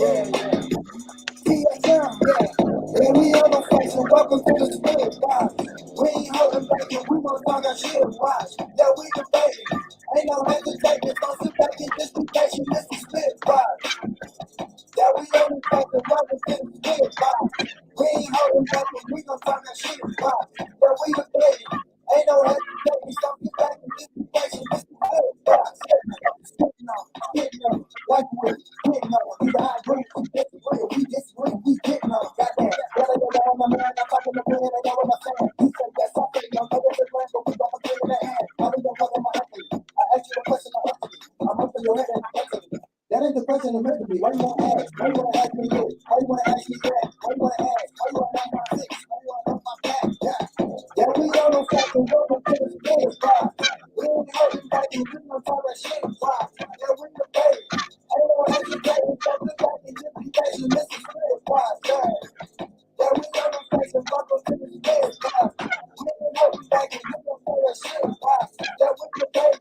TSM, yeah, we on the fashion, welcome to the spirit watch. We ain't holding back and we gon' talk our shit, watch. Yeah, we debating, ain't no hesitating, so sit back and just be patient, this is spit watch. Yeah, we on the fashion, welcome to the spirit watch. We ain't holding back and we gon' talk our shit, watch. Yeah, we debating, ain't no hesitating, so sit back and just be patient, this is spit watch. Spitting on, like with, spitting on, either I agree, we disagree, we getting on, goddamn. Whether you're on the man, I'm talking to man, I know what I'm saying. He said that's something, I'm know what the plan, but we got to get in the hand. I leave them talking my empathy. I ask you a question, I'm up to you. I'm up to your head and I'm up to you. That ain't the question that meant to be. Why you wanna ask? Why you wanna ask me this? Why you wanna ask me that? Why you wanna ask? Why you wanna know my six? Why you wanna know my back? Yeah, we on no fucking welcome to the spirit spot. We ain't holding back and we gon' talk that shit spot. Yeah, we the baby. Ain't no hesitating, something back and just be patient. This is spirit spot. Yeah, we on no fucking welcome to the spirit spot. We ain't holding back and we gon' talk that shit spot. Yeah, we the baby.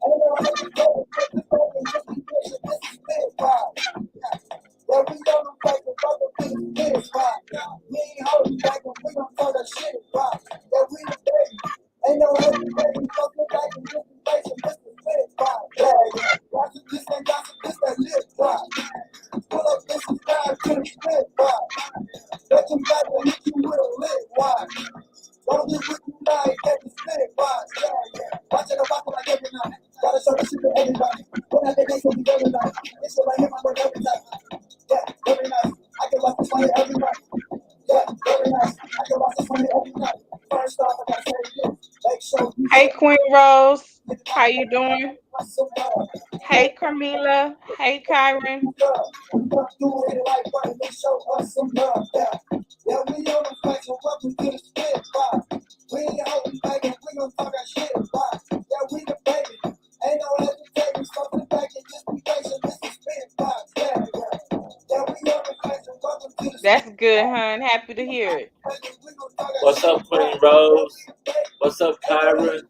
Ain't no hesitating, something back and just be patient. This is spirit spot. Yeah, we on no fucking welcome to the spirit spot. We ain't holding back and we gon' talk that shit spot. Yeah, we the baby. Ain't no hesitating, something back and just be patient. This is spirit spot. Yeah, gossip this and gossip this that lip spot. Pull up this is time to the split spot. Let them back and hit you with a lit watch. Don't get with you now, get the split watch. Watch it, watch it like every night. Gotta show this shit to everybody. When I think they should be every night. This shit like hit my work every night. Yeah, every night. I can watch this money every night. Yeah, very nice. I can watch this money every night. First off, I gotta say this. Make sure you Hey, Queen Rose. How you doing? Hey, Carmela. Hey, Kyron. do it like what they show us some love. Yeah, we on the fashion, welcome to the spit spot. We ain't holding back and we gon' talk that shit spot. Yeah, we the baby. Ain't no hesitating, something back and just be patient. This is spit spot. Yeah, we on the fashion, welcome to the That's good, hon. Happy to hear it. What's up, Queen Rose? What's up, Kyron?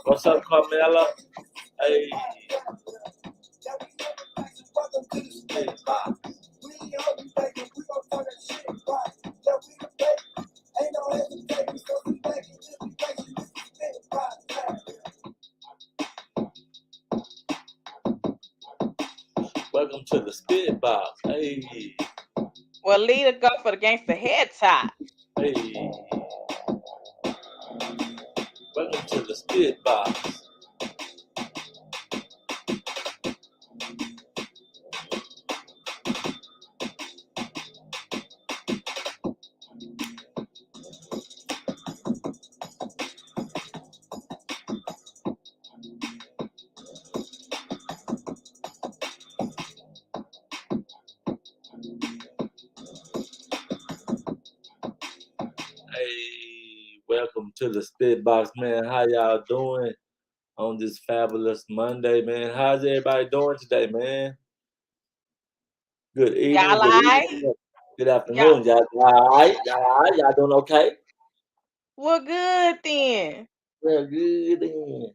What's up, Carmela? Hey. Welcome to the Spit Box. Hey. Well, leader go for the gangster head top. Hey. Welcome to the Spit Box. Hey, welcome to the Spit Box, man. How y'all doing on this fabulous Monday, man? How's everybody doing today, man? Good evening, Y'all good right? evening, good Y'all, afternoon. Y'all all right? Y'all all right? Y'all doing okay? well, good then. Well, good then.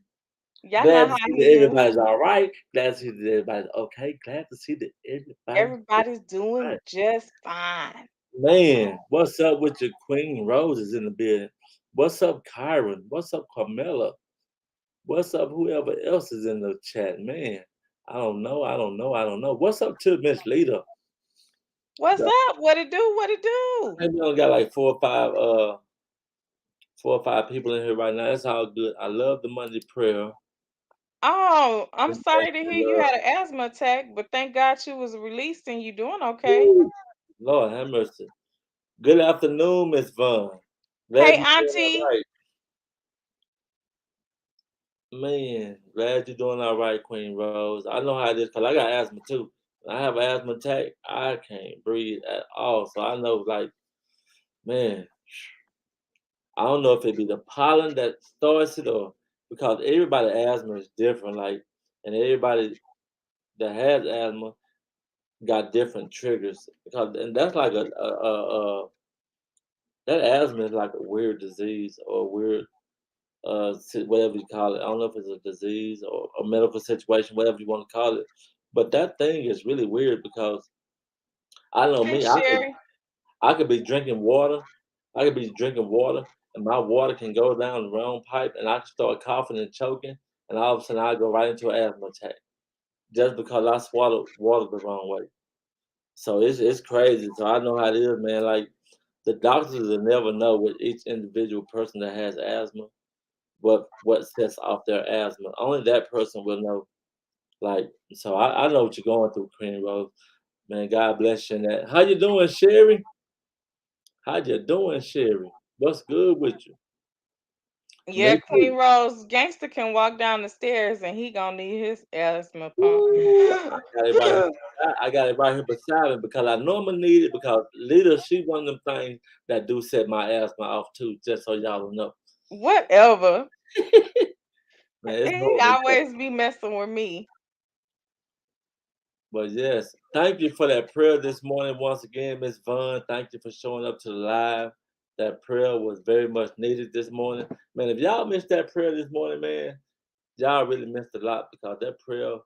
Y'all know Glad to how see that he is. everybody's all right. Glad to see that everybody's okay. Glad to see that everybody's Everybody's all doing right. just fine. Man, what's up with your Queen Roses in the building? What's up, Kyron? What's up, Carmela? What's up, whoever else is in the chat? Man, I don't know. I don't know. I don't know. What's up to Miss Lita? What's up? What it do? What it do? Maybe we only got like four or five people in here right now. That's all good. I love the Monday prayer. Oh, I'm And thank sorry to hear you, you love. had an asthma attack, but thank God you was released and you doing okay. Woo. Lord have mercy. Good afternoon, Miss Vaughn. Glad Hey, you're doing all Auntie. right. Man, glad you're doing all right, Queen Rose. I know how it is because I got asthma too. When I have an asthma attack, I can't breathe at all. So I know, like, man, I don't know if it be the pollen that starts it or because everybody asthma is different. Like, and everybody that has asthma got different triggers because, and that's like that asthma is like a weird disease or weird whatever you call it. I don't know if it's a disease or a medical situation, whatever you want to call it. But that thing is really weird because I know Hey, me. Sherry. I could be drinking water. I could be drinking water, and my water can go down the wrong pipe, and I can start coughing and choking, and all of a sudden I go right into an asthma attack just because I swallowed water the wrong way. So it's crazy. So I know how it is, man. Like the doctors will never know with each individual person that has asthma what sets off their asthma. Only that person will know. Like so, I know what you're going through, Queen Rose. Man, God bless you. In that. How you doing, Sherry? How you doing, Sherry? What's good with you? Yeah, Me Queen too. Rose, gangster can walk down the stairs and he gonna need his asthma pump. Ooh, I got it right here. I got it right here beside me because I know I'm gonna need it because Lita, she one of them things that do set my asthma off too, just so y'all know. Whatever. Man, it's He normal. always be messing with me. But yes, thank you for that prayer this morning once again, Miss Vaughn. Thank you for showing up to the live. That prayer was very much needed this morning. Man, if y'all missed that prayer this morning, man, y'all really missed a lot because that prayer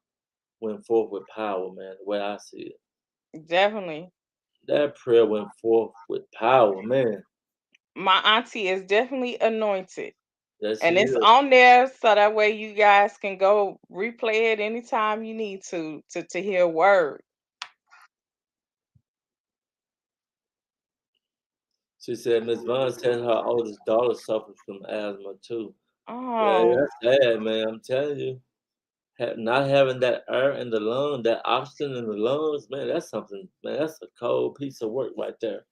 went forth with power, man, the way I see it. Definitely. That prayer went forth with power, man. My auntie is definitely anointed. Yes, she And it's is. on there so that way you guys can go replay it anytime you need to hear a word. She said Miss Vaughn said her oldest daughter suffers from asthma too. Yeah, Oh, that's sad, man. I'm telling you. Not having that air in the lung, that oxygen in the lungs, man, that's something, man, that's a cold piece of work right there.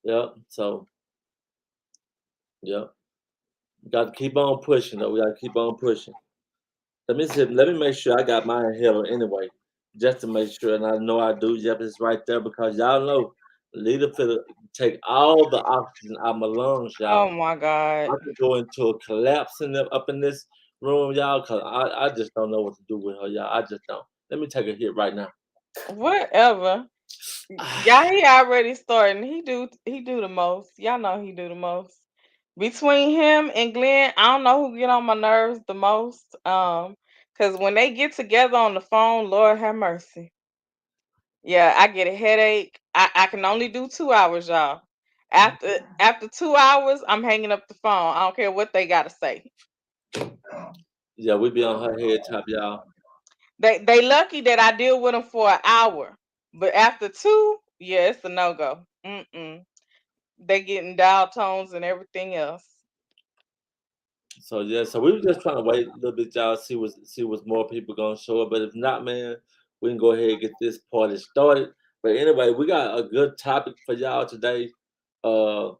Yep. So, yep. Got to keep on pushing, though. We got to keep on pushing. Let me see. Let me make sure I got my inhaler anyway, just to make sure. And I know I do. Yep, it's right there because y'all know, leader for take all the oxygen out of my lungs, oh y'all. my God. I could go into a collapse up in this room, y'all, because I just don't know what to do with her, y'all. I just don't. Let me take a hit right now. Whatever. Yeah, he already starting. He do the most. Y'all know he do the most. Between him and Glenn, I don't know who get on my nerves the most. Cause when they get together on the phone, Lord have mercy. Yeah, I get a headache. I can only do 2 hours, y'all. After 2 hours, I'm hanging up the phone. I don't care what they gotta say. Yeah, we be on her head top, y'all. They lucky that I deal with them for an hour, but after two, yeah, it's a no go. Mm-mm. They getting dial tones and everything else. So yeah, so we were just trying to wait a little bit, y'all, see what's more people gonna show up. But if not, man, we can go ahead and get this party started. But anyway, we got a good topic for y'all today. Uh,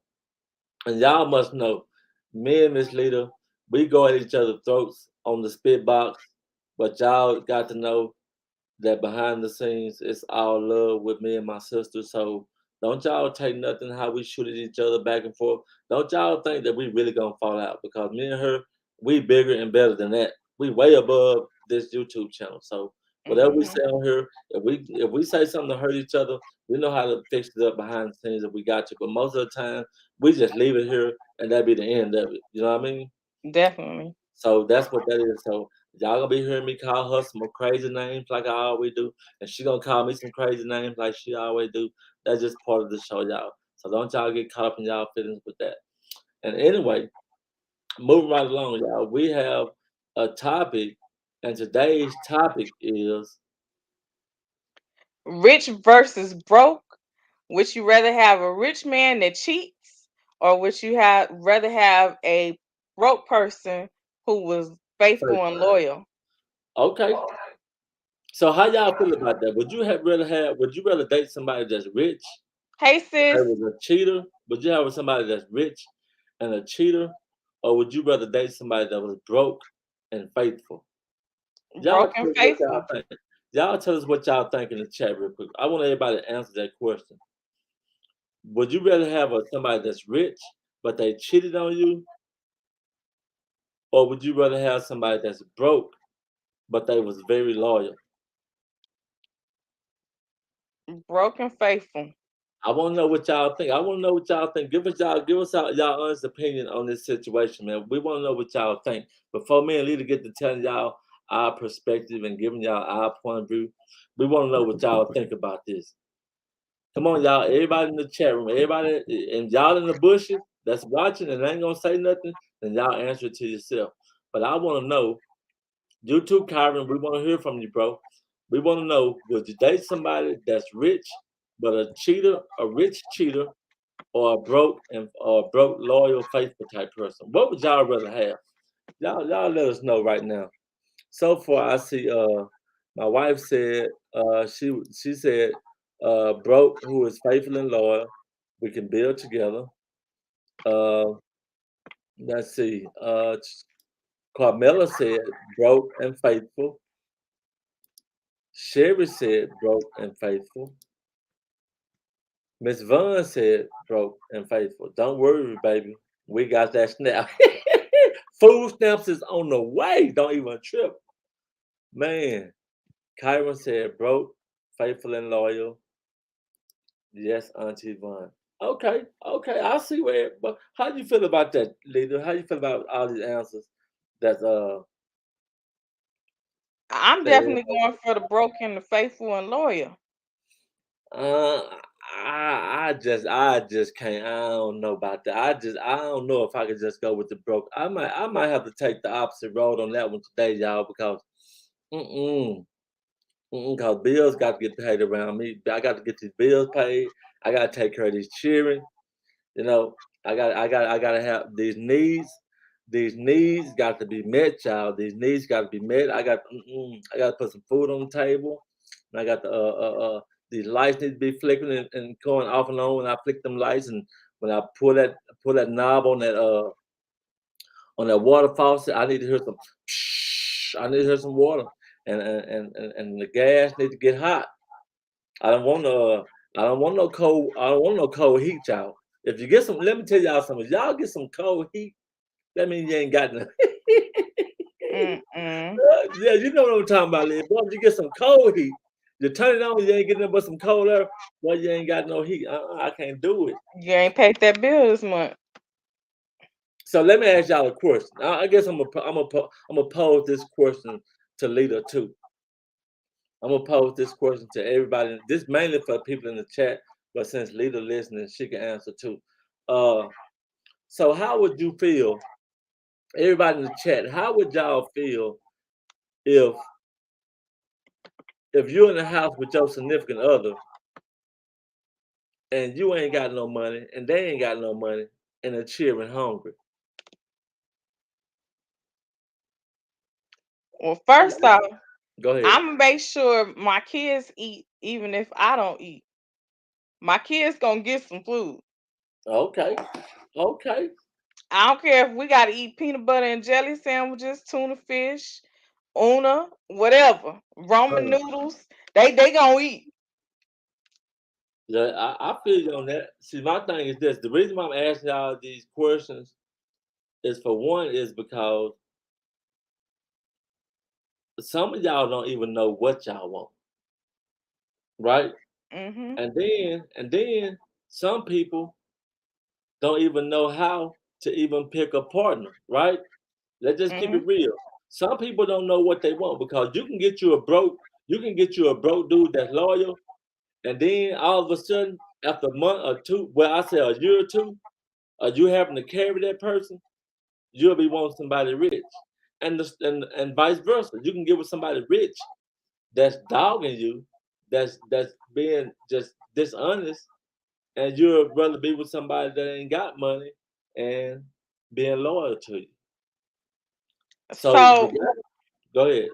and y'all must know, me and Miss Leader, we go at each other's throats on the spit box. But y'all got to know that behind the scenes it's all love with me and my sister. So don't y'all take nothing how we shoot at each other back and forth. Don't y'all think that we really gonna fall out because me and her, we bigger and better than that. We way above this YouTube channel. So whatever we Hmm. say on here, if we say something to hurt each other, we know how to fix it up behind the scenes if we got to. But most of the time, we just leave it here and that be the end of it. You know what I mean? Definitely. So that's what that is. So y'all gonna be hearing me call her some crazy names like I always do, and she gonna call me some crazy names like she always do. That's just part of the show, y'all. So don't y'all get caught up in y'all feelings with that. And anyway, moving right along, y'all, we have a topic, and today's topic is Rich versus broke. Would you rather have a rich man that cheats, or would you have rather have a broke person who was faithful and loyal? okay. So how y'all feel about that? Would you rather date somebody that's rich Hey that sis, was a cheater? Would you have with somebody that's rich and a cheater, or would you rather date somebody that was broke and faithful? Y'all broke tell and us what y'all faithful. think. Y'all tell us what y'all think in the chat real quick. I want everybody to answer that question. Would you rather have somebody that's rich but they cheated on you, or would you rather have somebody that's broke but they was very loyal? Broke and faithful. I want to know what y'all think. I want to know what y'all think. Give us y'all honest opinion on this situation, man. We want to know what y'all think. Before me and Lita get to telling y'all our perspective and giving y'all our point of view, we want to know what y'all think about this. Come on, y'all. Everybody in the chat room, everybody, and y'all in the bushes that's watching and ain't gonna say nothing, then y'all answer it to yourself. But I want to know, you too, Kyron. We want to hear from you, bro. We want to know: would you date somebody that's rich but a cheater, a rich cheater, or a broke, loyal, faithful type person? What would y'all rather have? Y'all let us know right now. So far, I see. My wife said. She said, broke who is faithful and loyal. We can build together. Uh, let's see. Carmela said broke and faithful. Sherry said broke and faithful. Miss Vaughn said broke and faithful. Don't worry, baby. We got that snap. Food stamps is on the way. Don't even trip. Man, Kyron said broke, faithful and loyal. Yes, Auntie Vaughn. Okay, okay. I see where, but how do you feel about that, leader? How do you feel about all these answers that I'm that definitely going for the broken, the faithful, and loyal. uh I just can't. I don't know about that. I don't know if I could just go with the broke. I might have to take the opposite road on that one today, y'all, because mm-mm, because bills got to get paid around me. I got to get these bills paid. I got to take care of these children. You know, I gotta have these needs. These needs got to be met, child. These needs got to be met. I got to put some food on the table. And I got the these lights need to be flickering and going off and on when I flick them lights, and when I pull that knob on that water faucet, I need to hear some. I need to hear some water, and the gas need to get hot. I don't want no. I don't want no cold. I don't want no cold heat, y'all. If you get some, let me tell y'all something. If y'all get some cold heat, that means you ain't got none. Mm-mm. Yeah, you know what I'm talking about, Lynn. Boy, if you get some cold heat, you turn it on, you ain't getting nothing but some cold air. Boy, you ain't got no heat. I can't do it. You ain't paid that bill this month. So let me ask y'all a question. I guess I'm gonna pose this question to Leader too. I'm gonna pose this question to everybody. This mainly for people in the chat, but since Leader listening, she can answer too. Uh, so how would you feel, everybody in the chat? How would y'all feel if you're in the house with your significant other and you ain't got no money and they ain't got no money and the children hungry? Well, first off, Go ahead. I'm gonna make sure my kids eat, even if I don't eat. My kids gonna get some food. Okay. Okay. I don't care if we gotta eat peanut butter and jelly sandwiches, tuna fish, una, whatever, Roman Uh, noodles. They gonna eat. yeah, I feel you on that. See, my thing is this: the reason why I'm asking y'all these questions is, for one, is because some of y'all don't even know what y'all want, right? Mhm. And then some people don't even know how to even pick a partner, right? Let's just keep Mhm. it real. Some people don't know what they want, because you can get you a broke dude that's loyal, and then all of a sudden, after a month or two, well, I say a year or two, you having to carry that person, you'll be wanting somebody rich, and vice versa. You can get with somebody rich that's dogging you, that's being just dishonest, and you'd rather be with somebody that ain't got money and being loyal to you. So So go ahead.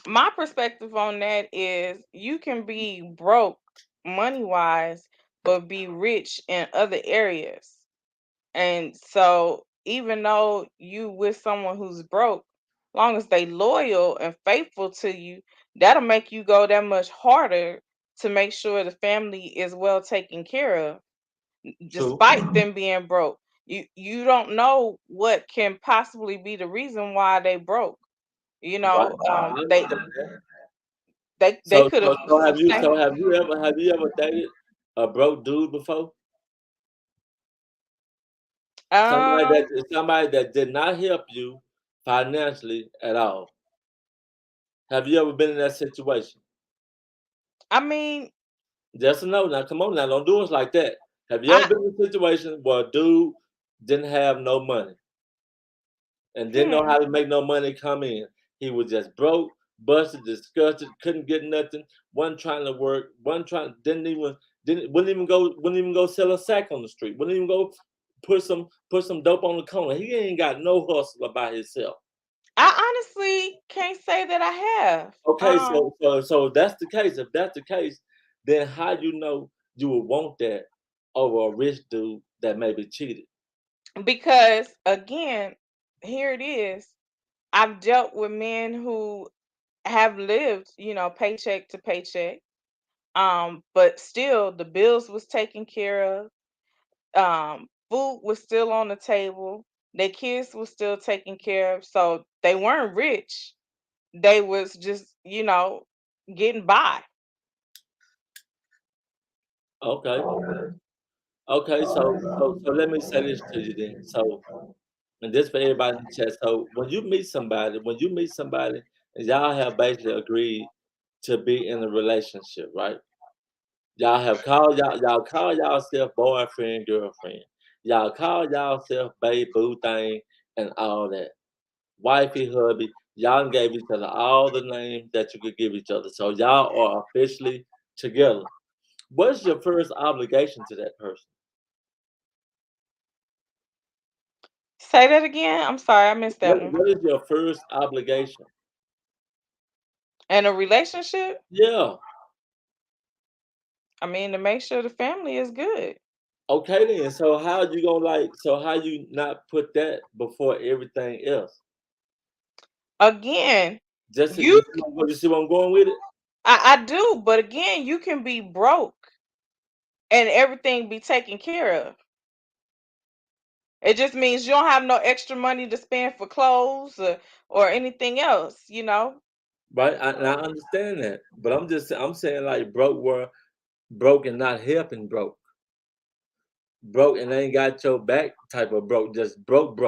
my perspective on that is you can be broke money wise, but be rich in other areas. And so even though you with someone who's broke, long as they loyal and faithful to you, that'll make you go that much harder to make sure the family is well taken care of, True. despite them being broke. You don't know what can possibly be the reason why they broke. You Right. know, I understand that. they So could have so so have you sustained. have you ever dated a broke dude before? Um, Somebody that did not help you financially at all. Have you ever been in that situation? I mean, Yes or no? Now, come on now, don't do us like that. Have you ever I been in a situation where a dude didn't have no money and didn't know hmm. how to make no money come in? He was just broke, busted, disgusted, couldn't get nothing, wasn't trying to work, wasn't trying, wouldn't even go sell a sack on the street, wouldn't even go put some dope on the corner. He ain't got no hustle about himself. I honestly can't say that I have. Okay, so that's the case. If that's the case, then how you know you would want that over a rich dude that maybe cheated? Because again, here it is. I've dealt with men who have lived, paycheck to paycheck. But still the bills was taken care of. Food was still on the table. Their kids was still taken care of. So they weren't rich. They was just, getting by. Okay, okay. So let me say this to you then. So and this for everybody in the chat. So when you meet somebody, and y'all have basically agreed to be in a relationship, right? Y'all call yourself boyfriend, girlfriend. Y'all call yourself babe, boo thing, and all that. Wifey, hubby, y'all done gave each other all the names that you could give each other. So y'all are officially together. What's your first obligation to that person? Say that again. I'm sorry, I missed that one. What is your first obligation? In a relationship, Yeah. I mean, to make sure the family is good. Okay then. So how you gonna so how you not put that before everything else? Again, Just to, you, you see where I'm going with it? I do, but again, you can be broke and everything be taken care of. It just means you don't have no extra money to spend for clothes or anything else. Right? And I understand that. But I'm saying like broke where broke and not helping broke. Broke and ain't got your back type of broke, just broke.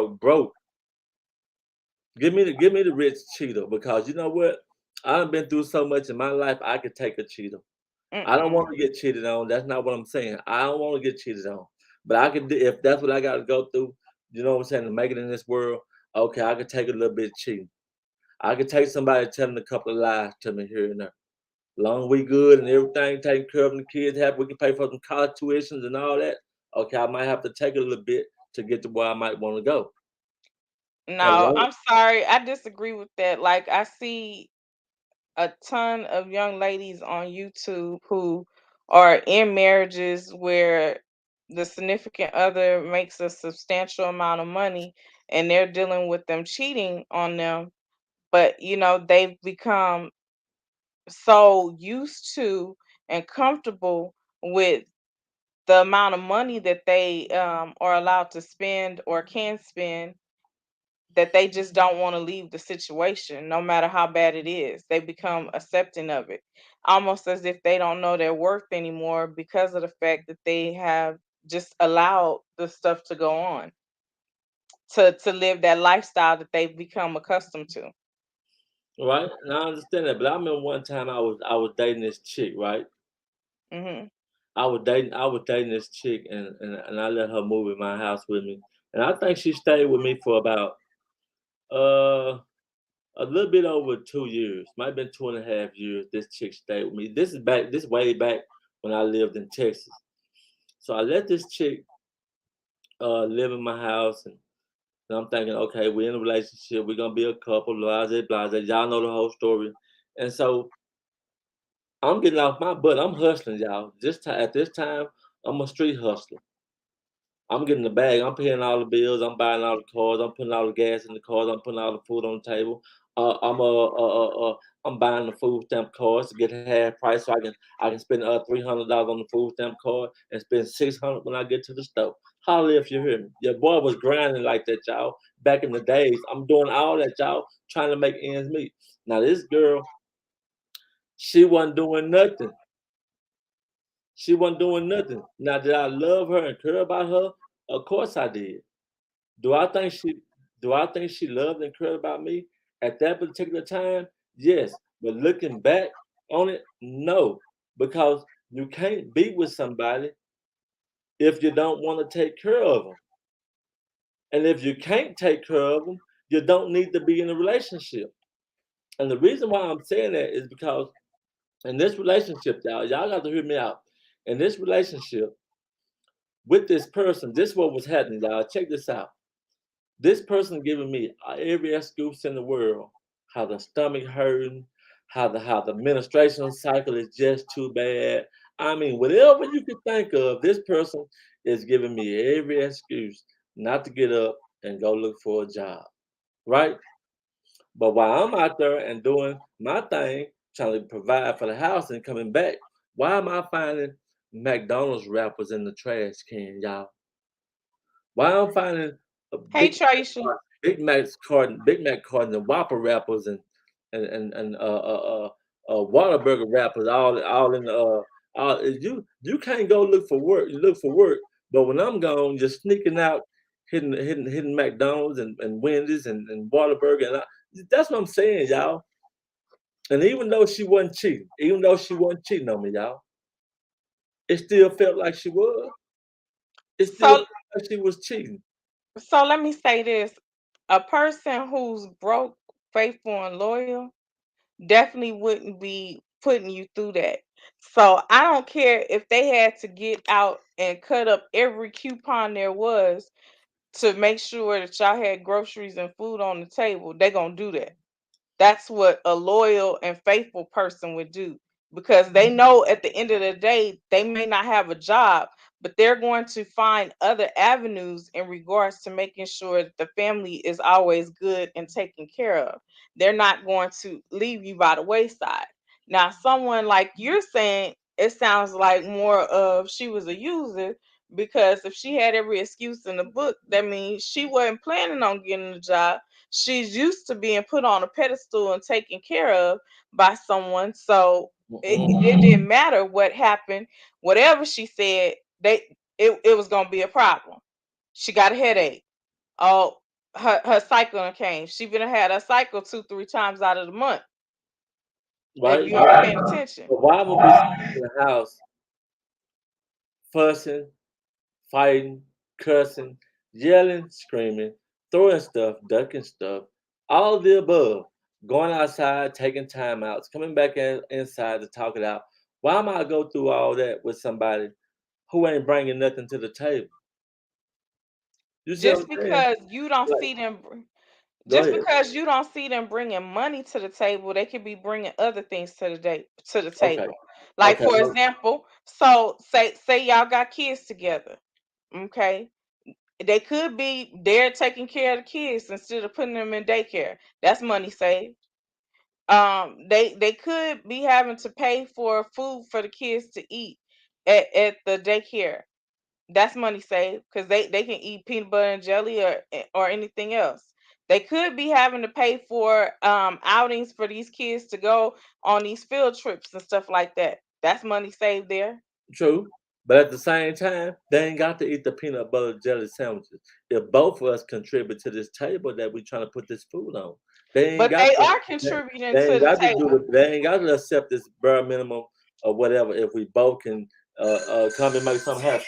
Give me the rich cheater because you know what? I've been through so much in my life. I could take a cheater. I don't Mm-mm. want to get cheated on. That's not what I'm saying. I don't want to get cheated on. But I could do if that's what I got to go through. You know what I'm saying? To make it in this world, okay, I could take a little bit of cheating. I could take somebody telling a couple of lies to me here and there. Long we good and everything taken care of, and the kids happy. We can pay for some college tuitions and all that. Okay, I might have to take a little bit to get to where I might want to go. But No, I'm sorry. I disagree with that. Like I see a ton of young ladies on YouTube who are in marriages where the significant other makes a substantial amount of money and they're dealing with them cheating on them, but they've become so used to and comfortable with the amount of money that they are allowed to spend or can spend, that they just don't want to leave the situation no matter how bad it is. They become accepting of it, almost as if they don't know their worth anymore because of the fact that they have just allowed the stuff to go on, to live that lifestyle that they've become accustomed to. right, and I understand that. But I remember one time I was dating this chick, right? Hmm. I was dating this chick, and I let her move in my house with me, and I think she stayed with me for about uh a little bit over 2 years, might have been 2.5 years. This chick stayed with me. This way back when I lived in Texas. So I let this chick live in my house, and I'm thinking, okay, we're in a relationship, we're gonna be a couple, blase, blase. Y'all know the whole story. And so I'm getting off my butt. I'm hustling, y'all. At this time, I'm a street hustler. I'm getting the bag. I'm paying all the bills. I'm buying all the cars. I'm putting all the gas in the cars. I'm putting all the food on the table. I'm buying the food stamp cards to get half price, so I can spend $300 on the food stamp card and spend 600 when I get to the store. Holla if you hear me. Your boy was grinding like that, y'all. Back in the days, I'm doing all that, y'all, trying to make ends meet. Now this girl, she wasn't doing nothing. She wasn't doing nothing. Now, did I love her and care about her? Of course I did. Do I think she do I think she loved and cared about me at that particular time? Yes. But looking back on it, no. Because You can't be with somebody if you don't want to take care of them. And if you can't take care of them, you don't need to be in a relationship. And the reason why I'm saying that is because in this relationship, y'all got to hear me out. In this relationship with this person, this is what was happening, y'all. Check this out. This person giving me every excuse in the world, how the stomach hurting, how the menstruation cycle is just too bad. I mean, whatever you could think of, this person is giving me every excuse not to get up and go look for a job, right? But while I'm out there and doing my thing, trying to provide for the house and coming back, why am I finding McDonald's wrappers in the trash can, y'all? Why I'm finding a Hey, Tracy. Big Mac carton, and Whopper wrappers and Whataburger wrappers all in the all you can't go look for work. You look for work, but when I'm gone, you're sneaking out, hitting McDonald's and Wendy's and Whataburger, that's what I'm saying, y'all. And even though she wasn't cheating on me, y'all, it still felt like she was. It still So felt like she was cheating. so let me say this. A person who's broke, faithful, and loyal definitely wouldn't be putting you through that. So I don't care if they had to get out and cut up every coupon there was to make sure that y'all had groceries and food on the table. They're gonna do that. That's what a loyal and faithful person would do, because they know at the end of the day they may not have a job, but they're going to find other avenues in regards to making sure that the family is always good and taken care of. They're not going to leave you by the wayside. Now, someone like you're saying, it sounds like more of she was a user, because if she had every excuse in the book, that means she wasn't planning on getting a job. She's used to being put on a pedestal and taken care of by someone. So it Mm-mm. didn't matter what happened. Whatever she said, it was gonna be a problem. She got a headache. Oh, her cycle done came. She been had her cycle 2, 3 times out of the month. If Right? you ain't paying attention. But why would we sit in the house fussing, fighting, cussing, yelling, screaming, throwing stuff, ducking stuff, all of the above, going outside, taking time outs, coming back inside to talk it out? Why am I go through all that with somebody who ain't bringing nothing to the table? You see what I'm Just saying? because you don't Like, see them go just ahead. because you don't see them bringing money to the table, they could be bringing other things to the day to the Okay. table. Like, Okay. for example, so say y'all got kids together, okay? They could be there taking care of the kids instead of putting them in daycare. That's money saved. They could be having to pay for food for the kids to eat at the daycare. That's money saved, because they can eat peanut butter and jelly or anything else. They could be having to pay for outings for these kids to go on these field trips and stuff like that. That's money saved there. True. But at the same time, they ain't got to eat the peanut butter jelly sandwiches. If both of us contribute to this table that we trying to put this food on, they ain't But got they to. are They, contributing they to ain't the got to do table. the. They ain't got to accept this bare minimum or whatever. If we both can come and make something happen.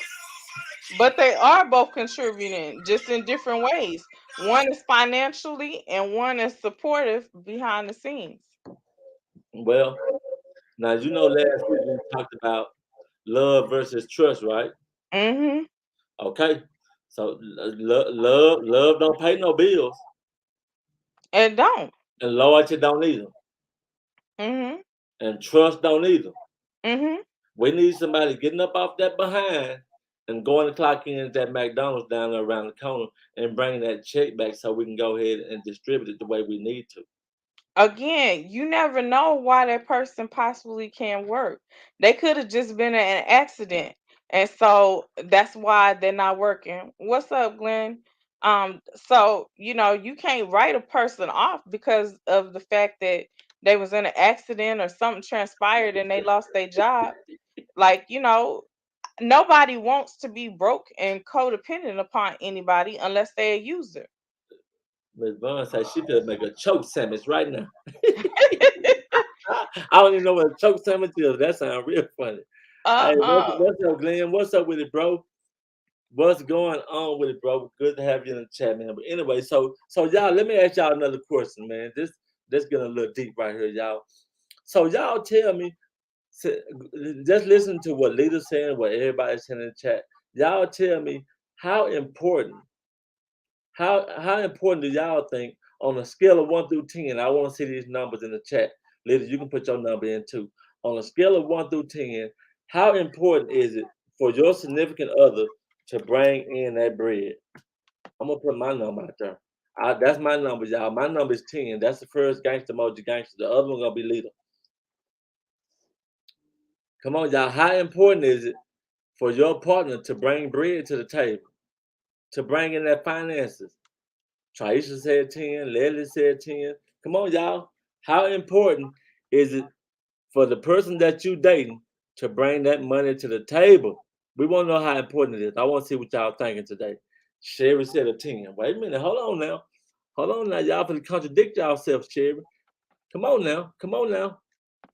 But they are both contributing, just in different ways. One is financially and one is supportive behind the scenes. Well, now you know last week we talked about love versus trust, right? Mhm. Okay. So love don't pay no bills, And don't. and loyalty don't either, Mhm. and trust don't either. Mhm. We need somebody getting up off that behind and going to clock in at that McDonald's down there around the corner and bringing that check back so we can go ahead and distribute it the way we need to. Again, you never know why that person possibly can't work. They could have just been in an accident, and so that's why they're not working. What's up, Glenn? So you can't write a person off because of the fact that they was in an accident or something transpired and they lost their job. Like, nobody wants to be broke and codependent upon anybody unless they're a user. Miss Vaughn said she could make a choke sandwich right now. I don't even know what a choke sandwich is. That sounds real funny. Hey, Uh-uh. what's up, Glenn? What's up with it, bro? What's going on with it, bro? Good to have you in the chat, man. But anyway, so y'all, let me ask y'all another question, man. This getting a little deep right here, y'all. So y'all tell me, s- just listen to what leaders saying, what everybody's saying in the chat. Y'all tell me how important, how important do y'all think on a scale of 1 through 10? I want to see these numbers in the chat. Leaders, you can put your number in too. On a scale of 1 through 10, how important is it for your significant other to bring in that bread? I'm gonna put my number out there. That's my number, y'all. My number is 10. That's the first gangster emoji gangster. The other one gonna be leader. Come on, y'all. How important is it for your partner to bring bread to the table, to bring in their finances? Traisha said 10, Leslie said 10. Come on, y'all. How important is it for the person that you dating to bring that money to the table? We want to know how important it is. I want to see what y'all thinking today. Sherry said a 10. Wait a minute. Hold on now. Hold on now. Y'all finna contradict yourself, Sherry. Come on now. Come on now.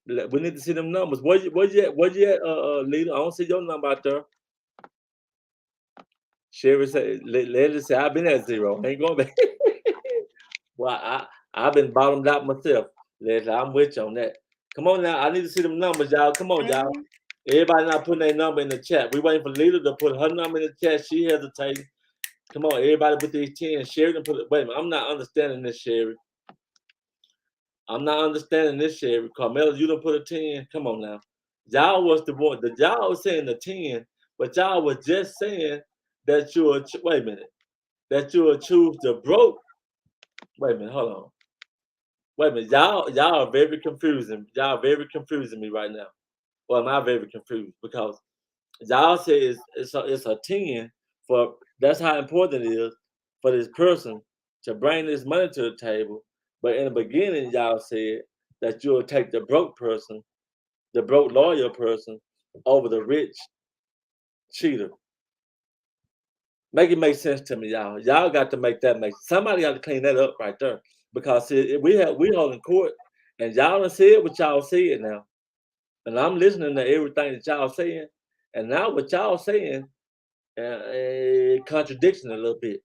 We need to see them numbers. Where you at, leader? I don't see your number out there. Sherry said, Leslie said, I've been at 0. I ain't going back. Well, I've been bottomed out myself. Leslie, I'm with you on that. Come on now. I need to see them numbers, y'all. Come on, y'all. Mhm. Everybody not putting their number in the chat. We waiting for Lita to put her number in the chat. She hesitating. Come on, everybody put these 10. Sherry done put it. Wait a minute. I'm not understanding this, Sherry. I'm not understanding this, Sherry. Carmela, you done put a 10. Come on now. Y'all was the one. Y'all was saying the 10, but y'all was just saying that you will, wait a minute, that you will choose the broke. Wait a minute, hold on. Wait a minute, y'all are very confusing. Y'all are very confusing me right now. Well, am I very confused? Because y'all say it's a 10 for that's how important it is for this person to bring this money to the table. But in the beginning, y'all said that you'll take the broke person, the broke loyal person, over the rich cheater. Make it make sense to me, y'all. Y'all got to make that make. Somebody got to clean that up right there, because see, we holding court, and y'all done said what y'all said now, and I'm listening to everything that y'all saying, and now what y'all saying contradiction a little bit.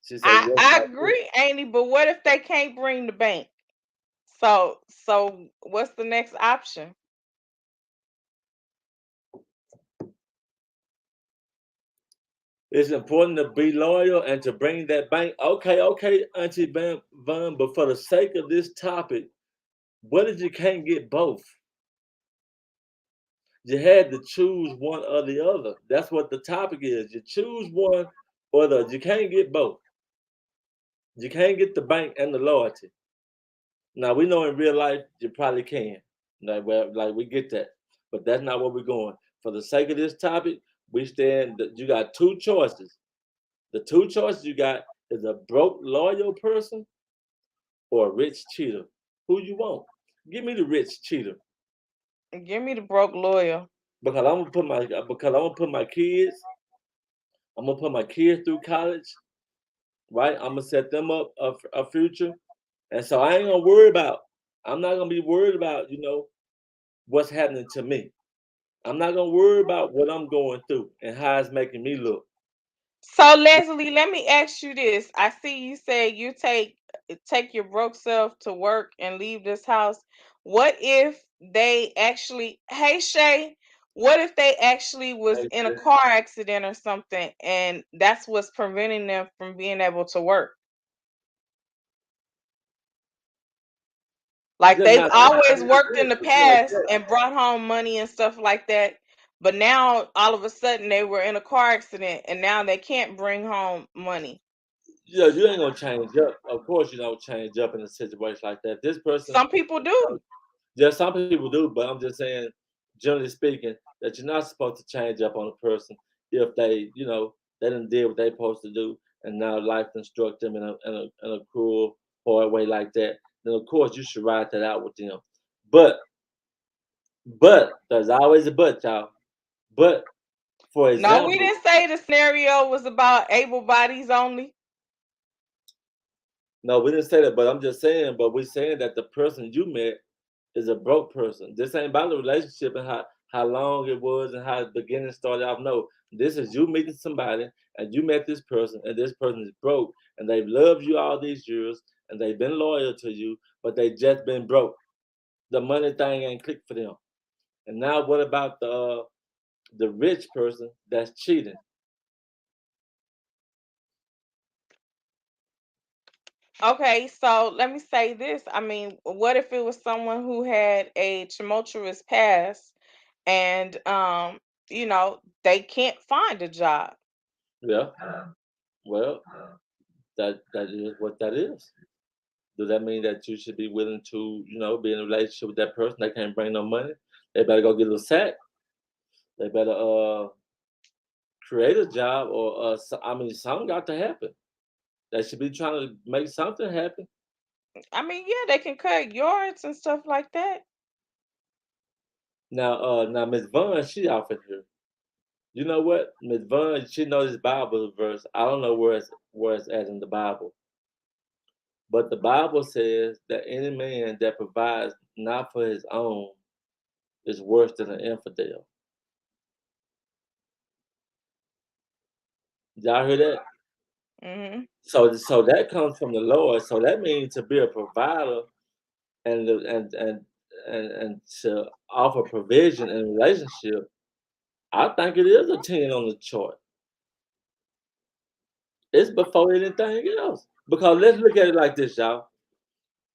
She said, I yes, I I do. agree, Andy, but what if they can't bring the bank? So what's the next option? It's important to be loyal and to bring that bank. Okay, Auntie Van, but for the sake of this topic, what if you can't get both? You had to choose one or the other. That's what the topic is. You choose one or the other. You can't get both. You can't get the bank and the loyalty. Now we know in real life you probably can. Like we get that, but that's not where we're going. For the sake of this topic, we stand. You got two choices. The two choices you got is a broke loyal person or a rich cheater. Who you want? Give me the rich cheater, Give me the broke lawyer. because I'm gonna put my kids. I'm gonna put my kids through college, right? I'm gonna set them up a future, and so I ain't gonna worry about. I'm not gonna be worried about what's happening to me. I'm not gonna worry about what I'm going through and how it's making me look. So Leslie, let me ask you this. I see you say you take your broke self to work and leave this house. What if they actually, hey Shay, what if they actually was Like, in a car accident or something and that's what's preventing them from being able to work? Like just they've not always worked in the like past that. and brought home money and stuff like that. But now all of a sudden they were in a car accident and now they can't bring home money. Yeah, you ain't gonna change up. Of course, you don't change up in a situation like that. This person, Some people do. yeah, some people do, but I'm just saying, generally speaking, that you're not supposed to change up on a person if they didn't did what they supposed to do, and now life instruct them in a cruel, hard way like that. Then of course you should ride that out with them. But there's always a but, y'all. But for No, we example, didn't say the scenario was about able bodies only. no, we didn't say that, but I'm just saying, but we're saying that the person you met is a broke person. This ain't about the relationship and how long it was and how the beginning started off. No, this is you meeting somebody and you met this person and this person is broke and they've loved you all these years and they've been loyal to you, but they just been broke. The money thing ain't clicked for them. And now what about the rich person that's cheating? Okay, so let me say this. I mean, what if it was someone who had a tumultuous past and they can't find a job? Yeah. Well, that is what that is. Does that mean that you should be willing to, be in a relationship with that person? They can't bring no money. They better go get a sack. They better create a job or I mean, something got to happen. They should be trying to make something happen. I mean, yeah, they can cut yards and stuff like that. Now Miss Vaughn, she off in here. You know what, Miss Vaughn, she knows this Bible verse. I don't know where it's at in the Bible, but the Bible says that any man that provides not for his own is worse than an infidel. Y'all hear that? Mhm. So that comes from the Lord. So that means to be a provider and and to offer provision in a relationship. I think it is a 10 on the chart. It's before anything else. Because let's look at it like this, y'all.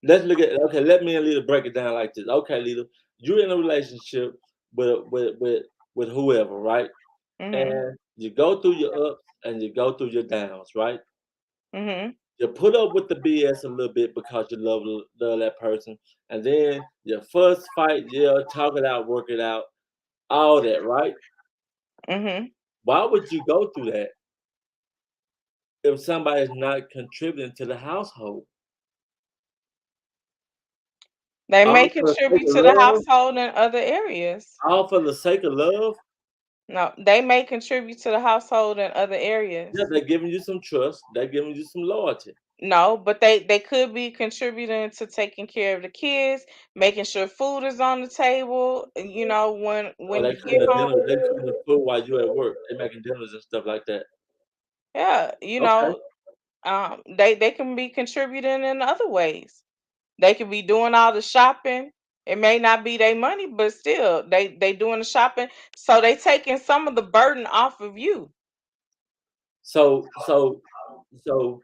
Let's look at okay. Let me and Lita break it down like this. Okay, Lita, you're in a relationship with whoever, right? Mhm. And you go through your ups and you go through your downs, right? Mhm. You put up with the BS a little bit because you love that person, and then you fuss, fight, yell, talk it out, work it out, all that, right? Mhm. Why would you go through that if somebody's not contributing to the household? They may All for the sake contribute of to the love, household in other areas. all for the sake of love. No, they may contribute to the household in other Yeah, areas. they're giving you some trust. They're giving you some loyalty. No, but they could be contributing to taking care of the kids, making sure food is on the table, when Or you get home. they cooking the food while you at work. They making dinners and stuff like that. Yeah, Okay. they can be contributing in other ways. They could be doing all the shopping. It may not be their money, but still they doing the shopping. So they taking some of the burden off of you. So so so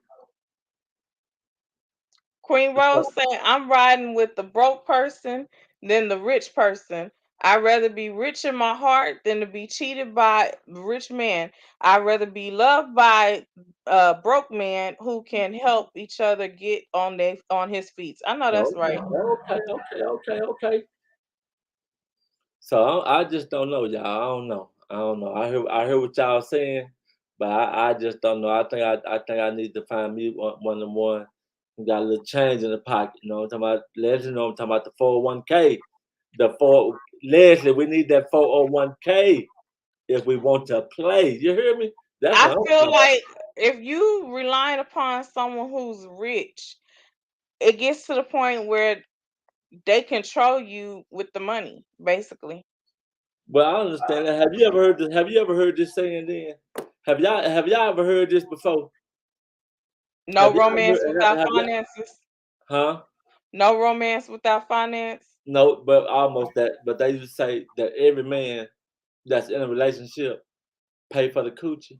Queen so Rose saying, I'm riding with the broke person than the rich person. I'd rather be rich in my heart than to be cheated by a rich man. I'd rather be loved by a broke man who can help each other get on his feet. I know that's right. okay. So I just don't know, y'all. I don't know. I hear what y'all saying, but I just don't know. I think I need to find me one of them one who got a little change in the pocket. You know what I'm talking about? Leslie, you know what I'm talking about the 401k. The four Leslie, we need that 401k if we want to play. You hear me? That's I what I'm feel talking about. like if you relying upon someone who's rich, it gets to the point where they control you with the money, basically. Well, I understand that. Have you ever heard this saying then? Have y'all ever heard this before? No Have y'all romance ever without have y'all finances. huh? No romance without finance. No, but almost that. But they used to say that every man that's in a relationship pay for the coochie.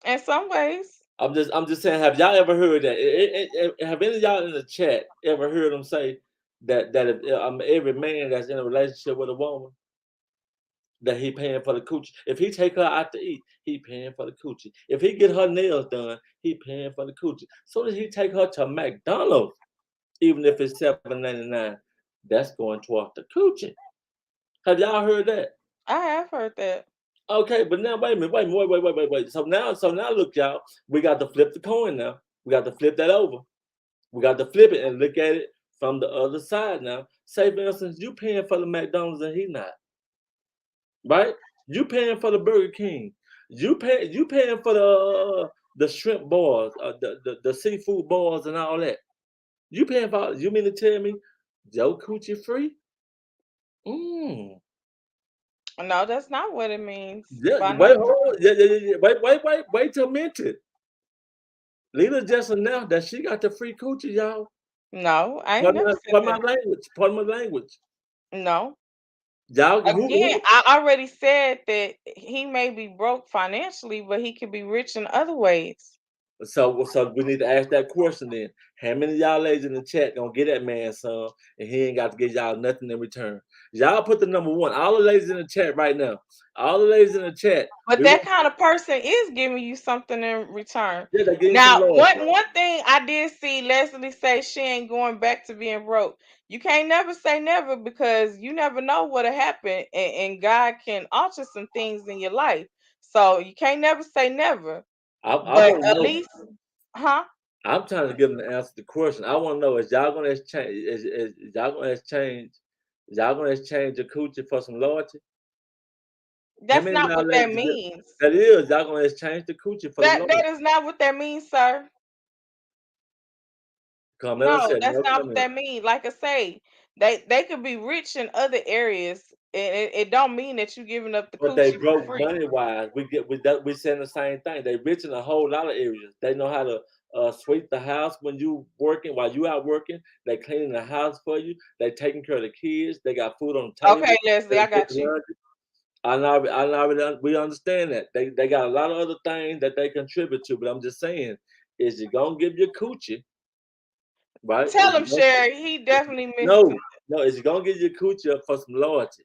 In some ways. I'm just saying. Have y'all ever heard that? Have any of y'all in the chat ever heard them say that if, every man that's in a relationship with a woman that he paying for the coochie. If he take her out to eat, he paying for the coochie. If he get her nails done, he paying for the coochie. So does he take her to McDonald's, even if it's $7.99, that's going towards the coochie. Have y'all heard that? I have heard that. Okay, but now wait a minute, wait. So now look, y'all, we got to flip the coin now. We got to flip that over. We got to flip it and look at it from the other side now. Say for instance, you paying for the McDonald's and he not, right? You paying for the Burger King. You paying for the shrimp balls, the seafood balls and all that. You paying for? You mean to tell me your coochie free? Mm. No, that's not what it means Yeah, by no wait, hold means. on. Yeah. Wait till minute. Lena just announced that she got the free coochie, y'all. No, I ain't Pardon never my, said pardon that. my language. Pardon my language. No. Y'all, Again, I already said that he may be broke financially, but he could be rich in other ways. So we need to ask that question then. How many of y'all ladies in the chat gonna get that man some and he ain't got to give y'all nothing in return? Y'all put the number one. All the ladies in the chat right now. All the ladies in the chat. But We that want kind of person is giving you something in return. yeah, they getting some Now, loyalty. one thing I did see Leslie say she ain't going back to being broke. You can't never say never because you never know what'll happen, and God can alter some things in your life. So you can't never say never. I But want to at know. least, huh? I'm trying to give them the answer to the question. I want to know is y'all gonna exchange is y'all gonna exchange your coochie for some loyalty? How That's many of not y'all what that ladies means. that is y'all gonna exchange the coochie for the loyalty? That is not what that means, sir. Come, let us No, say that's no not what comment. that means. Like I say, they could be rich in other areas, and it don't mean that you giving up the But they coochie for broke free. money wise. We saying the same thing. They rich in a whole lot of areas. They know how to sweep the house when you working while you out working. They cleaning the house for you. They taking care of the kids. They got food on the Okay, table. Leslie, They I did got the you. laundry. We understand that. They got a lot of other things that they contribute to. But I'm just saying, is you gonna give your coochie, right? Tell him, Sherry, he definitely missed No, it. no, is you gonna give your coochie up for some loyalty?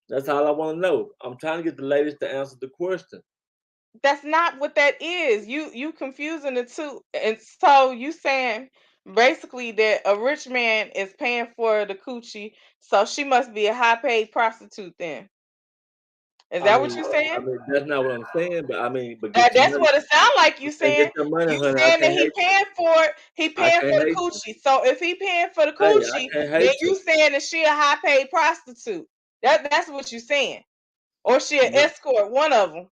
That's all I want to know. I'm trying to get the ladies to answer the question. That's not what that is. You confusing the two, and so you saying basically that a rich man is paying for the coochie, so she must be a high paid prostitute. Then is I that what mean, you're saying? that's not what I'm saying, but but get your That's money what it sounds like you and get saying. your money, You honey. I saying that can't he hate you. paying for it, he I paying can't for the hate you. coochie. So if he paying for the Hey, I coochie, can't then hate you you. saying that she a high paid prostitute. That's what you saying. Or she an No, escort, one of them.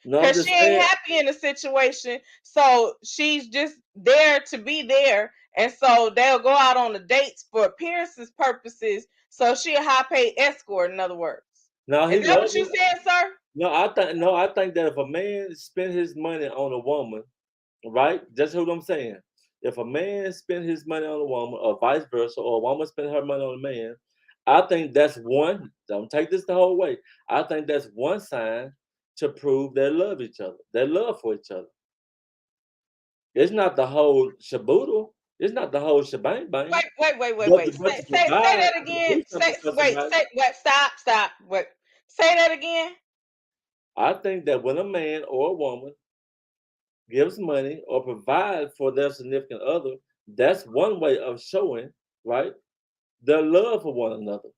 no, I'm Cause just she ain't saying. happy in the situation. So she's just there to be there. And so they'll go out on the dates for appearances purposes. So she a high paid escort, in other words. No, Is he that loves what you me. said, sir? I think that if a man spend his money on a woman, right? That's what I'm saying. If a man spend his money on a woman, or vice versa, or a woman spend her money on a man, I think that's one. Don't take this the whole way. I think that's one sign to prove they love each other. Their love for each other. It's not the whole shaboodle. It's not the whole shebang bang. Wait. But Say, to say provide that to again. do something for somebody, Stop. Wait. Say that again. I think that when a man or a woman gives money or provides for their significant other, that's one way of showing, right, their love for one another.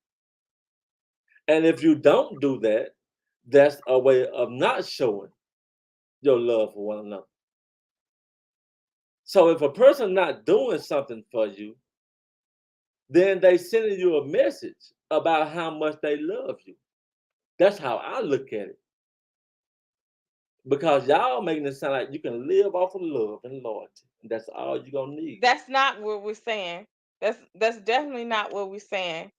And if you don't do that, that's a way of not showing your love for one another. So if a person not doing something for you, then they sending you a message about how much they love you. That's how I look at it. Because y'all making it sound like you can live off of love and loyalty. That's all you're gonna need. That's not what we're saying. That's definitely not what we're saying.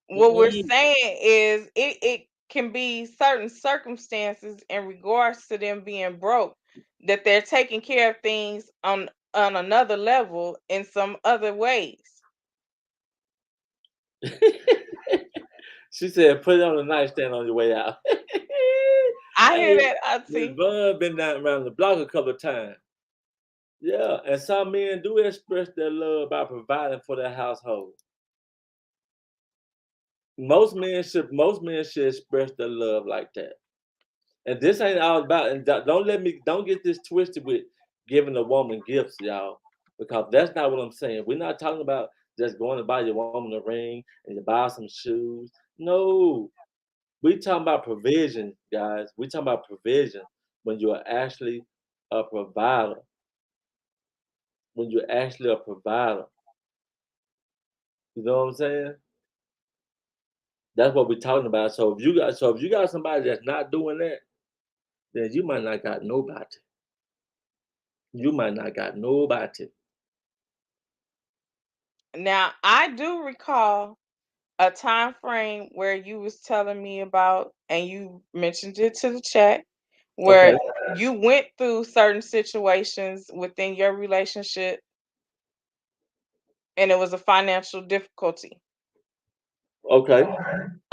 What we're Mm-mm. saying is it can be certain circumstances in regards to them being broke that they're taking care of things on another level in some other ways. She said, put it on the nightstand on your way out. I hear Hey, that, Miss Auntie. Bud been down around the block a couple of times. Yeah, and some men do express their love by providing for their household. Most men should express their love like that. And this ain't all about. And don't get this twisted with giving a woman gifts, y'all, because that's not what I'm saying. We're not talking about just going to buy your woman a ring and you buy some shoes. No, we talking about provision, guys. We talking about provision when you are actually a provider. When you're actually a provider, you know what I'm saying? That's what we're talking about. So if you got somebody that's not doing that, then you might not got nobody. You might not got nobody. Now I do recall a time frame where you was telling me about, and you mentioned it to the chat, Okay, where you went through certain situations within your relationship and it was a financial difficulty. okay,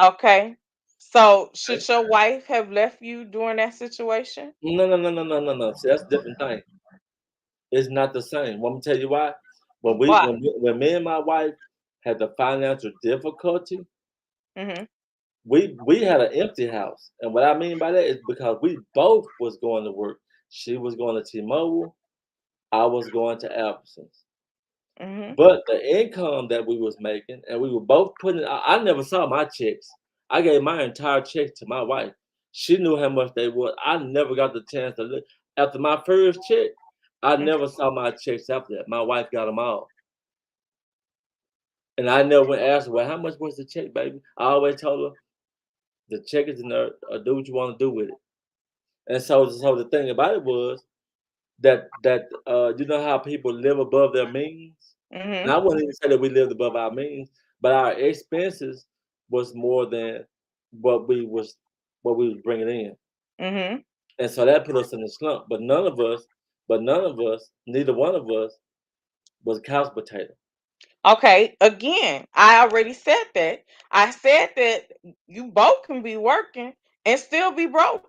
Okay. So should your wife have left you during that situation? no, no, no, no, no, no, no. See, that's a different thing. It's not the same. Want me to tell you why? Why? When me and my wife had the financial difficulty, Mm-hmm. we had an empty house, and what I mean by that is because we both was going to work. She was going to T-Mobile, I was going to Albertsons. Mm-hmm. But the income that we was making, and we were both putting. I never saw my checks. I gave my entire check to my wife. She knew how much they were. I never got the chance to look. After my first check, I never saw my checks after that. My wife got them all. And I never went asked her, well, how much was the check, baby? I always told her, the check is in there, do what you want to do with it. And so the thing about it was that you know how people live above their means? Mm-hmm. And I wouldn't even say that we lived above our means, but our expenses was more than what we was what we was bringing in. Mm-hmm. And so that put us in a slump. But none of us, neither one of us was a couch potato. Okay, again, I already said that. I said that you both can be working and still be broke,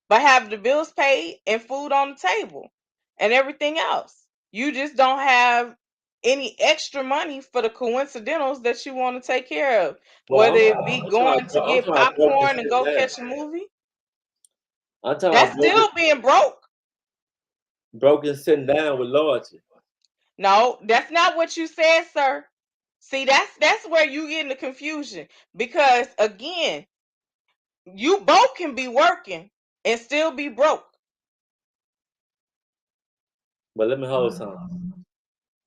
but have the bills paid and food on the table and everything else. You just don't have any extra money for the coincidentals that you want to take care of, Well, whether it be going to I'm get talking about broke and popcorn and sitting go down. catch a movie. I'm talking That's about still being broke. broke and sitting down with loyalty. No, that's not what you said, sir. See, that's where you get in the confusion because again, you both can be working and still be broke. But let me hold something.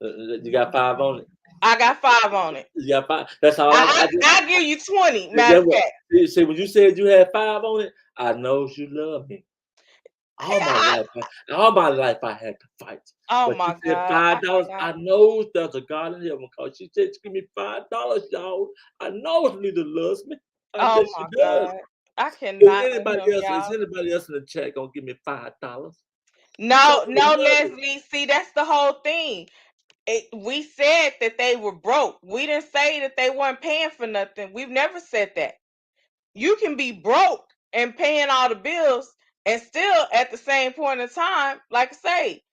You got 5 on it. I got 5 on it. You got 5. That's all I I give you 20. Matter That's of what. fact, See, when you said you had 5 on it, I know you love me. I, All my life I had to fight. oh But you my said God, I $5. cannot. I know there's a God in heaven because she said, give me $5, y'all. I know Lita loves me. I Oh guess she my does. God, I cannot with him, Is y'all. anybody else in the chat gonna give me $5? No, Show me no, love. Leslie. See, that's the whole thing. We said that they were broke. We didn't say that they weren't paying for nothing. We've never said that. You can be broke and paying all the bills and still at the same point in time, like I say,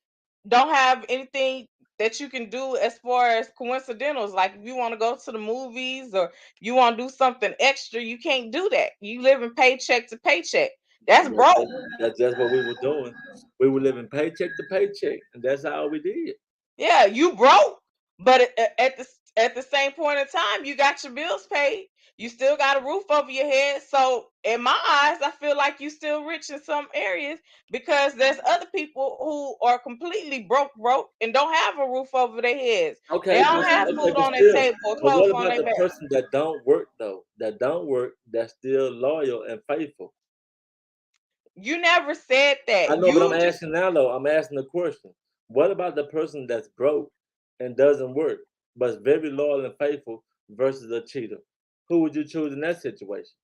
don't have anything that you can do as far as coincidentals. Like if you want to go to the movies or you want to do something extra, you can't do that. You live in paycheck to paycheck. That's But broke. that's just what we were doing. We were living paycheck to paycheck, and that's how we did. Yeah, you broke, but at the same point in time, you got your bills paid. You still got a roof over your head. So in my eyes, I feel like you still rich in some areas because there's other people who are completely broke and don't have a roof over their heads. They Okay, don't have okay, food but on their still. table or But what clothes on about their the back. person that don't work though? That don't work, that's still loyal and faithful. You never said I that. know, but I'm You just asking now though. I'm asking the question. What about the person that's broke and doesn't work, but is very loyal and faithful versus a cheater? Who would you choose in that situation?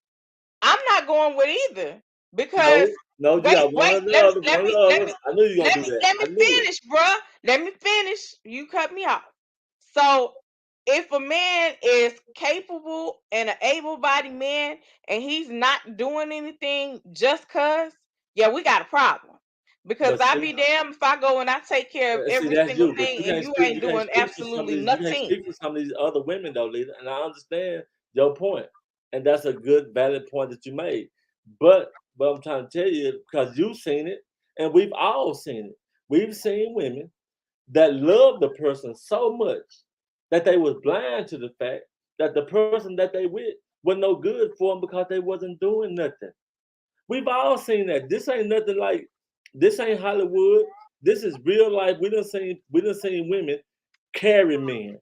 I'm not going with either because No, no, you wait, got one wait, or the other, one or the let other. me I knew you were gonna do that. let me I knew it. finish, bruh. Let me finish. You cut me off. So if a man is capable and an able-bodied man and he's not doing anything just cause, yeah, we got a problem. Because But I see, be damned if I go and I take care of see, every that's single you. But thing and you ain't you can't doing speak for some of absolutely these. You can't nothing. speak for some of these other women though, Lita. And I understand your point, and that's a good, valid point that you made. But I'm trying to tell you because you've seen it, and we've all seen it. We've seen women that love the person so much that they was blind to the fact that the person that they with was no good for them because they wasn't doing nothing. We've all seen that. This ain't nothing like this ain't Hollywood. This is real life. We done seen women carry men.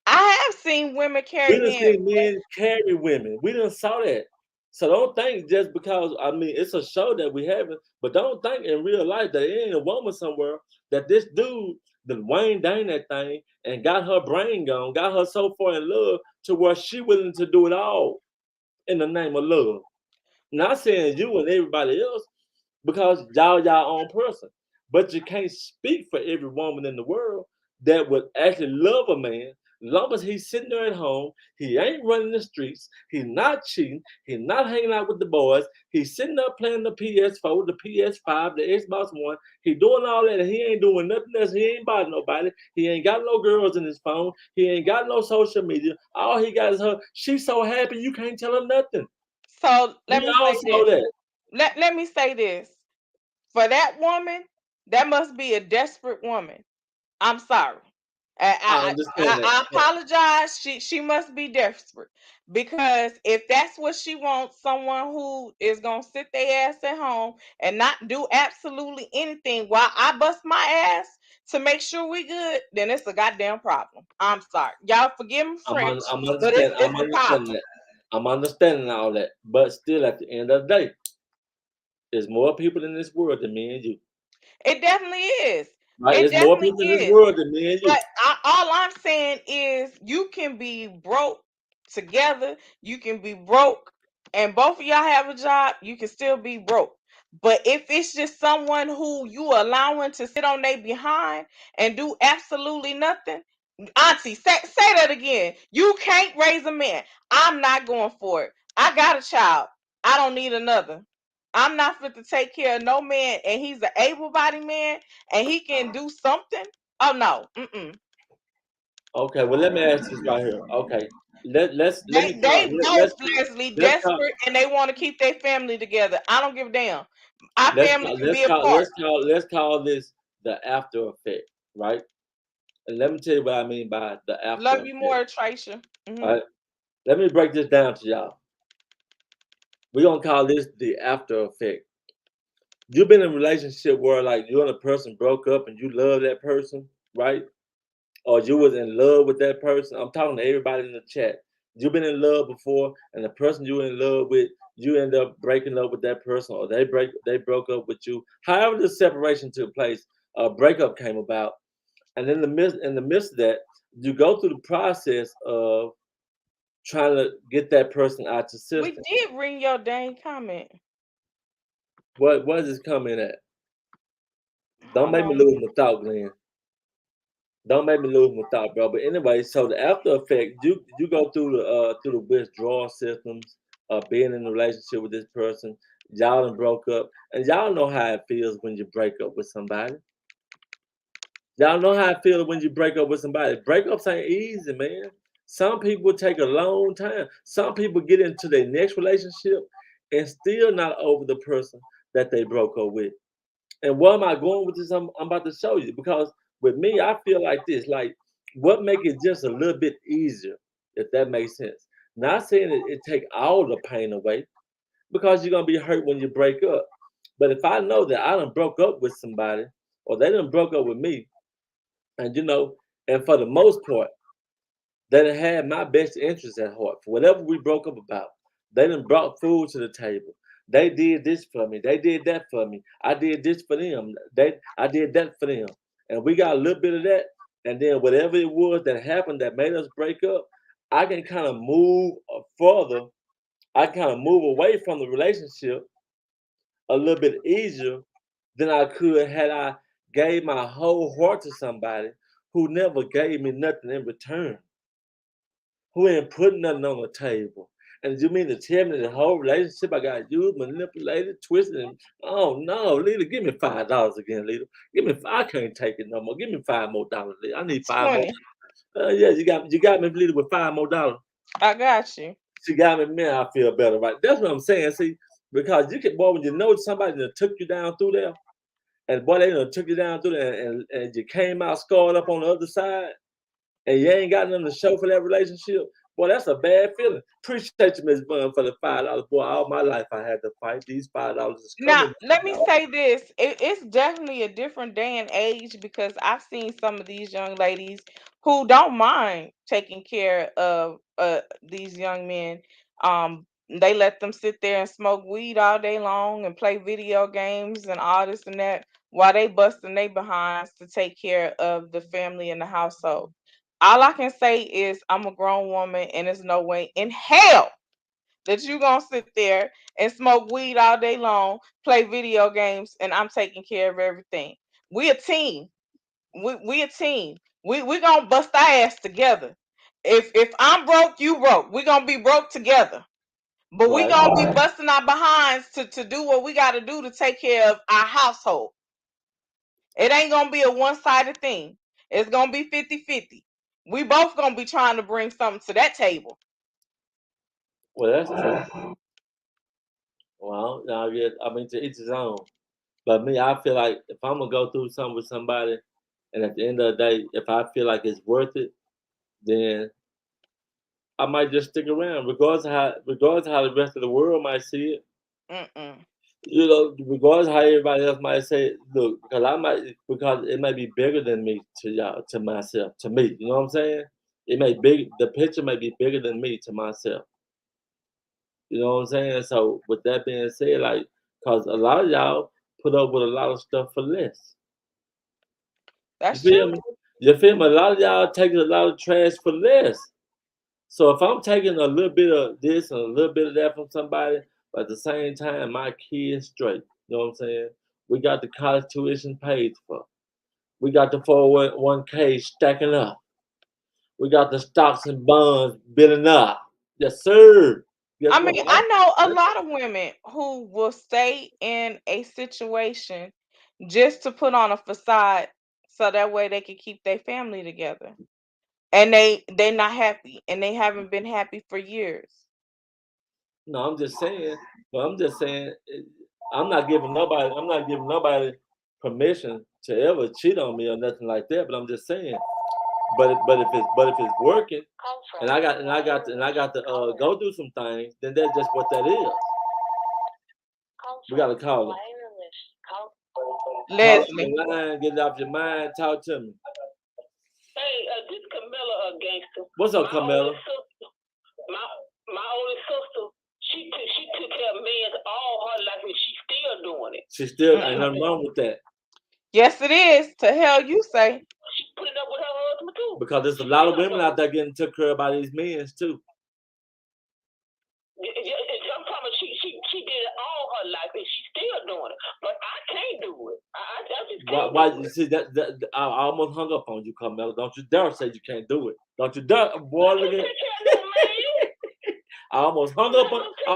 I have seen women We carry done men. seen men carry women. We done saw that. So don't think just because I mean it's a show that we having, but don't think in real life that there ain't a woman somewhere that this dude then Wayne Dang that thing and got her brain gone, got her so far in love to where she willing to do it all in the name of love. Not saying you and everybody else, because y'all y'all own person. But you can't speak for every woman in the world that would actually love a man. Long as he's sitting there at home, he ain't running the streets, he's not cheating, he's not hanging out with the boys, he's sitting there playing the PS4, the PS5, the Xbox One, he doing all that and he ain't doing nothing else, he ain't bothering nobody, he ain't got no girls in his phone, he ain't got no social media, all he got is her. She's so happy you can't tell her nothing. So let We me all say saw this. that. Let me say this. For that woman, that must be a desperate woman. I'm sorry. I I, I, understand I that. I apologize. She must be desperate because if that's what she wants, someone who is gonna sit their ass at home and not do absolutely anything while I bust my ass to make sure we good, then it's a goddamn problem. I'm sorry, y'all. Forgive me French, I'm but understand. I'm it's a understanding problem. that. I'm understanding all that. But still, at the end of the day, there's more people in this world than me and you. It definitely is. Right? It There's more definitely people in this is. world than me and you. But all I'm saying is you can be broke together, you can be broke, and both of y'all have a job, you can still be broke. But if it's just someone who you allowing to sit on their behind and do absolutely nothing, Auntie, say that again. You can't raise a man. I'm not going for it. I got a child. I don't need another. I'm not fit to take care of no man, and he's an able-bodied man, and he can do something. Oh no, mm-mm. Okay. Well, let me ask this right here. Okay. Let me call. They both Leslie Let's call desperate, and they want to keep their family together. I don't give a damn. Our family can be apart. let's call this the after effect, right? And let me tell you what I mean by the after Love you effect. more, Tracia. All Hmm. right. Let me break this down to y'all. We're gonna call this the after effect. You've been in a relationship where like you and a person broke up and you love that person, right? Or you was in love with that person. I'm talking to everybody in the chat. You've been in love before, and the person you in love with, you end up breaking up with that person, or they broke up with you. However, the separation took place, a breakup came about, and in the midst of that, you go through the process of trying to get that person out your We system. did ring your dang comment. What is this coming at? Don't Hold make me on. lose my thought, Glenn. Don't make me lose my thought, bro. But anyway, so the after effect, you go through the withdrawal systems of being in a relationship with this person. Y'all done broke up, and y'all know how it feels when you break up with somebody. Y'all know how it feels when you break up with somebody. Breakups ain't easy, man. Some people take a long time. Some people get into their next relationship and still not over the person that they broke up with. And where am I going with this? I'm about to show you because with me, I feel like this. Like, what make it just a little bit easier, if that makes sense. Not saying it take all the pain away, because you're gonna be hurt when you break up. But if I know that I done broke up with somebody, or they done broke up with me, and and for the most part, they done had my best interests at heart. For whatever we broke up about, they done brought food to the table. They did this for me. They did that for me. I did this for them. I did that for them. And we got a little bit of that. And then whatever it was that happened that made us break up, I can kind of move further. I kind of move away from the relationship a little bit easier than I could had I gave my whole heart to somebody who never gave me nothing in return, who ain't putting nothing on the table. And you mean to tell me the whole relationship I got used, manipulated, twisted, and oh no, Lita, give me $5 again, Lita. Give me I can't take it no more. Give me $5 more, Lita. I need five more. 20. Yeah, you got me, Lita, with $5 more. I got you. She got me, man. I feel better, right? That's what I'm saying. See, because you can, boy, when you know somebody that took you down through there, and boy, they done took you down through there, and you came out scarred up on the other side, and you ain't got nothing to show for that relationship, boy, that's a bad feeling. Appreciate you, Miss Bun, for the $5. Boy, all my life I had to fight. These $5 is Now, coming. let me say this. It's definitely a different day and age because I've seen some of these young ladies who don't mind taking care of these young men. They let them sit there and smoke weed all day long and play video games and all this and that while they busting their behinds to take care of the family and the household. All I can say is I'm a grown woman and there's no way in hell that you gonna sit there and smoke weed all day long, play video games, and I'm taking care of everything. We a team. We a team. We gonna bust our ass together. If I'm broke, you broke. We gonna be broke together. But we Right. gonna be busting our behinds to do what we gotta do to take care of our household. It ain't gonna be a one-sided thing. It's gonna be 50-50. We both gonna be trying to bring something to that table. Well, that's true. Well, now I mean, to each his own. But me, I feel like if I'm gonna go through something with somebody, and at the end of the day, if I feel like it's worth it, then I might just stick around, regardless of how the rest of the world might see it. Mm-mm. You know, regardless of how everybody else might say, look, because it may be bigger than me to y'all, to myself, to me. You know what I'm saying? The picture may be bigger than me to myself. You know what I'm saying? So with that being said, like, cause a lot of y'all put up with a lot of stuff for less. You That's feel true. me? You feel me? A lot of y'all take a lot of trash for less. So if I'm taking a little bit of this and a little bit of that from somebody, but at the same time, my kids straight. You know what I'm saying? We got the college tuition paid for. We got the 401k stacking up. We got the stocks and bonds building up. Yes, sir. Guess I what? mean, I know a lot of women who will stay in a situation just to put on a facade so that way they can keep their family together. And they're not happy and they haven't been happy for years. No, I'm just saying. But I'm just saying. I'm not giving nobody. I'm not giving nobody permission to ever cheat on me or nothing like that. But I'm just saying. But if it's working, and I got to go through some things, then that's just what that is. We got to call it. Call up Leslie. the line, get it off your mind. Talk to me. Hey, this Camilla, gangster. What's up, Camilla? My older sister, she took care of men all her life, and she's still doing it. She still ain't nothing wrong with that. Yes, it is. To hell you say. She's putting up with her husband too. Because there's a lot of women out there getting took care of by these men too. I'm talking about she did it all her life, and she's still doing it. But I can't do it. I just can't. Why you see that I almost hung up on you, Carmelo. Don't you dare say you can't do it. Don't you dare, boy. Look at I almost hung up on. I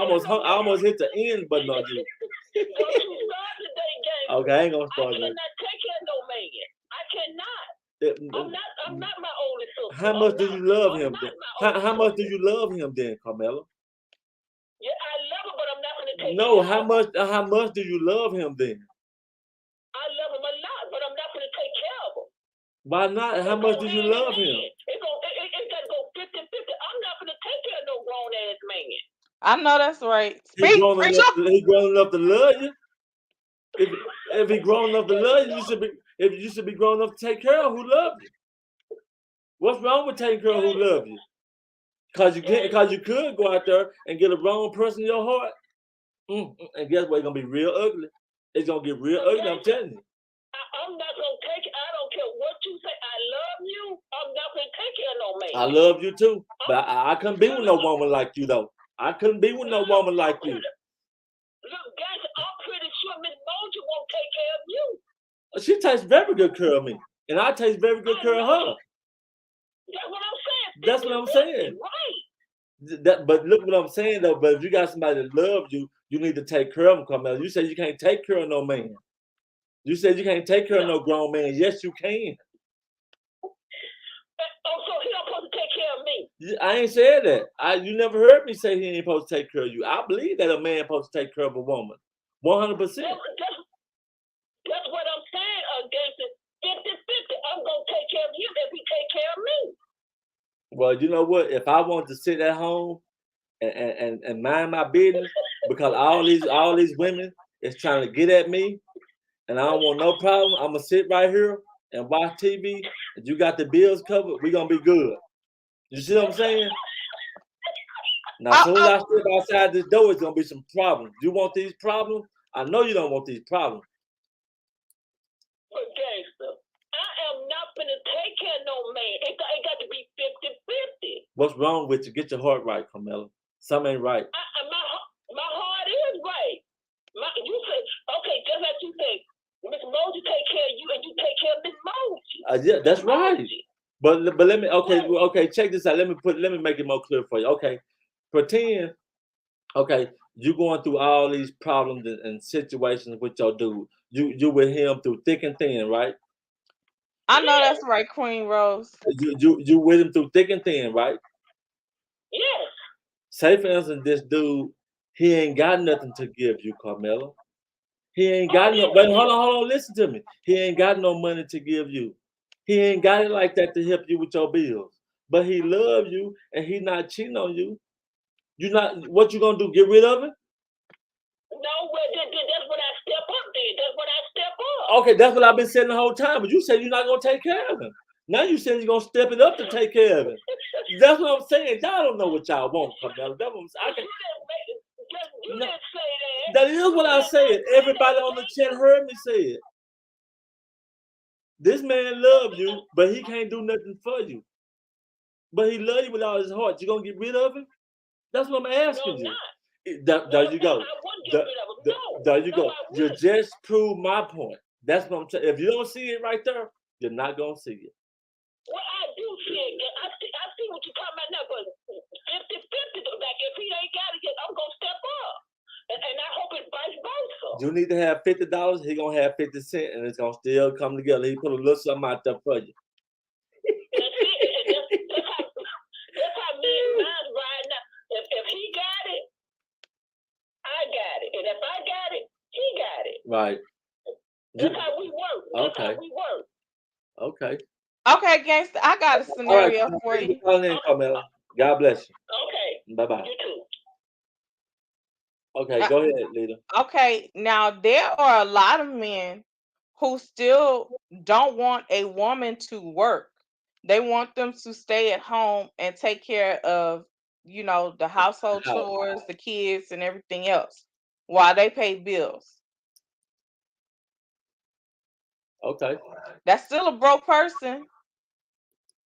almost hit the end button on you. Don't you start today, gang. Okay, I ain't gonna start. I cannot take care of no man. I cannot. I'm not my oldest sister. How much do you love him then? How much do you love him then, Carmelo? Yeah, I love him, but I'm not gonna take No, care of him. how much do you love him then? I love him a lot, but I'm not gonna take care of him. Why not? How much do you love him? It's gotta go 50-50. I'm not gonna take care of no grown ass man. I know that's right. He Speak, grown enough to love you. If he grown enough to love you, you should be grown enough to take care of who love you. What's wrong with taking care of who love you? Cause you could go out there and get a wrong person in your heart. And guess what? It's gonna be real ugly. It's gonna get real ugly, I'm telling you. I'm not gonna take it. I don't care what you say. I love you. I'm not gonna take care of no man. I love you too. But I couldn't be with no woman like you though. I couldn't be with no woman like you. Look, guys, I'm pretty sure Miss Mojo won't take care of you. She takes very good care of me. And I take very good care of her. That's what I'm saying. That's what I'm saying. Right. But look what I'm saying though. But if you got somebody that loves you, you need to take care of them, Carmelo. You said you can't take care of no man. You said you can't take care of no grown man. Yes, you can. Oh, so he don't supposed to take care of me. I ain't said that. You never heard me say he ain't supposed to take care of you. I believe that a man supposed to take care of a woman. 100%. That's what I'm saying, against it. 50-50. I'm gonna take care of you if he take care of me. Well, you know what? If I want to sit at home and mind my business, because all these women is trying to get at me, and I don't want no problem, I'm gonna sit right here and watch TV. If you got the bills covered, we gonna be good. You see what I'm saying? Now, as soon as I step outside this door, it's gonna be some problems. You want these problems? I know you don't want these problems. care of no man. It got to be 50-50. What's wrong with you? Get your heart right, Carmela. Something ain't right. My heart is right. You say, okay, just like you say, Miss Mosey take care of you and you take care of Miss Mosey. Yeah, that's right. But let me okay, check this out. Let me make it more clear for you. Okay. Pretend, okay, you going through all these problems and situations with your dude. You with him through thick and thin, right? I know that's right, Queen Rose. You with him through thick and thin, right? Yes. Say for instance, this dude, he ain't got nothing to give you, Carmela. He ain't got no. Wait, hold on. Listen to me. He ain't got no money to give you. He ain't got it like that to help you with your bills. But he love you and he not cheating on you. You not. What you gonna do? Get rid of it? No, that's when I step up. Then that's when I step up. Okay, that's what I've been saying the whole time. But you said you're not gonna take care of him. Now you said you're gonna step it up to take care of him. That's what I'm saying. Y'all don't know what y'all want, Carmela. That's what I'm saying. You didn't say that. That is what I said. Everybody on the chat heard me say it. This man love you, but he can't do nothing for you. But he love you with all his heart. You gonna get rid of him? That's what I'm asking you. There you go. There you go. You just proved my point. That's what I'm saying. If you don't see it right there, you're not gonna see it. Well, I do see it. I see what you're talking about now, but 50-50 though. Like if he ain't got it yet, I'm gonna step up. And I hope it's vice versa. You need to have $50, he gonna have 50 cents, and it's gonna still come together. He put a little something out there for you. That's it. That's how me and mine right now. If he got it, I got it. And if I got it, he got it. Right. That's how we work. That's how we work. Okay. Okay, gangster, I got a scenario for you. Carmela. God bless you. Okay. Bye-bye. You too. Okay, go ahead, Lita. Okay, now there are a lot of men who still don't want a woman to work. They want them to stay at home and take care of, the household chores, the kids, and everything else while they pay bills. Okay. That's still a broke person,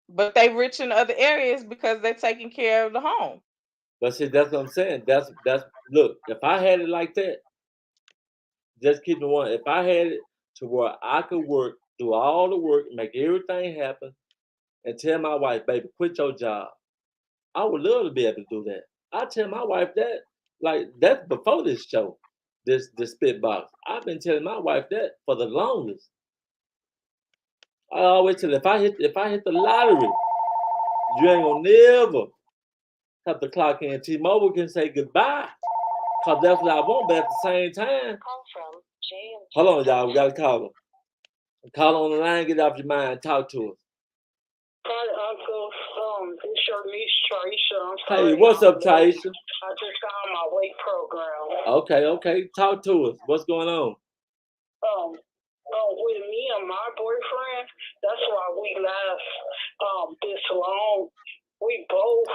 but they rich in other areas because they're taking care of the home. But see, that's what I'm saying. That's look, if I had it like that, just keep it one. If I had it to where I could work, do all the work, make everything happen, and tell my wife, baby, quit your job. I would love to be able to do that. I tell my wife that, like that's before this show, this spit box. I've been telling my wife that for the longest. I always tell her, if I hit the lottery, you ain't gonna never have to clock in. T-Mobile can say goodbye, cause that's what I want. But at the same time, hold on, y'all, we gotta call her. Call her on the line, get off your mind, talk to us. Hi, Uncle. It's your niece Traisha. Hey, what's up, Traisha? I just got on my weight program. Okay. Talk to us. What's going on? With me and my boyfriend, that's why we last this long. We both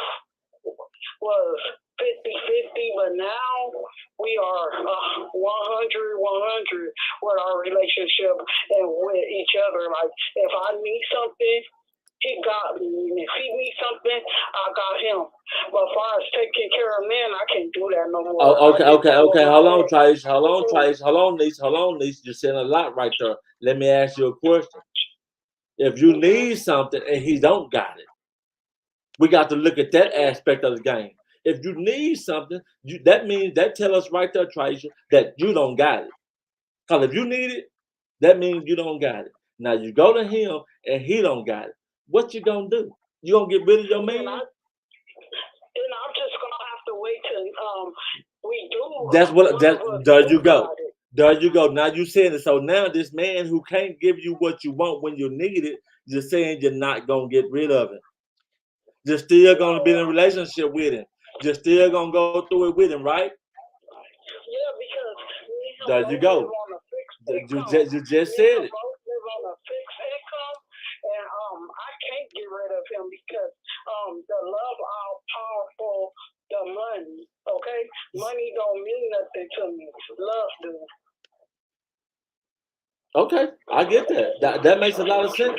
was 50-50, but now we are 100-100 with our relationship and with each other. Like, if I need something, he got me. And if he needs something, I got him. But as far as taking care of men, I can't do that no more. Oh, okay. Hold on, Trace. Hold on, niece. You're saying a lot right there. Let me ask you a question. If you need something and he don't got it, we got to look at that aspect of the game. If you need something, that tell us right there, Trace, that you don't got it. Because if you need it, that means you don't got it. Now you go to him and he don't got it. What you gonna do? You gonna get rid of your man? I'm just gonna have to wait till we do. There you go. There you go. Now you saying it. So now this man who can't give you what you want when you need it, you're saying you're not gonna get rid of it. You're still gonna be in a relationship with him. You're still gonna go through it with him, right? Yeah, because there you go. You just said it. Both live on a fixed income, and I can't get rid of him because the love all powerful the money. Okay, money don't mean nothing to me. Love do. Okay, I get that. That makes a lot of sense.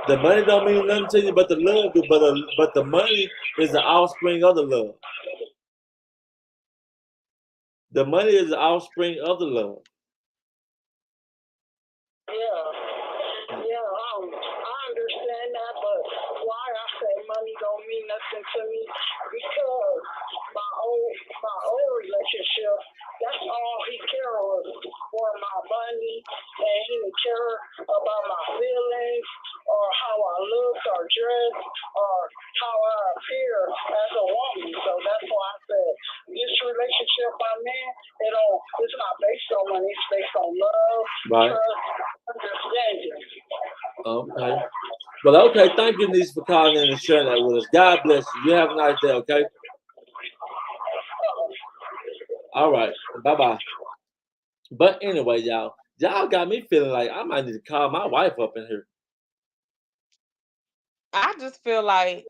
The money don't mean nothing to you, but the love do. But the money is the offspring of the love. The money is the offspring of the love. Yeah, I understand that, but why I say money don't mean nothing to me? Because my old relationship, that's all he cared was for my money, and he didn't care about my feelings or how I looked or dressed or how I appear as a woman. So that's why I said this relationship I'm in, it's not based on money, it's based on love, Right. trust, understanding. Okay. Well, okay. Thank you, niece, for calling in and sharing that with us. God bless you. You have a nice day. Okay. All right. Bye bye. But anyway, y'all got me feeling like I might need to call my wife up in here. I just feel like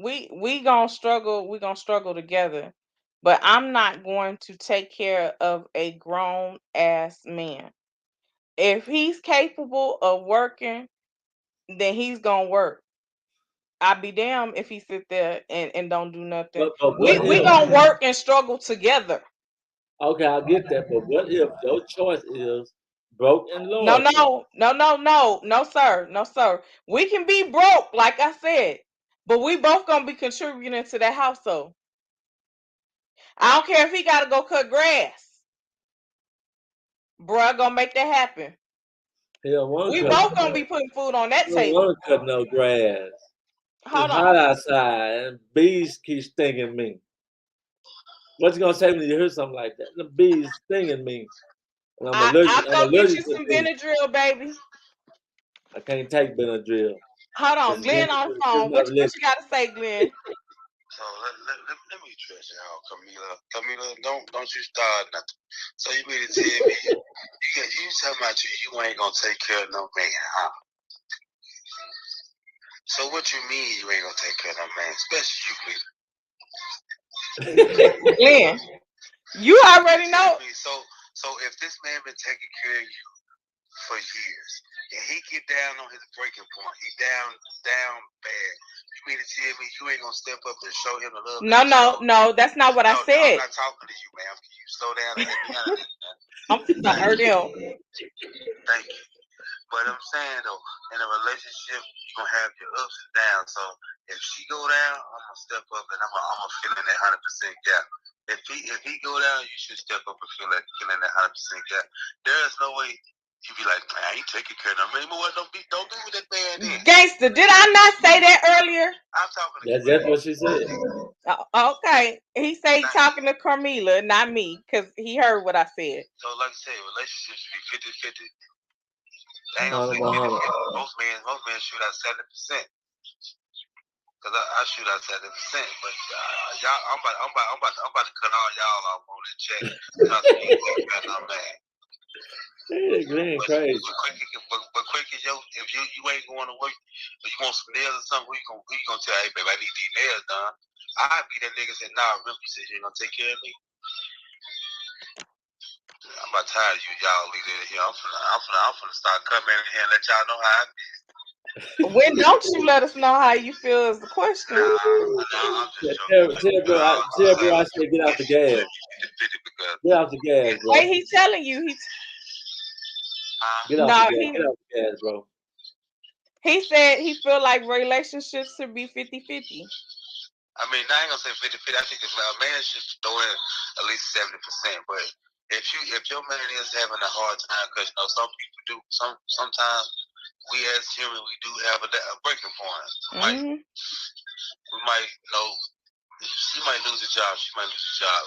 we gonna struggle. We gonna struggle together, but I'm not going to take care of a grown ass man. If he's capable of working, then he's gonna work. I'd be damned if he sit there and don't do nothing. But We what we if? gonna work and struggle together. Okay, I get that. But what if your choice is broke and No, loyalty? no, sir, no, sir. We can be broke, like I said, but we both gonna be contributing to that household. I don't care if he gotta go cut grass. Bruh, gonna make that happen. He don't want We to both cut. gonna be putting food on that He don't table. want to cut no grass. Hold It's hot on. outside, and bees keep stinging me. What you gonna say when you hear something like that? The bees stinging me, and I'm allergic. I'll I'm go get allergic you to some bees. Benadryl, baby. I can't take Benadryl. Hold on, It's Glenn on the phone. not What religion. you gotta say, Glenn? So let me address y'all, Camila. Camila, don't you start nothing. So you mean to tell me you talking about you ain't gonna take care of no man, huh? So what you mean you ain't gonna take care of no man, especially you, Glenn, you already know. So if this man been taking care of you for years, and he get down on his breaking point, he down bad. You mean to tell me you ain't gonna step up and show him the love? No, that's not what I said. I'm not talking to you, ma'am. Can you slow down and let me handle this, man? I'm gonna hurt him. Thank you. But I'm saying though, in a relationship, you're gonna have your ups and downs. So if she go down, I'm gonna step up and I'm gonna fill in that 100% gap. If he go down, you should step up and fill in that 100% gap. There is no way you be like, man, I ain't taking care of no man. But what don't be with that man then. Gangster, did I not say that earlier? I'm talking to That's what she said. Okay. He say he talking to Carmela, not me, because he heard what I said. So like I said, relationships should be 50-50. Ain't no 50-50. Most men shoot out 70%. Cause I shoot out 70%, but y'all, I'm about to cut all y'all off on the check. Cause you ain't got no man. Hey, Glenn, crazy. But quick as if you ain't going to work, or you want some nails or something, who you gonna tell? Hey, babe, I need these nails done. I'd be that nigga said, nah, really, you said you ain't gonna take care of me. I'm about tired of you, y'all leading here. I'm finna start coming in here and let y'all know how I feel. When don't you let us know how you feel is the question. Nah, I'm just joking. Tell bro I said get off the gas. Get off the gas, bro. Wait, he's telling you. Get off the gas, bro. He said he feel like relationships should be 50-50. I mean, I ain't gonna say 50-50. I think a man should throw in at least 70%. But if your man is having a hard time, because some people do. Sometimes we as humans we do have a breaking point. We might she might lose a job. She might lose a job.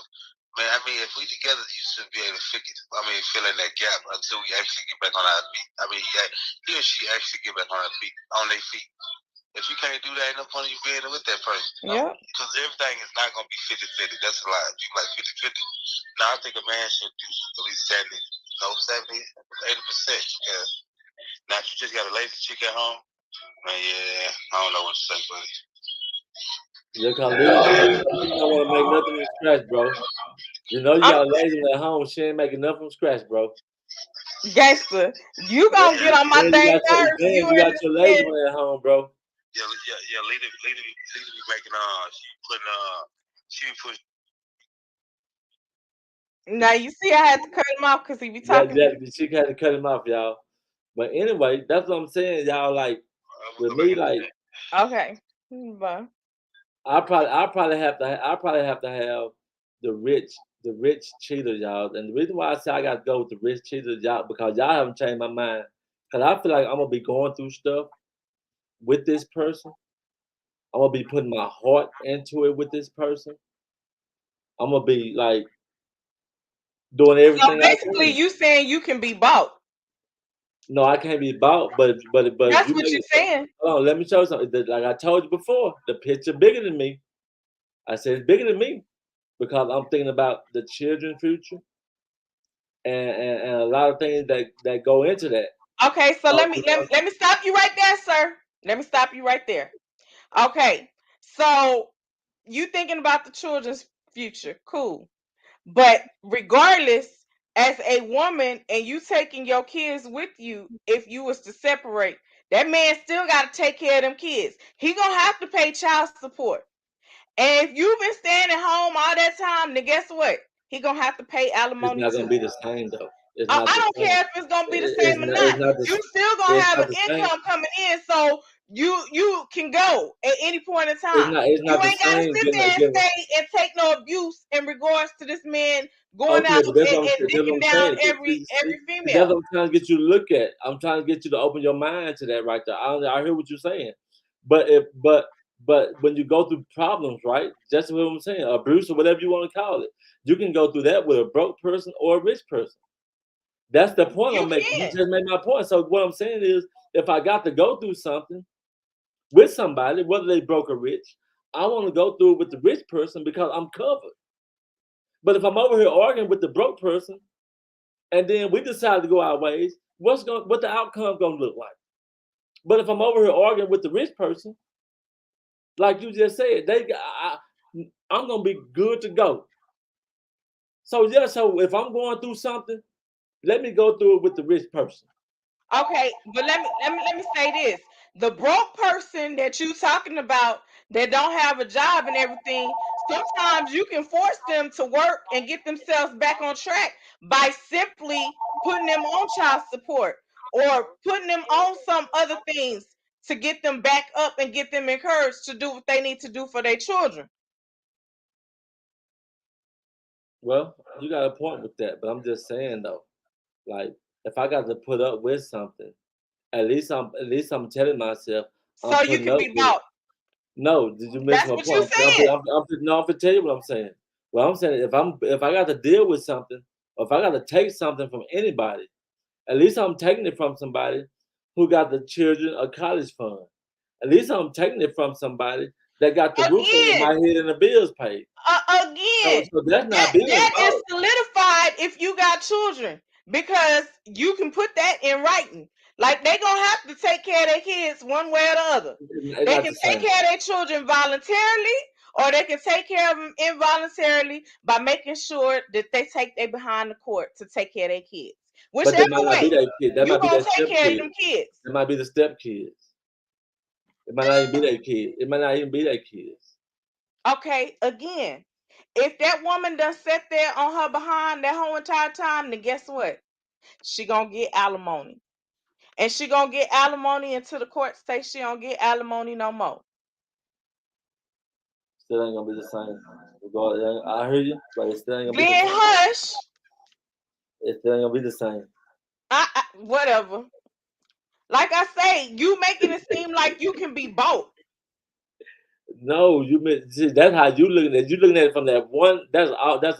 Man, I mean, if we together, you should be able to fill in that gap until we actually get back on our feet. I mean, he or she actually get back on their feet. If you can't do that, ain't no point in you being with that person. Yeah. Because everything is not going to be 50-50. That's a lie. You like 50-50. Now, I think a man should do at least 70, 80%. Yeah. Now, if you just got a lazy chick at home, man, yeah, I don't know what to say, buddy. Yeah, cause you don't want to make nothing from scratch, bro. You know you got a lazy at home. She ain't making nothing from scratch, bro. Gangster, you gonna get on my Then dang nerves. you got your lady one at home, bro. Yeah. Lady be making she put. Now you see, I had to cut him off because he be talking. She had to cut him off, y'all. But anyway, that's what I'm saying, y'all. Like with me, like Okay. Bye. I probably have to have the rich cheaters, y'all. And the reason why I say I got to go with the rich cheaters, y'all, because y'all haven't changed my mind. Cause I feel like I'm gonna be going through stuff with this person. I'm gonna be putting my heart into it with this person. I'm gonna be like doing So everything I basically, can. you saying you can be bought. No, I can't be bought, but That's you what make you're it. saying. Hold on, let me show you something. Like I told you before, the picture bigger than me. I said it's bigger than me because I'm thinking about the children's future and a lot of things that go into that. Okay, so let me stop you right there, sir. Let me stop you right there. Okay, so you thinking about the children's future, cool. But regardless, as a woman and you taking your kids with you, if you was to separate, that man still got to take care of them kids. He gonna have to pay child support. And if you've been staying at home all that time, then guess what? He gonna have to pay It's alimony not gonna too. be the same though. It's I not the don't same. care if it's gonna be the same or It's not. not the You still gonna it's have not an the same. income coming in, so you can go at any point in time. It's You not the ain't gotta same. sit there and stay and take no abuse in regards to this man going Okay, out but that's what and that's what dicking I'm down saying. every See, that's female. what I'm trying to get you to look at. I'm trying to get you to open your mind to that right there. I hear what you're saying, but but when you go through problems, right? That's what I'm saying. Abuse or whatever you want to call it, you can go through that with a broke person or a rich person. That's the point You I'm making. You can. just made my point. So what I'm saying is, if I got to go through something with somebody, whether they broke or rich, I want to go through it with the rich person because I'm covered. But if I'm over here arguing with the broke person, and then we decide to go our ways, what the outcome gonna look like? But if I'm over here arguing with the rich person, like you just said, I'm gonna be good to go. So yeah, so if I'm going through something, let me go through it with the rich person. Okay, but let me say this. The broke person that you talking about that don't have a job and everything, sometimes you can force them to work and get themselves back on track by simply putting them on child support or putting them on some other things to get them back up and get them encouraged to do what they need to do for their children. Well, you got a point with that, but I'm just saying though, like if I got to put up with something, at least I'm telling myself I'm So you putting can up be with it. bought. No, did you miss That's my what you point? said. No, I'm gonna tell you what I'm saying. Well, I'm saying if I got to deal with something, or if I got to take something from anybody, at least I'm taking it from somebody who got the children a college fund. At least I'm taking it from somebody that got the roof over Again, my head and the bills paid. So, again, so that's that not being that is bought. solidified if you got children because you can put that in writing. Like they gonna have to take care of their kids one way or the other. It's They not can the take same. care of their children voluntarily, or they can take care of them involuntarily by making sure that they take they behind the court to take care of their kids. But they Whichever might not be way, their kid. That you might be gonna their take step care of kid. them kids. It might be the step kids. It might not even be their kid. It might not even be their kids. Okay, again, if that woman done sat there on her behind that whole entire time, then guess what? She gonna get alimony. And she gonna get alimony until the court say she don't get alimony no more. Still ain't gonna be the same. I hear you, but it still ain't gonna be the Glenn same. Hush, It still ain't gonna be the same. whatever. Like I say, you making it seem like you can be bought. No, see, that's how you looking at it. You looking at it from that one. That's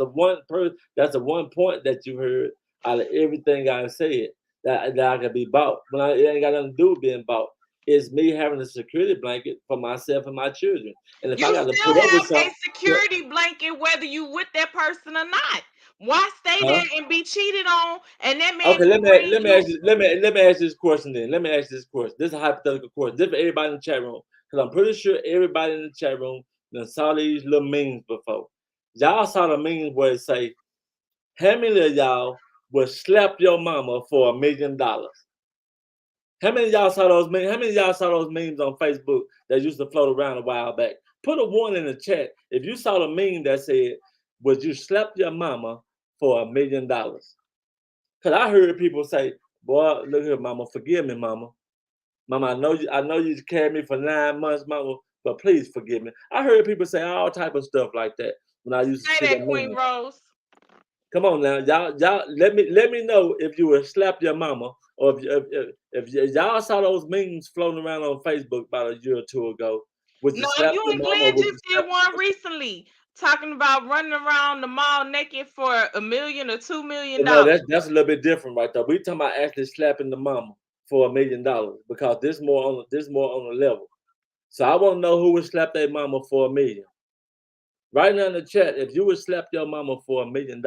a one person. That's a one point that you heard out of everything I said that I could be bought. It ain't got nothing to do with being bought. It's me having a security blanket for myself and my children. And if I You got to still put up with have a something, security blanket whether you with that person or not. Why stay huh? there and be cheated on and that man Okay, can bring let me you? ask you let me ask this question then. Let me ask this question. This is a hypothetical question. This for everybody in the chat room. Because I'm pretty sure everybody in the chat room done saw these little memes before. Y'all saw the memes where it say, how many of y'all would slap your mama for $1 million? How many of y'all saw those memes? How many of y'all saw those memes on Facebook that used to float around a while back? Put a 1 in the chat if you saw the meme that said, "Would you slap your mama for $1 million?" Because I heard people say, "Boy, look here, mama, forgive me, mama. Mama, I know you carried me for 9 months, mama, but please forgive me." I heard people say all type of stuff like that when I used to Say see that, that Queen meme. Rose. Come on now, y'all. Let me know if you would slap your mama, or if y'all saw those memes floating around on Facebook about a year or two ago. Would you No, slap you your and mama? Or Glenn would you just slap? did one recently talking about running around the mall naked for $1 million or $2 million. No, that's a little bit different right there. We talking about actually slapping the mama for $1 million because this more on the level. So I want to know who would slap their mama for $1 million. Right now in the chat, if you would slap your mama for $1 million,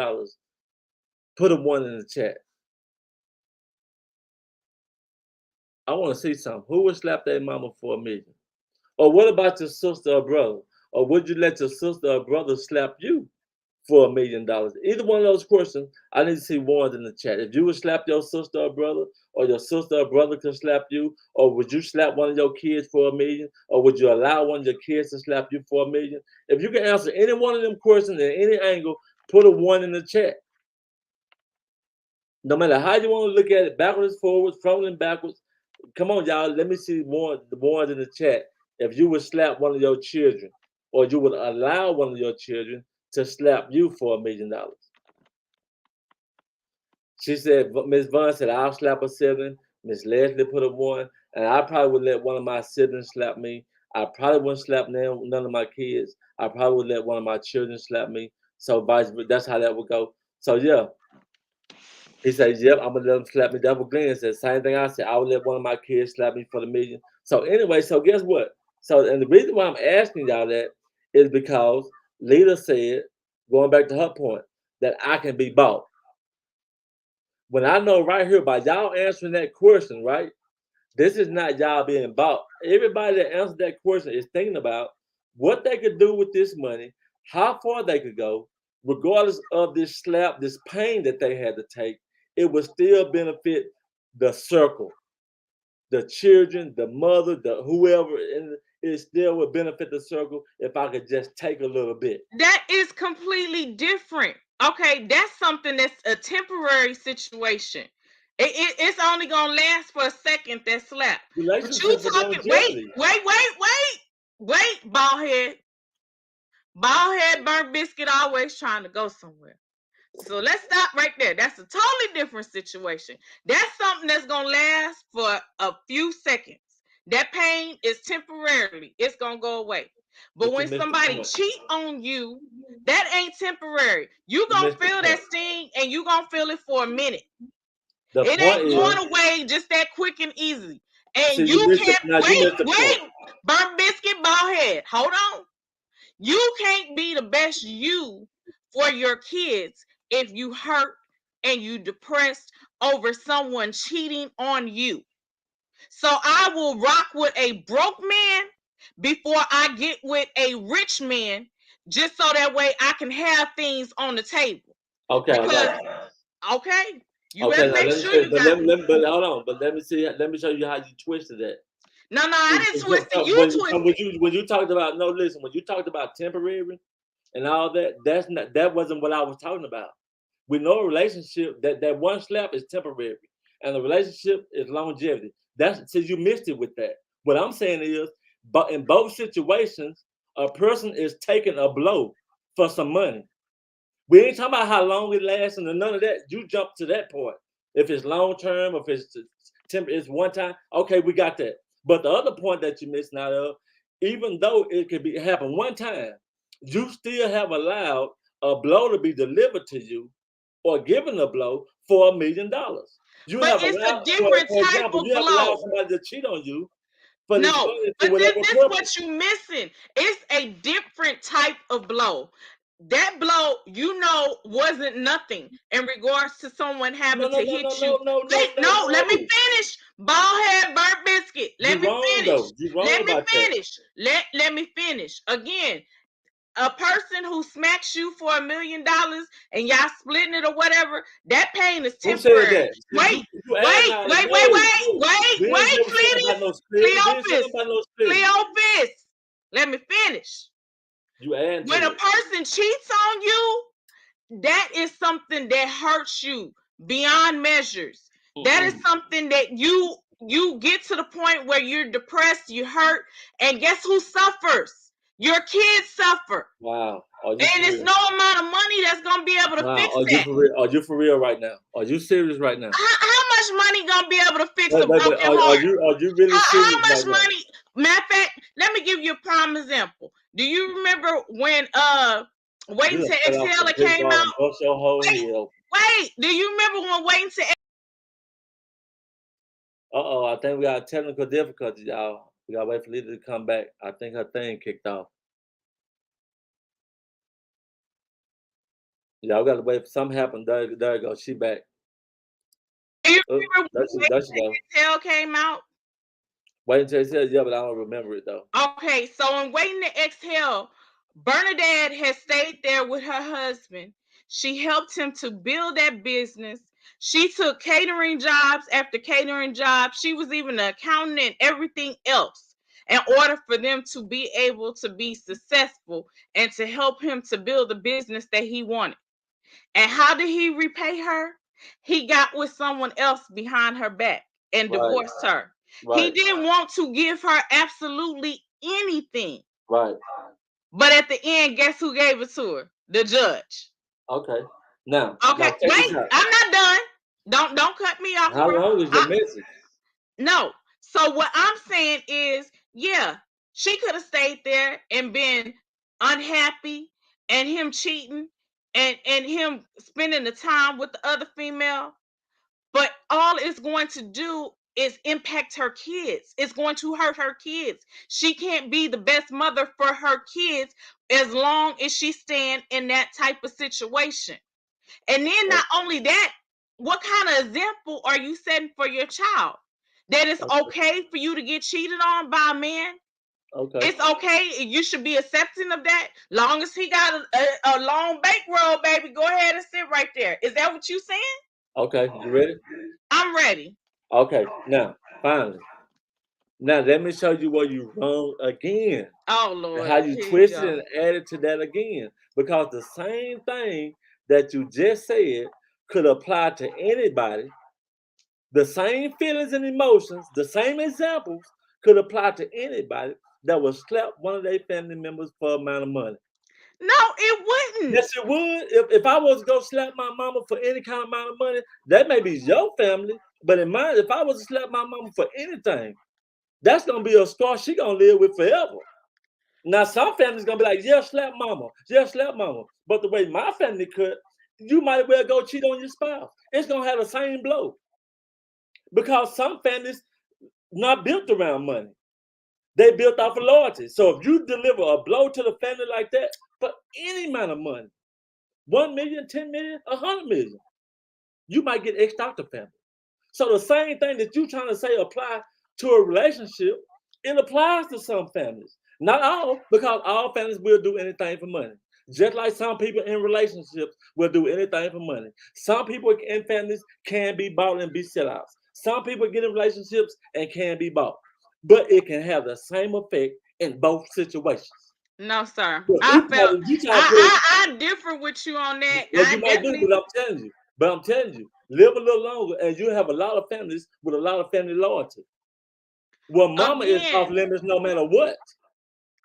put a 1 in the chat. I want to see something. Who would slap their mama for $1 million? Or what about your sister or brother? Or would you let your sister or brother slap you for $1 million? Either one of those questions, I need to see ones in the chat. If you would slap your sister or brother, or your sister or brother could slap you, or would you slap one of your kids for $1 million, or would you allow one of your kids to slap you for $1 million? If you can answer any one of them questions in any angle, put a 1 in the chat. No matter how you want to look at it, backwards, forwards, front and backwards. Come on, y'all. Let me see the ones in the chat. If you would slap one of your children, or you would allow one of your children to slap you for $1 million. She said, Miss Vaughn said, I'll slap a sibling. Miss Leslie put a 1, and I probably would let one of my siblings slap me. I probably wouldn't slap none of my kids. I probably would let one of my children slap me. So that's how that would go. So yeah. He said, "Yep, I'm gonna let him slap me." Devil Glenn said, "Same thing I said. I would let one of my kids slap me for $1 million." So anyway, so guess what? So and the reason why I'm asking y'all that is because Lita said, going back to her point, that I can be bought. When I know right here by y'all answering that question, right? This is not y'all being bought. Everybody that answered that question is thinking about what they could do with this money, how far they could go, regardless of this slap, this pain that they had to take. It would still benefit the circle, the children, the mother, the whoever, and it still would benefit the circle if I could just take a little bit. That is completely different. Okay, that's something that's a temporary situation. It's only gonna last for a second, that slap. But you talking, wait, bald head, burnt biscuit, always trying to go somewhere. So let's stop right there. That's a totally different situation. That's something that's gonna last for a few seconds. That pain is temporarily, it's gonna go away. But when somebody cheat on you, that ain't temporary. You gonna feel that sting, and you gonna feel it for a minute. It ain't going away just that quick and easy. And you can't wait, burnt biscuit, bald head. Hold on. You can't be the best you for your kids if you hurt and you depressed over someone cheating on you. So I will rock with a broke man before I get with a rich man, just so that way I can have things on the table. Okay. Because, okay, you better make sure you got it. But hold on. But let me show you how you twisted that. No, I didn't twist it. You twisted. When you talked about when you talked about temporary and all that, that wasn't what I was talking about. We know a relationship that one slap is temporary, and the relationship is longevity. So you missed it with that. What I'm saying is, but in both situations, a person is taking a blow for some money. We ain't talking about how long it lasts and none of that. You jump to that point. If it's long term, if it's it's one time, okay, we got that. But the other point that you're missing out of, even though it could happen one time, you still have allowed a blow to be delivered to you or given a blow for $1 million. You but have it's allowed, a different for type example, of you have blow. allowed somebody to cheat on you. No, but this is what you're missing. It's a different type of blow. That blow, wasn't nothing in regards to someone having to hit you. No, let me finish. Bald head, burnt biscuit. Let me finish. Let me finish. Let me finish. Again, a person who smacks you for $1 million and y'all splitting it or whatever, that pain is Who said temporary. that? Wait, You add now, wait, we ain't never said about no split. We ain't said about no split. Cleophas, let me finish. You add When a person cheats on you, that is something that hurts you beyond measures. That is something that you get to the point where you're depressed, you hurt, and guess who suffers? Your kids suffer. Wow. And it's no amount of money that's gonna be able to fix that. Are you for real right now? Are you serious right now? How much money gonna be able to fix a broken heart? Are you really serious? How much money? Matter of fact, let me give you a prime example. Do you remember when Waiting to Exhale came out? Wait, do you remember when Waiting to I think we got technical difficulties, y'all. We gotta wait for Lita to come back. I think her thing kicked off. Y'all gotta wait for something happen. There you go. She back. Do you remember when Waiting to Exhale came out? Waiting to Exhale, yeah, but I don't remember it though. Okay, so in Waiting to Exhale, Bernadette had stayed there with her husband. She helped him to build that business. She took catering jobs after catering jobs. She was even an accountant and everything else in order for them to be able to be successful and to help him to build the business that he wanted. And how did he repay her? He got with someone else behind her back and divorced her. Right. He didn't want to give her absolutely anything. Right. But at the end, guess who gave it to her? The judge. Okay. Now. Okay. Wait, I'm not done. Don't cut me off. How long is your message? No. So what I'm saying is, yeah, she could have stayed there and been unhappy and him cheating and him spending the time with the other female. But all it's going to do is impact her kids. It's going to hurt her kids. She can't be the best mother for her kids as long as she's staying in that type of situation. And then not only that, what kind of example are you setting for your child? That it's okay for you to get cheated on by a man? Okay. It's okay. You should be accepting of that. Long as he got a long bankroll, baby, go ahead and sit right there. Is that what you saying? Okay, you ready? I'm ready. Okay, now, finally. Now, let me show you where you wrong again. Oh, Lord. How you twisted and added to that again. Because the same thing that you just said could apply to anybody. The same feelings and emotions, the same examples could apply to anybody that would slap one of their family members for an amount of money. No, it wouldn't. Yes, it would. If I was to go slap my mama for any kind of amount of money, that may be your family. But in mine, if I was to slap my mama for anything, that's gonna be a scar she gonna live with forever. Now, some families gonna be like, yeah, slap mama, yeah, slap mama. But the way my family could, you might well go cheat on your spouse. It's gonna have the same blow. Because some families not built around money. They built off of loyalty. So if you deliver a blow to the family like that for any amount of money, 1 million, 10 million, 100 million, you might get X'd out the family. So the same thing that you're trying to say apply to a relationship, it applies to some families. Not all, because all families will do anything for money. Just like some people in relationships will do anything for money. Some people in families can be bought and be sellouts. Some people get in relationships and can be bought. But it can have the same effect in both situations. No, sir. I differ with you on that. Well, you might do, but I'm telling you, live a little longer and you have a lot of families with a lot of family loyalty. Well, mama is off limits no matter what.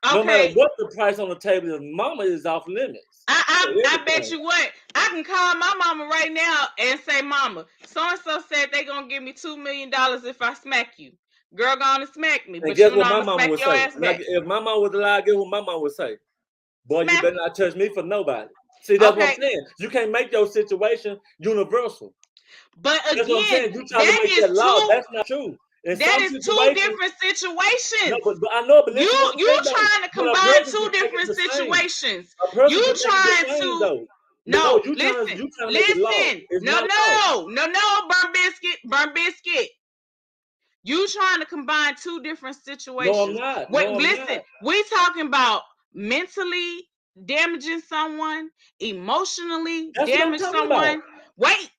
Okay. No matter what the price on the table is, mama is off limits. I bet you what. I can call my mama right now and say, Mama, so-and-so said they gonna give me $2 million if I smack you. Girl gonna smack me. But guess what my mama would say? If my mama was alive, guess what my mama would say? Boy, you better not touch me for nobody. See, that's what I'm saying. You can't make your situation universal. But again, that's what I'm saying. You try to make that law. That's not true. That is two different situations. No, but I know, but you trying to combine two different situations. You trying to no, listen, no, burn biscuit. You trying to combine two different situations. No, I'm not. Listen, we talking about mentally damaging someone, emotionally That's what I'm damage talking someone. about. Wait,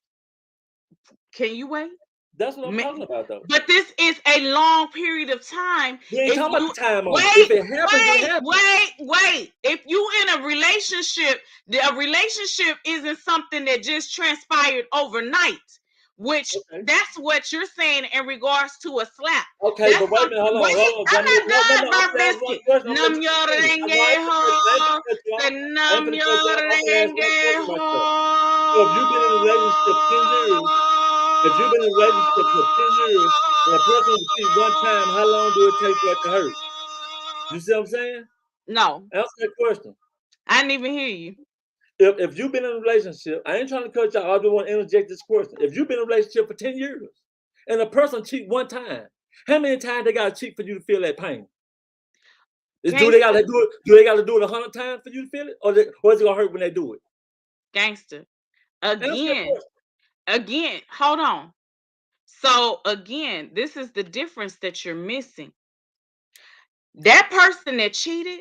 can you wait? That's what I'm talking about, though. But this is a long period of time. We ain't If talking you about the time on wait, it. If it happens, it happens. wait. If you in a relationship, a relationship isn't something that just transpired overnight. Which that's what you're saying in regards to a slap. Okay, that's but wait a minute, hold on. I'm not done, I'm my biscuit. Nam your ho, nam your So if you've been in a relationship 10 years, if you've been in a relationship for 10 years, and a person will cheat one time, how long do it take for it to hurt? You see what I'm saying? No. Answer that question. I didn't even hear you. If you've been in a relationship, I ain't trying to cut y'all, I just want to interject this question. If you've been in a relationship for 10 years and a person cheat one time, how many times they gotta cheat for you to feel that pain? Do they gotta do it 100 times for you to feel it? Or is it gonna hurt when they do it? Gangster. Again, hold on. So again, this is the difference that you're missing. That person that cheated,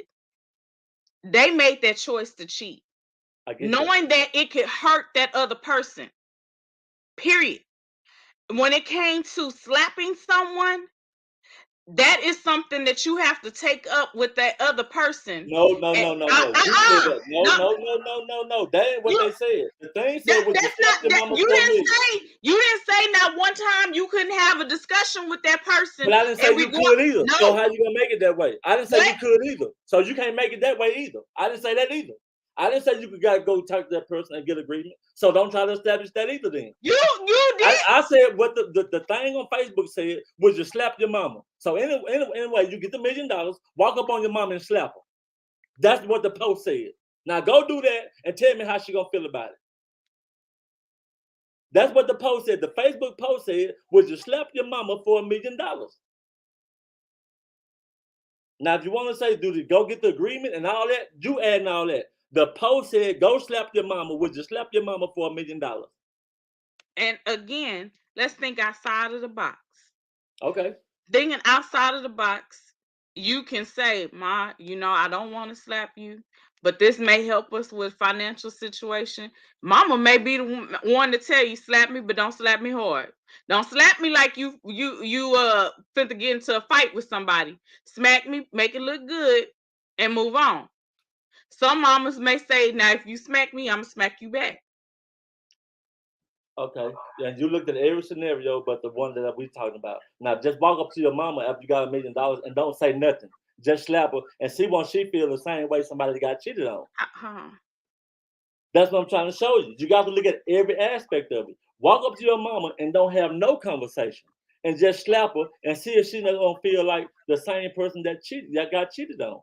they made that choice to cheat, knowing that it could hurt that other person. Period. When it came to slapping someone, that is something that you have to take up with that other person. No. You said that. No. That ain't what they said. The thing said was you didn't say not one time you couldn't have a discussion with that person. But I didn't say you could either. No. So how you gonna make it that way? I didn't say you could either. So you can't make it that way either. I didn't say that either. I didn't say you gotta go talk to that person and get agreement. So don't try to establish that either. Then you did. I said what the thing on Facebook said was you slap your mama. So anyway, you get the $1 million, walk up on your mama and slap her. That's what the post said. Now go do that and tell me how she gonna feel about it. That's what the post said. The Facebook post said, would you slap your mama for $1 million? Now, if you want to say, do you go get the agreement and all that, you adding all that. The post said, go slap your mama. Would you slap your mama for $1 million? And again, let's think outside of the box. Okay. Thinking outside of the box, you can say, Ma, I don't want to slap you, but this may help us with financial situation. Mama may be the one to tell you, slap me, but don't slap me hard. Don't slap me like you finna get into a fight with somebody. Smack me, make it look good, and move on. Some mamas may say, now if you smack me, I'm gonna smack you back. Okay. And you looked at every scenario but the one that we talking about. Now just walk up to your mama after you got $1 million and don't say nothing. Just slap her and see won't she feel the same way somebody got cheated on. That's what I'm trying to show you. You got to look at every aspect of it. Walk up to your mama and don't have no conversation. And just slap her and see if she's not gonna feel like the same person that got cheated on.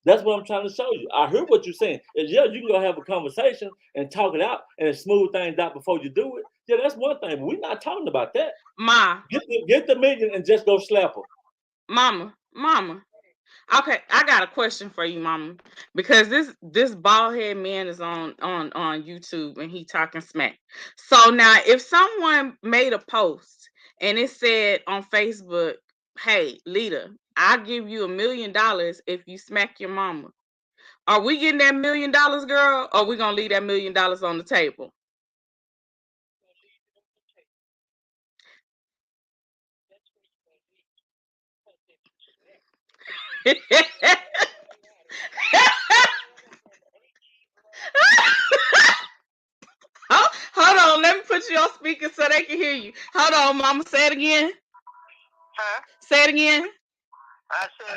That's what I'm trying to show you. I heard what you're saying. And yeah, you can go have a conversation and talk it out and smooth things out before you do it. Yeah, that's one thing. But we're not talking about that. Ma. Get the $1 million and just go slap her. Mama. Okay, I got a question for you, Mama. Because this bald head man is on YouTube and he talking smack. So now if someone made a post and it said on Facebook, hey, Lita, I'll give you $1 million if you smack your mama. Are we getting that $1 million, girl? Or are we gonna leave that $1 million on the table? Hold on, let me put you on speaker so they can hear you. Hold on, Mama, say it again. Huh? Say it again. I said,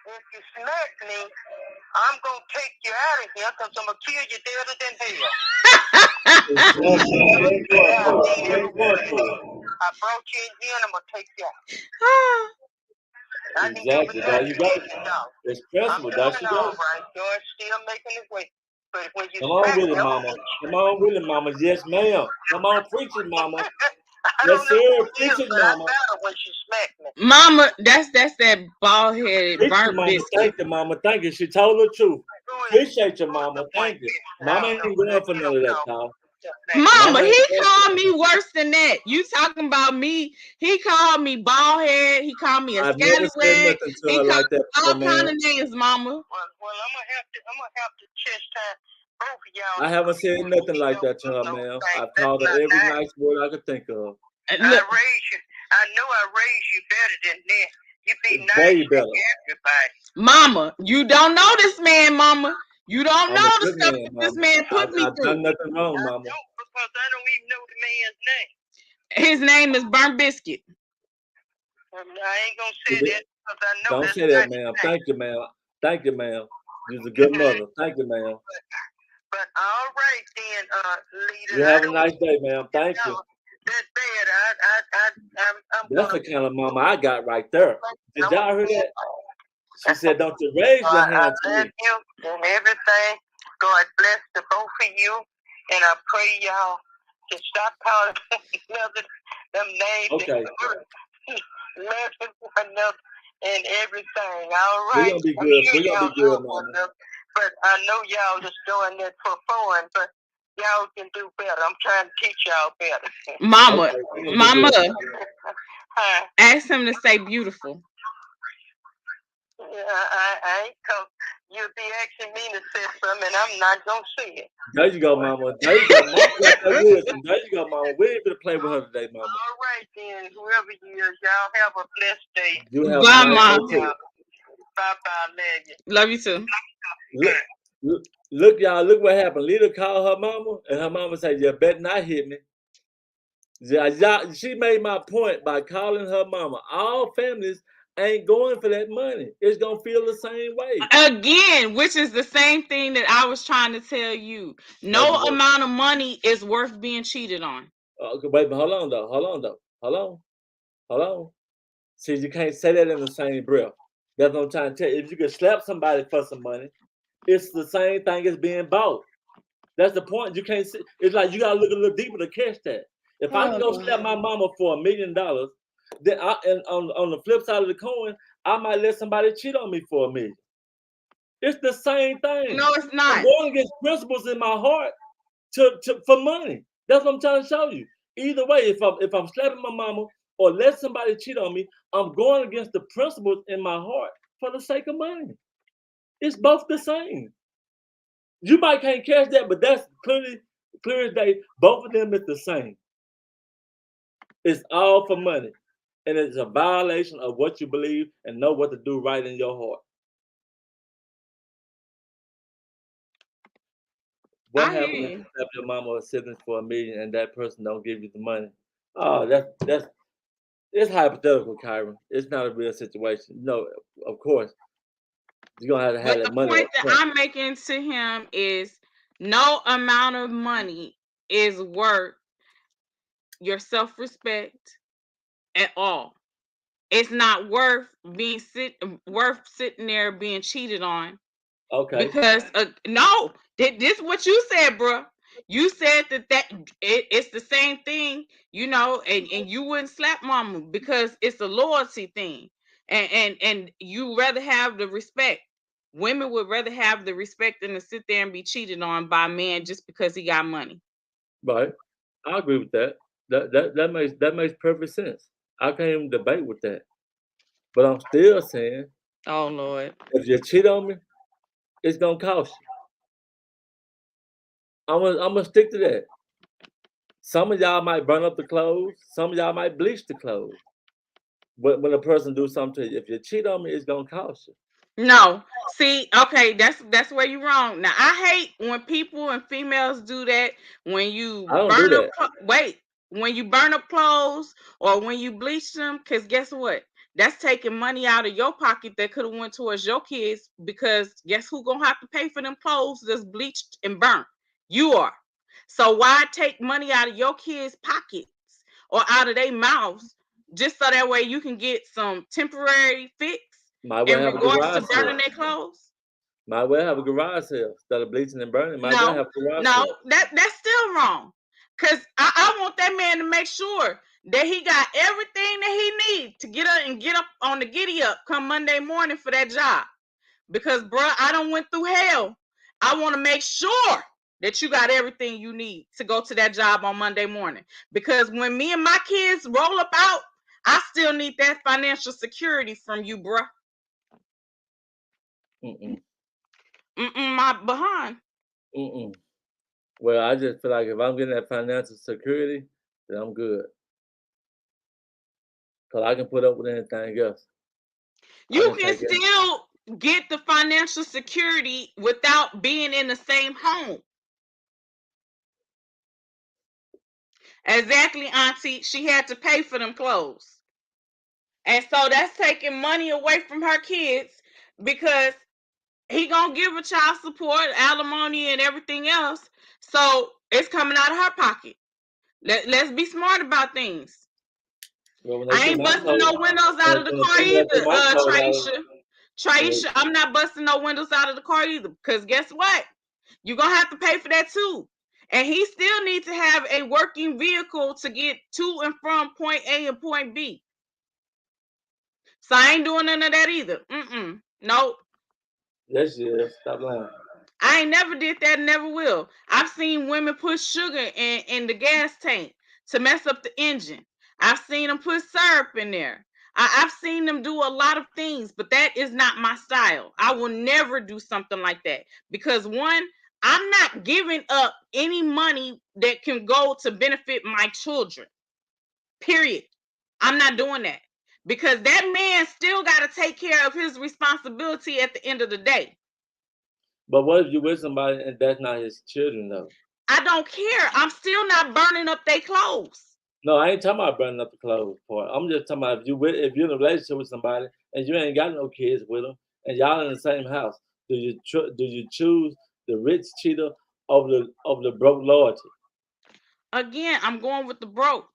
if you smack me, I'm going to take you out of here because I'm going to kill you deader than hell. I brought you in here and I'm going to take you out. Exactly. There you go. It's stressful. There you go. Right. George still making his way. But when you Come on with it, Mama. Come on with it, Mama. Yes, ma'am. Come on, preach it, Mama. Yes, sir. Preach it, Mama. When she smacked me. Mama, that's that bald headed burnt biscuit. Thank you, Mama. Thank you. She told the truth. Appreciate you, Mama. Thank you. Mama ain't going for none of that, y'all. Mama, Mama he ain't called me worse than that. You talking about me? He called me bald head. He called me a I've never said scallywag. nothing to He her called like that me all before, kind ma'am. of names, Mama. Well, I'm gonna have to chastise both of y'all. I haven't said nothing like that to her, ma'am. I've called her every nice word I could think of. And I look, raised you. I know I raised you better than that. You be nice Way to better. everybody. Mama, you don't know this man, Mama. You don't I'm know a the good stuff man, that this mama. man put me I've through. done nothing wrong, I mama. don't, because I don't even know the man's name. His name is Burnt Biscuit. I ain't gonna say that because I know Don't that's say that, not his ma'am. name. Thank you, ma'am. Thank you, ma'am. You're a good mother. Thank you, ma'am. But all right then, leader. You have a nice day, ma'am. Thank you. That's bad. I'm That's the kind of mama I got right there. Did y'all hear that? She said, "Don't you raise your I hand to love me." you and everything. God bless the both of you, and I pray y'all to stop calling them names. Okay. Loving one another and everything. All We're right. gonna be I'm good. sure We're gonna y'all be good, love one mama. another, but I know y'all just doing that for fun. But y'all can do better. I'm trying to teach y'all better. Mama, Okay, we're gonna be Mama, good. Huh? ask him to say beautiful. I ain't come. You'll be asking me to say something, and I'm not gonna say it. There you go, mama. There you go, mama. Got that wisdom. There you go, mama. We ain't gonna play with her today, mama. All right then, whoever you is, y'all have a blessed day. You have Bye, a nice Ma. day too. Bye bye, love you. Love you too. Look, y'all. Look what happened. Lita called her mama, and her mama said, "You better not hit me." She made my point by calling her mama. All families ain't going for that money. It's gonna feel the same way. Again, which is the same thing that I was trying to tell you. No amount of money is worth being cheated on. Okay, wait, but hold on. See, you can't say that in the same breath. That's what I'm trying to tell you. If you can slap somebody for some money, it's the same thing as being bought. That's the point. You can't see. It's like you gotta look a little deeper to catch that. If I can go slap my mama for $1 million, then on the flip side of the coin, I might let somebody cheat on me for $1 million. It's the same thing. No, it's not. I'm going against principles in my heart for money. That's what I'm trying to show you. Either way, if I'm slapping my mama or let somebody cheat on me, I'm going against the principles in my heart for the sake of money. It's both the same. You might can't catch that, but that's clear as day. Both of them is the same. It's all for money. And it's a violation of what you believe and know what to do right in your heart. What happens if you slap your mama or siblings for $1 million and that person don't give you the money? Oh, it's hypothetical, Kyron. It's not a real situation. No, of course. You're gonna have But that the money. point that I'm making to him is no amount of money is worth your self-respect at all. It's not worth sitting there being cheated on. Okay. Because no, this what you said, bro. You said that it's the same thing, you know, and you wouldn't slap mama because it's a loyalty thing, and you rather have the respect. Women would rather have the respect than to sit there and be cheated on by a man just because he got money. Right. I agree with that. That makes perfect sense. I can't even debate with that. But I'm still saying, oh Lord, if you cheat on me, it's gonna cost you. I'm gonna stick to that. Some of y'all might burn up the clothes. Some of y'all might bleach the clothes. But when a person do something to you, if you cheat on me, it's gonna cost you. No, see, okay, that's where you're wrong. Now I hate when people and females do that. When you I don't do burn up, that. when you burn up clothes or when you bleach them, because guess what? That's taking money out of your pocket that could have went towards your kids. Because guess who gonna have to pay for them clothes that's bleached and burnt? You are. So why take money out of your kids' pockets or out of their mouths just so that way you can get some temporary fix? Might well In have a regards garage to burning sale. their clothes? Might well have a garage sale instead of bleaching and burning. Might well have a garage sale. That's still wrong. Cause I want that man to make sure that he got everything that he needs to get up on the giddy up come Monday morning for that job. Because bruh, I done went through hell. I want to make sure that you got everything you need to go to that job on Monday morning. Because when me and my kids roll up out, I still need that financial security from you, bruh. My behind. Well, I just feel like if I'm getting that financial security, then I'm good. Because I can put up with anything else. You can still get the financial security without being in the same home. Exactly, Auntie. She had to pay for them clothes. And so that's taking money away from her kids because he gonna give her child support, alimony, and everything else. So it's coming out of her pocket. Let's be smart about things. Well, I ain't busting no windows out of the car either, Traisha, I'm not busting no windows out of the car either. Because guess what? You're gonna have to pay for that too. And he still needs to have a working vehicle to get to and from point A and point B. So I ain't doing none of that either. Nope. Yes, yes. Stop lying. I ain't never did that and never will. I've seen women put sugar in the gas tank to mess up the engine. I've seen them put syrup in there. I've seen them do a lot of things, but that is not my style. I will never do something like that because one, I'm not giving up any money that can go to benefit my children. Period. I'm not doing that because that man still got to take care of his responsibility at the end of the day. But what if you're with somebody and that's not his children, though? I don't care. I'm still not burning up their clothes. No, I ain't talking about burning up the clothes part. I'm just talking about if you're in a relationship with somebody and you ain't got no kids with them and y'all in the same house, do you choose the rich cheater over the broke loyalty? Again, I'm going with the broke.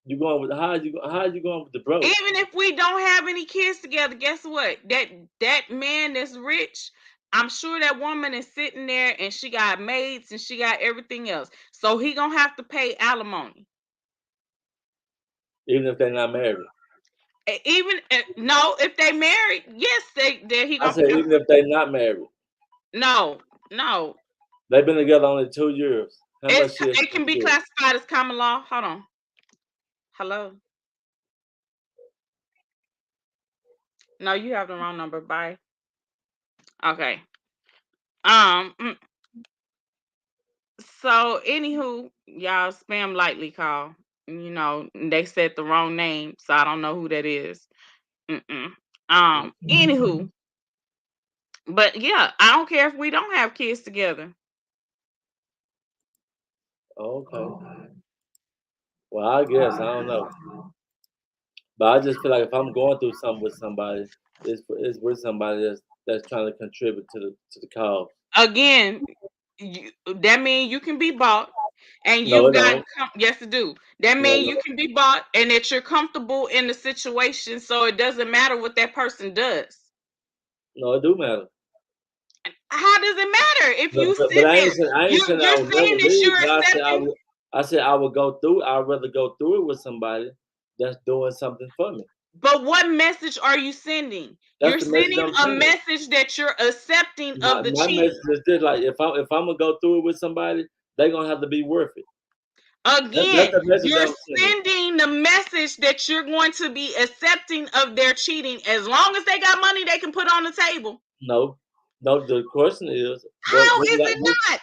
You going with how are you going with the broke? Even if we don't have any kids together, guess what? That man that's rich, I'm sure that woman is sitting there and she got maids and she got everything else. So he gonna have to pay alimony. Even if they're not married. Even no, if they married, yes, he gonna. I said even if they're not married. No. They've been together only 2 years. It can be classified as common law. Hold on. Hello. No, you have the wrong number. Bye. Okay. So anywho, y'all spam lightly call. You know, they said the wrong name, so I don't know who that is. Anywho. But yeah, I don't care if we don't have kids together. Okay. Well, I guess I don't know. But I just feel like if I'm going through something with somebody, it's with somebody that's trying to contribute to the cause. Again, that means you can be bought, and No, you got yes, it do. That means you can be bought, and that you're comfortable in the situation, so it doesn't matter what that person does. No, it do matter. How does it matter if you sit there? You're saying that you're accepting. I said I would go through. I'd rather go through it with somebody that's doing something for me. But what message are you sending? You're sending a message that you're accepting of the cheat. My message is this: like if I'm gonna go through it with somebody, they're gonna have to be worth it. Again, you're sending the message that you're going to be accepting of their cheating. As long as they got money, they can put on the table. No. The question is, how is it not?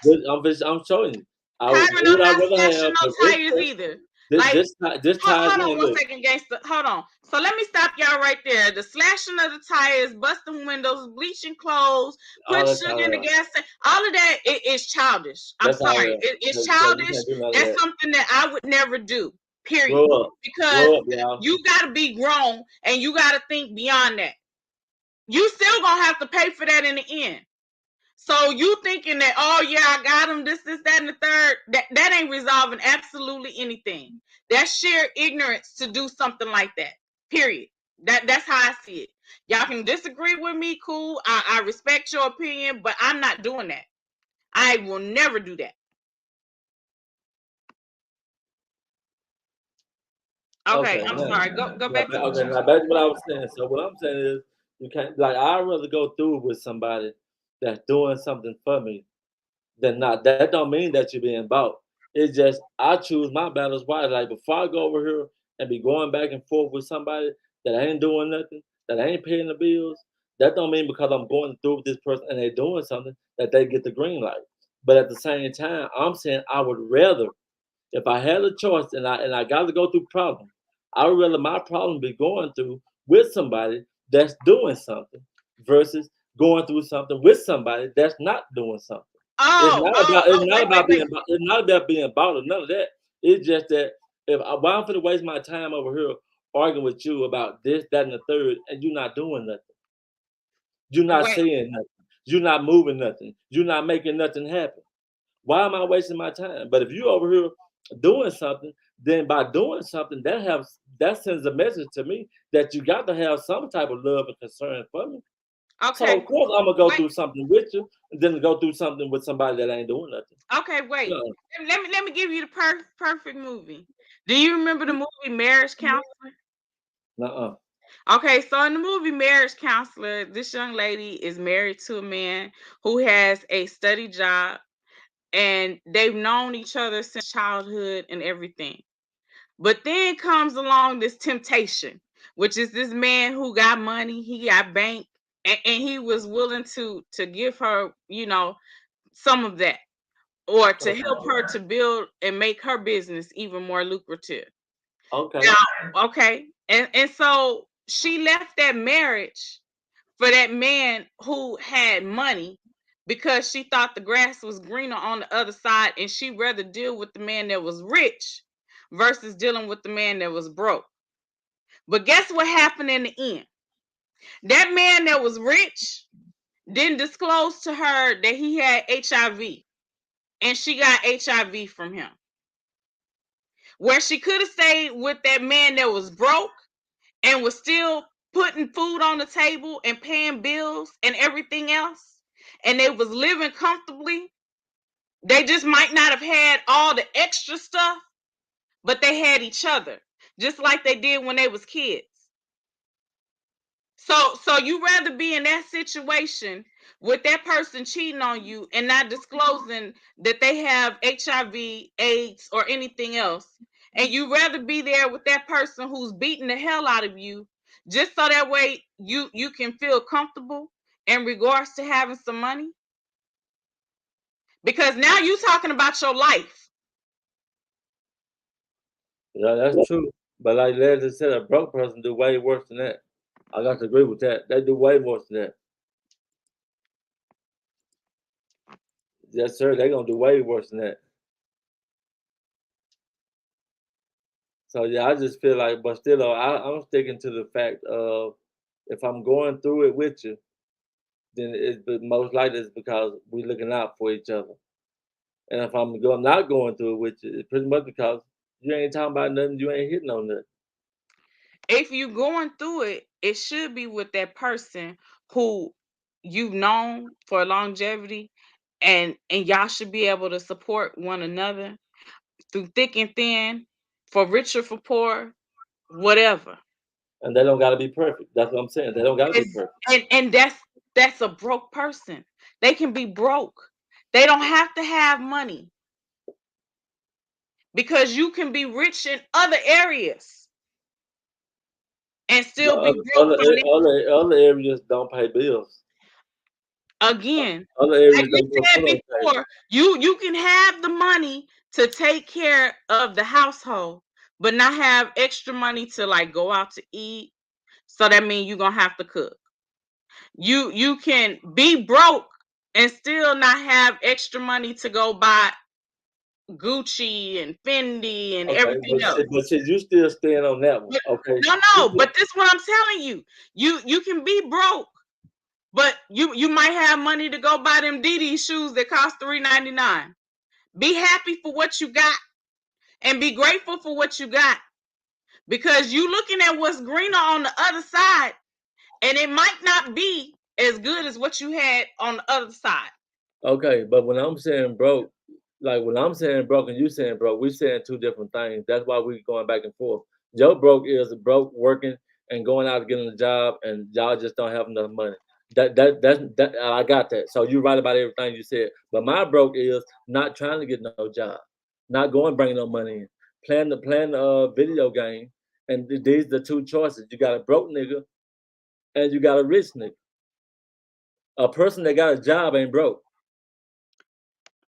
I'm showing you. I'm not slashing no tires either. This hold on 1 second, gangster. Hold on. So let me stop y'all right there. The slashing of the tires, busting windows, bleaching clothes, putting sugar in the gas tank, all of that is childish. I'm sorry. It's childish. That's something that I would never do. Period. Because you gotta be grown and you gotta think beyond that. You still gonna have to pay for that in the end. So you thinking that, oh yeah, I got him, this, that, and the third, that ain't resolving absolutely anything. That's sheer ignorance to do something like that. Period. That's how I see it. Y'all can disagree with me, cool. I respect your opinion, but I'm not doing that. I will never do that. Okay, I'm sorry. Go back to what now back to what I was saying. So what I'm saying is, you can't, like, I'd rather go through it with somebody that's doing something for me then not. That don't mean that you're being bought. It's just I choose my battles wisely. Like before I go over here and be going back and forth with somebody that ain't doing nothing, that ain't paying the bills, that don't mean because I'm going through with this person and they're doing something that they get the green light. But at the same time, I'm saying I would rather, if I had a choice and I got to go through problems, I would rather my problem be going through with somebody that's doing something versus going through something with somebody that's not doing something. It's Oh, not oh, about it's oh, not wait, wait, about wait. being it's not about being bought or none of that. It's just that if I why I'm gonna waste my time over here arguing with you about this, that, and the third, and you're not doing nothing. You're not Wait. saying nothing. You're not moving nothing. You're not making nothing happen. Why am I wasting my time? But if you over here doing something, then by doing something, that sends a message to me that you got to have some type of love and concern for me. So Okay. of course I'm gonna go Wait. through something with you, and then go through something with somebody that ain't doing nothing. Okay. Wait. No, Let me give you the perfect movie. Do you remember the movie Marriage Counselor? nuh-uh. Okay, so in the movie Marriage Counselor, this young lady is married to a man who has a steady job, and they've known each other since childhood and everything. But then comes along this temptation, which is this man who got money, he got bank, and he was willing to give her, some of that, or to Okay. help her to build and make her business even more lucrative. Okay. Now, okay, and so she left that marriage for that man who had money because she thought the grass was greener on the other side, and she'd rather deal with the man that was rich versus dealing with the man that was broke. But guess what happened in the end? That man that was rich didn't disclose to her that he had HIV, and she got HIV from him. Where she could have stayed with that man that was broke and was still putting food on the table and paying bills and everything else, and they was living comfortably. They just might not have had all the extra stuff, but they had each other, just like they did when they was kids. So you rather be in that situation with that person cheating on you and not disclosing that they have HIV, AIDS, or anything else, and you rather be there with that person who's beating the hell out of you, just so that way you can feel comfortable in regards to having some money, because now you talking about your life. Yeah, that's true. But like Leslie said, a broke person do way worse than that. I got to agree with that. They do way worse than that. Yes, sir. They're gonna do way worse than that. So yeah, I just feel like, but still, though, I'm sticking to the fact of if I'm going through it with you, then most likely it's because we looking out for each other. And if not going through it with you, it's pretty much because you ain't talking about nothing, you ain't hitting on nothing. If you going through it, it should be with that person who you've known for longevity, and y'all should be able to support one another through thick and thin, for richer, for poor, whatever. And they don't got to be perfect. That's what I'm saying. They don't got to be And perfect. and that's a broke person. They can be broke. They don't have to have money, because you can be rich in other areas and But still be broke financially. other areas don't pay bills. Again, Other like areas we don't go said for those things. before, you can have the money to take care of the household, but not have extra money to like go out to eat. So that means you're gonna have to cook. You can be broke and still not have extra money to go buy Gucci and Fendi and Okay, everything else. but see, you still stand on that one. But Okay. no, but this is what I'm telling you. You can be broke, but you might have money to go buy them DD shoes that cost $3.99. Be happy for what you got and be grateful for what you got, because you looking at what's greener on the other side, and it might not be as good as what you had on the other side. Okay, but when I'm saying broke, like when I'm saying broke and you saying broke, we saying two different things. That's why we going back and forth. Joe broke is broke working and going out getting a job, and y'all just don't have enough money. That I got that. So you're right about everything you said. But my broke is not trying to get no job, not going bringing no money in, playing the video game, and these the two choices. You got a broke nigga, and you got a rich nigga. A person that got a job ain't broke.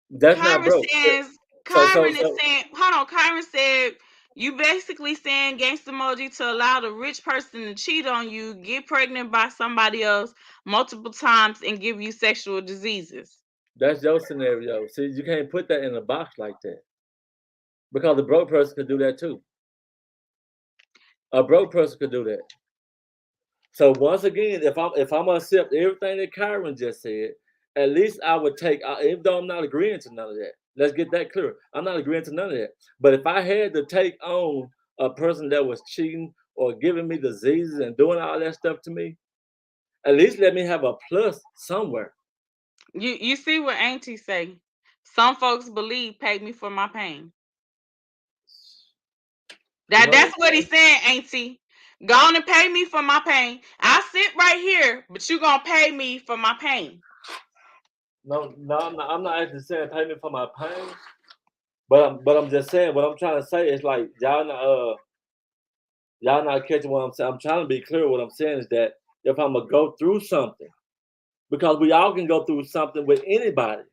That's not Kyron broke. says, Kyron is saying, hold on, Kyron said, you basically saying gangsta emoji to allow the rich person to cheat on you, get pregnant by somebody else multiple times, and give you sexual diseases. That's your scenario. See, you can't put that in a box like that. Because a broke person could do that too. A broke person could do that. So once again, if I'm gonna accept everything that Kyron just said, at least I would take, even though I'm not agreeing to none of that. Let's get that clear. I'm not agreeing to none of that. But if I had to take on a person that was cheating or giving me diseases and doing all that stuff to me, at least let me have a plus somewhere. You see what Auntie say? Some folks believe pay me for my pain. That's what he's saying, Auntie. Go on and pay me for my pain. I sit right here, but you gonna pay me for my pain. No, I'm not actually saying pay me for my pain. But I'm just saying what I'm trying to say is like y'all not catching what I'm saying. I'm trying to be clear. What I'm saying is that if I'm gonna go through something, because we all can go through something with anybody,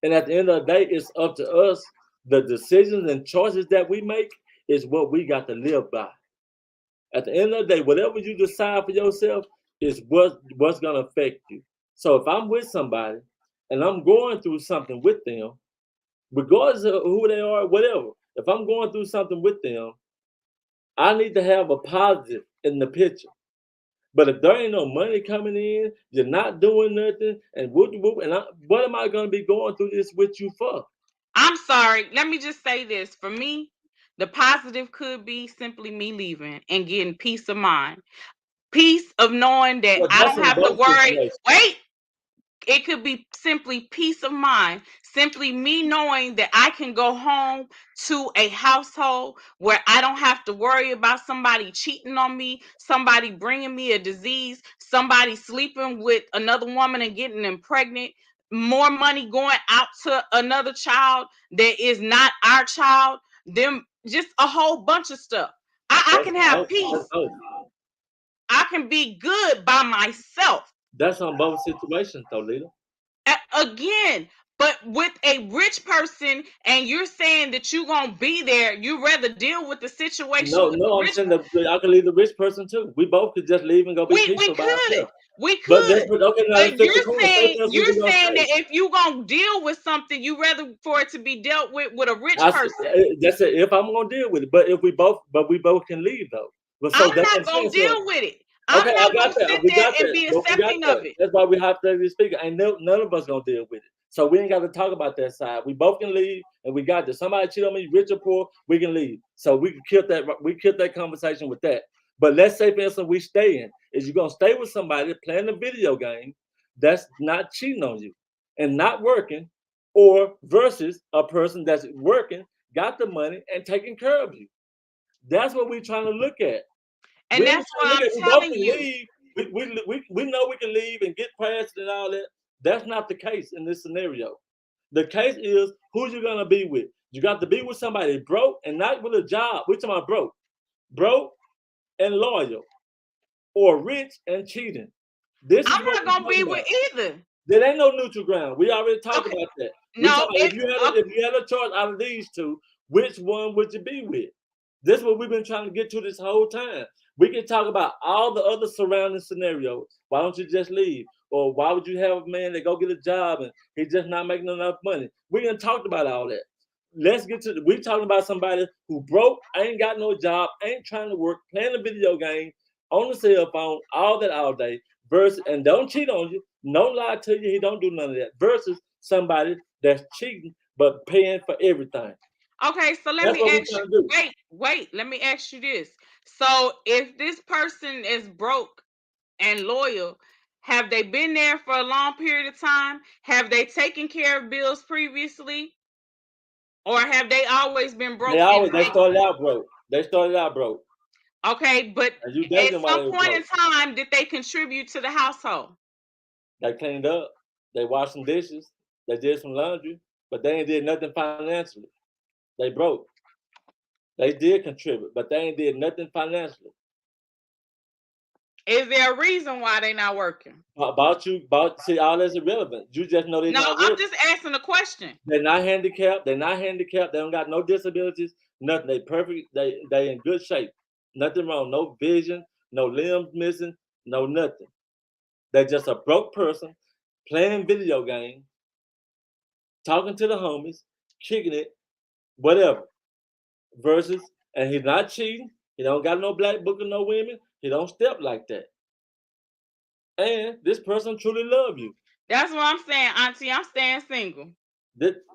and at the end of the day, it's up to us. The decisions and choices that we make is what we got to live by. At the end of the day, whatever you decide for yourself is what's gonna affect you. So if I'm with somebody and I'm going through something with them, regardless of who they are, whatever, if I'm going through something with them, I need to have a positive in the picture. But if there ain't no money coming in, you're not doing nothing, and what am I going to be going through this with you for? I'm sorry. Let me just say this. For me, the positive could be simply me leaving and getting peace of mind. Peace of knowing that I don't have to worry. Wait. It could be simply peace of mind, simply me knowing that I can go home to a household where I don't have to worry about somebody cheating on me, somebody bringing me a disease, somebody sleeping with another woman and getting them pregnant, more money going out to another child that is not our child, them just a whole bunch of stuff. I can have peace. I can be good by myself. That's on both situations, though, Lita. Again, but with a rich person, and you're saying that you're gonna be there, you rather deal with the situation. No, I'm saying that I can leave the rich person too. We both could just leave and go be peaceful by ourselves. We could. But you're saying that if you're gonna deal with something, you rather for it to be dealt with a rich person. That's it. If I'm gonna deal with it, but we both can leave though. So I'm not gonna deal with it. I'm not gonna sit there and be accepting of it. That's why we have to speak. Ain't none of us gonna deal with it. So we ain't got to talk about that side. We both can leave, and we got this. Somebody cheat on me, rich or poor, we can leave. So we can kill that. We kill that conversation with that. But let's say, for instance, we stay in. Is you gonna stay with somebody playing a video game that's not cheating on you and not working, or versus a person that's working, got the money, and taking care of you? That's what we're trying to look at. And that's why I'm telling you. We know we can leave and get past it and all that. That's not the case in this scenario. The case is who you gonna be with. You got to be with somebody broke and not with a job. We're talking about broke and loyal, or rich and cheating. I'm not gonna be with either. There ain't no neutral ground. We already talked about that. No, if you had a choice out of these two, which one would you be with? This is what we've been trying to get to this whole time. We can talk about all the other surrounding scenarios. Why don't you just leave? Or why would you have a man that go get a job and he's just not making enough money? We done talked about all that. Let's get to we talking about somebody who broke, ain't got no job, ain't trying to work, playing a video game on the cell phone, all that all day, versus, and don't cheat on you, no lie to you, he don't do none of that, versus somebody that's cheating but paying for everything. Okay, so let me ask you. Wait. Let me ask you this. So, if this person is broke and loyal, have they been there for a long period of time? Have they taken care of bills previously, or have they always been broke? They started out broke. Okay, but And you at dated them while they some were point in broke. time, did they contribute to the household? They cleaned up. They washed some dishes. They did some laundry, but they ain't did nothing financially. They broke. They did contribute, but they ain't did nothing financially. Is there a reason why they not working? See, all that's irrelevant. You just know they're No, not I'm working. just asking a question. They're not handicapped. They're not handicapped. They don't got no disabilities. Nothing. They perfect. They in good shape. Nothing wrong. No vision. No limbs missing. No nothing. They're just a broke person playing video games, talking to the homies, kicking it, whatever. Versus, and he's not cheating. He don't got no black book of no women. He don't step like that. And this person truly love you. That's what I'm saying, Auntie. I'm staying single.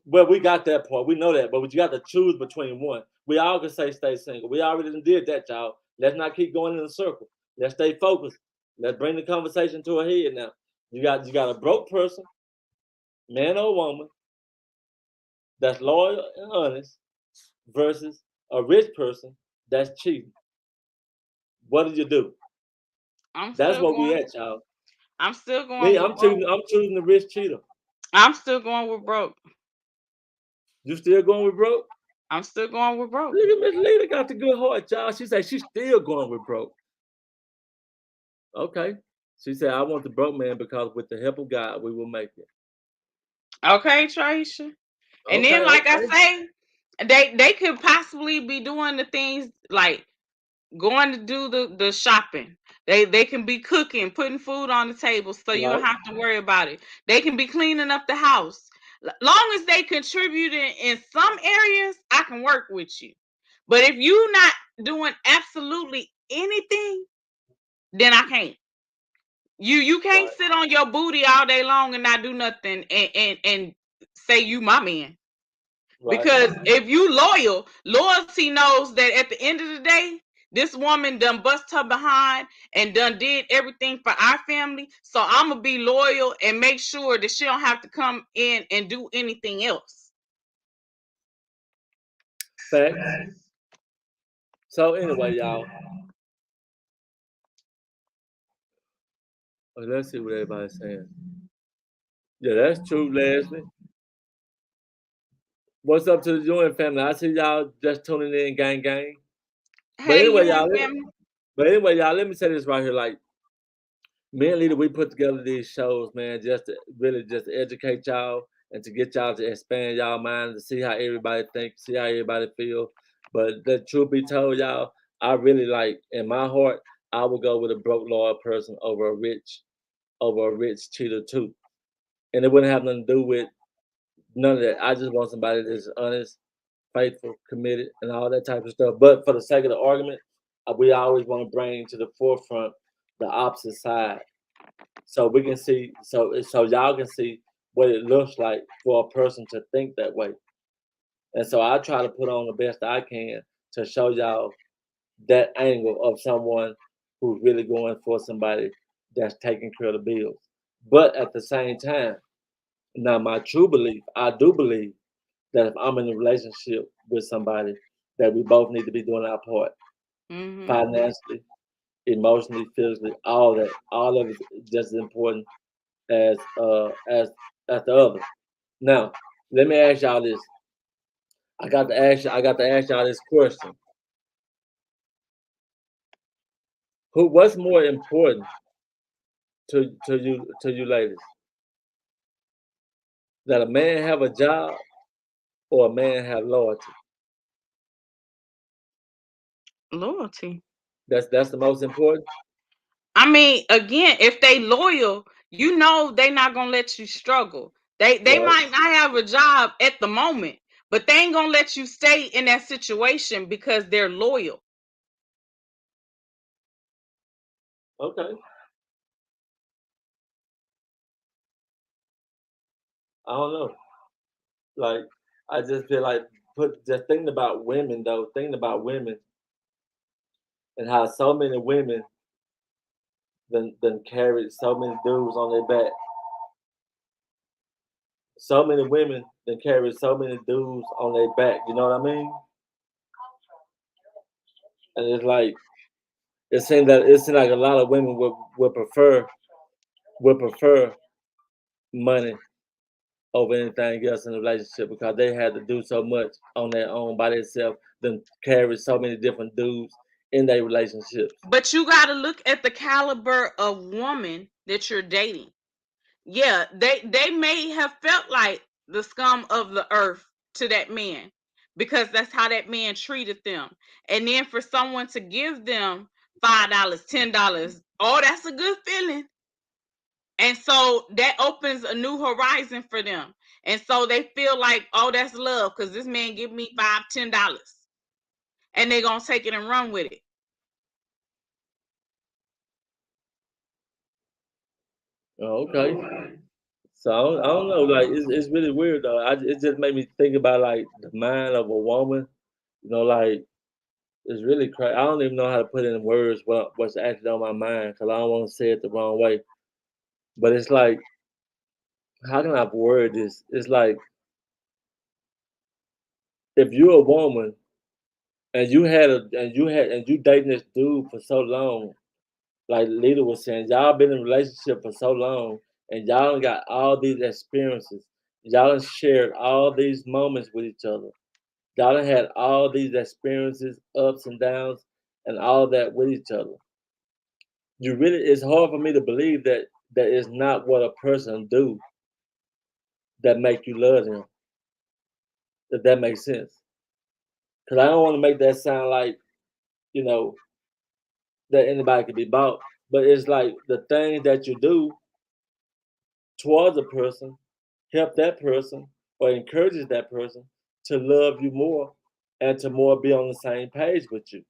Well, we got that part. We know that, but you got to choose between one. We all can say stay single. We already did that, y'all. Let's not keep going in a circle. Let's stay focused. Let's bring the conversation to a head now. You got a broke person, man or woman, that's loyal and honest, versus a rich person that's cheating. What did you do? That's what we at, y'all. I'm still going Me, with broke. I'm choosing the rich cheater. I'm still going with broke. You still going with broke? I'm still going with broke. Look at Miss Lita got the good heart, y'all. She said she's still going with broke. Okay. She said, I want the broke man because with the help of God, we will make it. Okay, Tracia. And then, like I say, they could possibly be doing the things like going to do the shopping. They can be cooking, putting food on the table, so you don't have to worry about it. They can be cleaning up the house. Long as they contributing in some areas, I can work with you. But if you not doing absolutely anything, then I can't. You can't sit on your booty all day long and not do nothing and say you my man. Because if you loyalty knows that at the end of the day, this woman done bust her behind and done did everything for our family. So I'm gonna be loyal and make sure that she don't have to come in and do anything else. Facts. So anyway, y'all. Let's see what everybody's saying. Yeah, that's true, Leslie. What's up to the Ewing family? I see y'all just tuning in, gang. But anyway, y'all. Let me say this right here. Like, me and Lita, we put together these shows, man, just to really just educate y'all and to get y'all to expand y'all mind to see how everybody thinks, see how everybody feel. But the truth be told, y'all, I really like in my heart, I would go with a broke loyal person over a rich cheater too. And it wouldn't have nothing to do with none of that. I just want somebody that's honest, faithful, committed, and all that type of stuff. But for the sake of the argument, we always want to bring to the forefront the opposite side, so we can see, so y'all can see what it looks like for a person to think that way. And so I try to put on the best I can to show y'all that angle of someone who's really going for somebody that's taking care of the bills. But at the same time, now my true belief, I do believe that if I'm in a relationship with somebody, that we both need to be doing our part, financially, emotionally, physically, all that. All of it is just as important as the other. Now, let me ask y'all this. I got to ask y'all this question. What's more important to you ladies? That a man have a job or a man have loyalty? Loyalty. That's the most important. I mean, again, if they loyal, you know they not gonna let you struggle. They might not have a job at the moment, but they ain't gonna let you stay in that situation because they're loyal. Okay. I don't know. Like, I just feel like just thinking about women though, thinking about women and how so many women then carried so many dudes on their back. So many women then carry so many dudes on their back. You know what I mean? And it's like it seems like a lot of women would prefer money over anything else in a relationship because they had to do so much on their own by themselves, then carry so many different dudes in their relationships. But you got to look at the caliber of woman that you're dating. Yeah, they may have felt like the scum of the earth to that man because that's how that man treated them. And then for someone to give them $5, $10, oh, that's a good feeling. And so that opens a new horizon for them. And so they feel like, oh, that's love because this man give me $5, $10. And they're going to take it and run with it. Oh, okay. So I don't know. Like it's really weird though. It just made me think about like the mind of a woman. You know, like it's really crazy. I don't even know how to put it in words what's actually on my mind because I don't want to say it the wrong way. But it's like, how can I word this? It's like if you're a woman and you dating this dude for so long, like Lita was saying, y'all been in a relationship for so long, and y'all done got all these experiences. Y'all done shared all these moments with each other. Y'all done had all these experiences, ups and downs, and all that with each other. It's hard for me to believe that is not what a person do that make you love them. If that makes sense. Because I don't want to make that sound like, you know, that anybody could be bought. But it's like the things that you do towards a person help that person or encourages that person to love you more and to more be on the same page with you.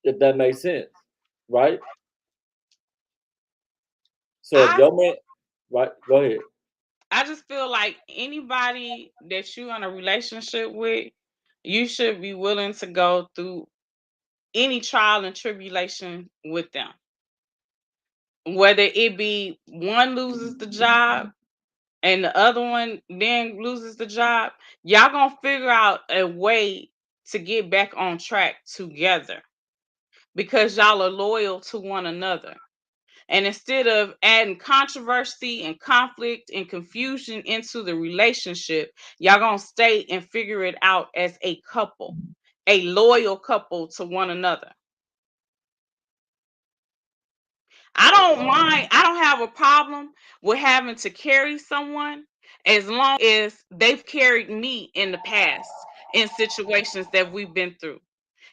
If that makes sense, right? So if I your man, right, go ahead. I just feel like anybody that you're in a relationship with, you should be willing to go through any trial and tribulation with them. Whether it be one loses the job and the other one then loses the job, y'all gonna figure out a way to get back on track together because y'all are loyal to one another. And instead of adding controversy and conflict and confusion into the relationship, y'all gonna stay and figure it out as a couple, a loyal couple to one another. I don't have a problem with having to carry someone as long as they've carried me in the past in situations that we've been through.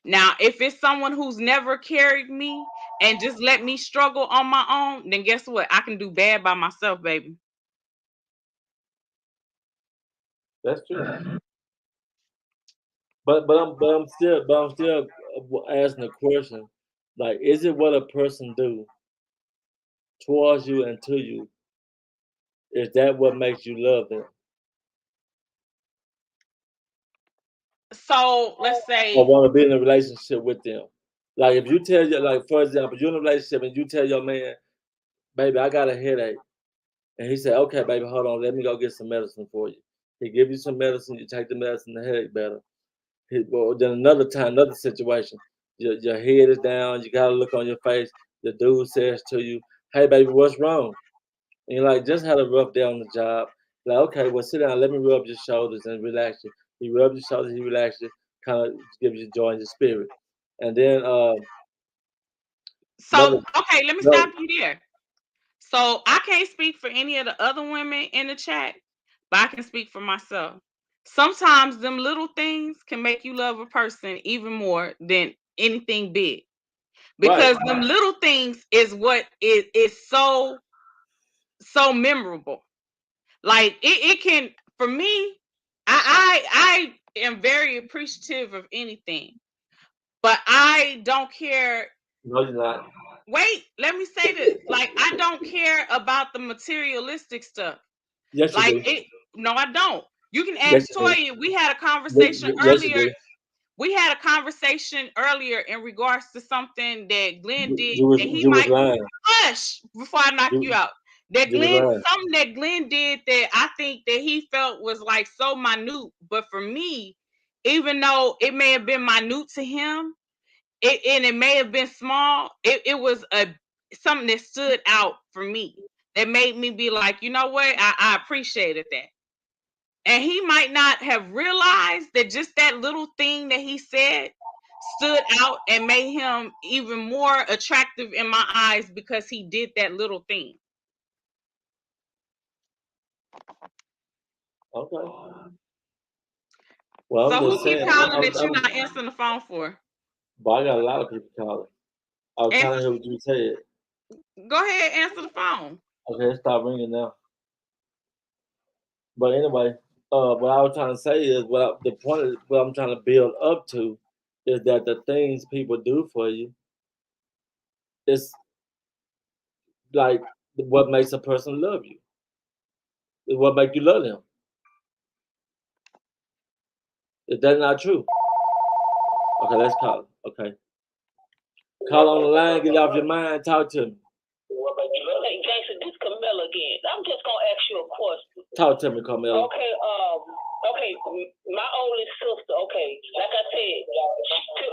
Now, if it's someone who's never carried me and just let me struggle on my own, then guess what? I can do bad by myself, baby. That's true. But I'm still asking the question, like, is it what a person do towards you and to you? Is that what makes you love them? So let's Or say, want to be in a relationship with them? Like if you tell your like for example, you're in a relationship and you tell your man, baby, I got a headache. And he said, okay, baby, hold on, let me go get some medicine for you. He give you some medicine, you take the medicine, the headache better. Well, then another time, another situation, your head is down, you got a look on your face. The dude says to you, hey, baby, what's wrong? And you're like, just had a rough day on the job. Like, okay, well, sit down, let me rub your shoulders and relax you. He rubs your shoulders, he relaxes you, kind of gives you joy in your spirit. And then so another, okay, let me no, stop you there. So I can't speak for any of the other women in the chat, but I can speak for myself. Sometimes them little things can make you love a person even more than anything big. right. Because them little things is what is so memorable. Like it can for me, I am very appreciative of anything, but I don't care. No, you're not. Wait, let me say this. Like I don't care about the materialistic stuff. Yes, you Like do. it no, I don't. You can Yes, ask you do. Toya. We had a conversation Yes, you earlier. do. We had a conversation earlier in regards to something that Glenn did that he You was might lying. hush before I knock you You out. That you was Glenn, lying. something that Glenn did that I think that he felt was like so minute, but for me, even though it may have been minute to him, it may have been small, it was something that stood out for me that made me be like, you know what, I appreciated that. And he might not have realized that just that little thing that he said stood out and made him even more attractive in my eyes because he did that little thing. Okay. Well, So I'm who just keep saying. calling that you're not answering the phone for? But I got a lot of people calling. I was trying to hear what you said. Go ahead, answer the phone. Okay, let's stop ringing now. But anyway, what I was trying to say is the point of what I'm trying to build up to is that the things people do for you is like what makes a person love you. It's what makes you love them. Is that not true? Okay, let's call it. Okay. Call on the line, get off your mind, talk to me. Okay, Jason, this Camilla again. I'm just gonna ask you a question. Talk to me, Carmela. Okay, my oldest sister. Okay, like I said, she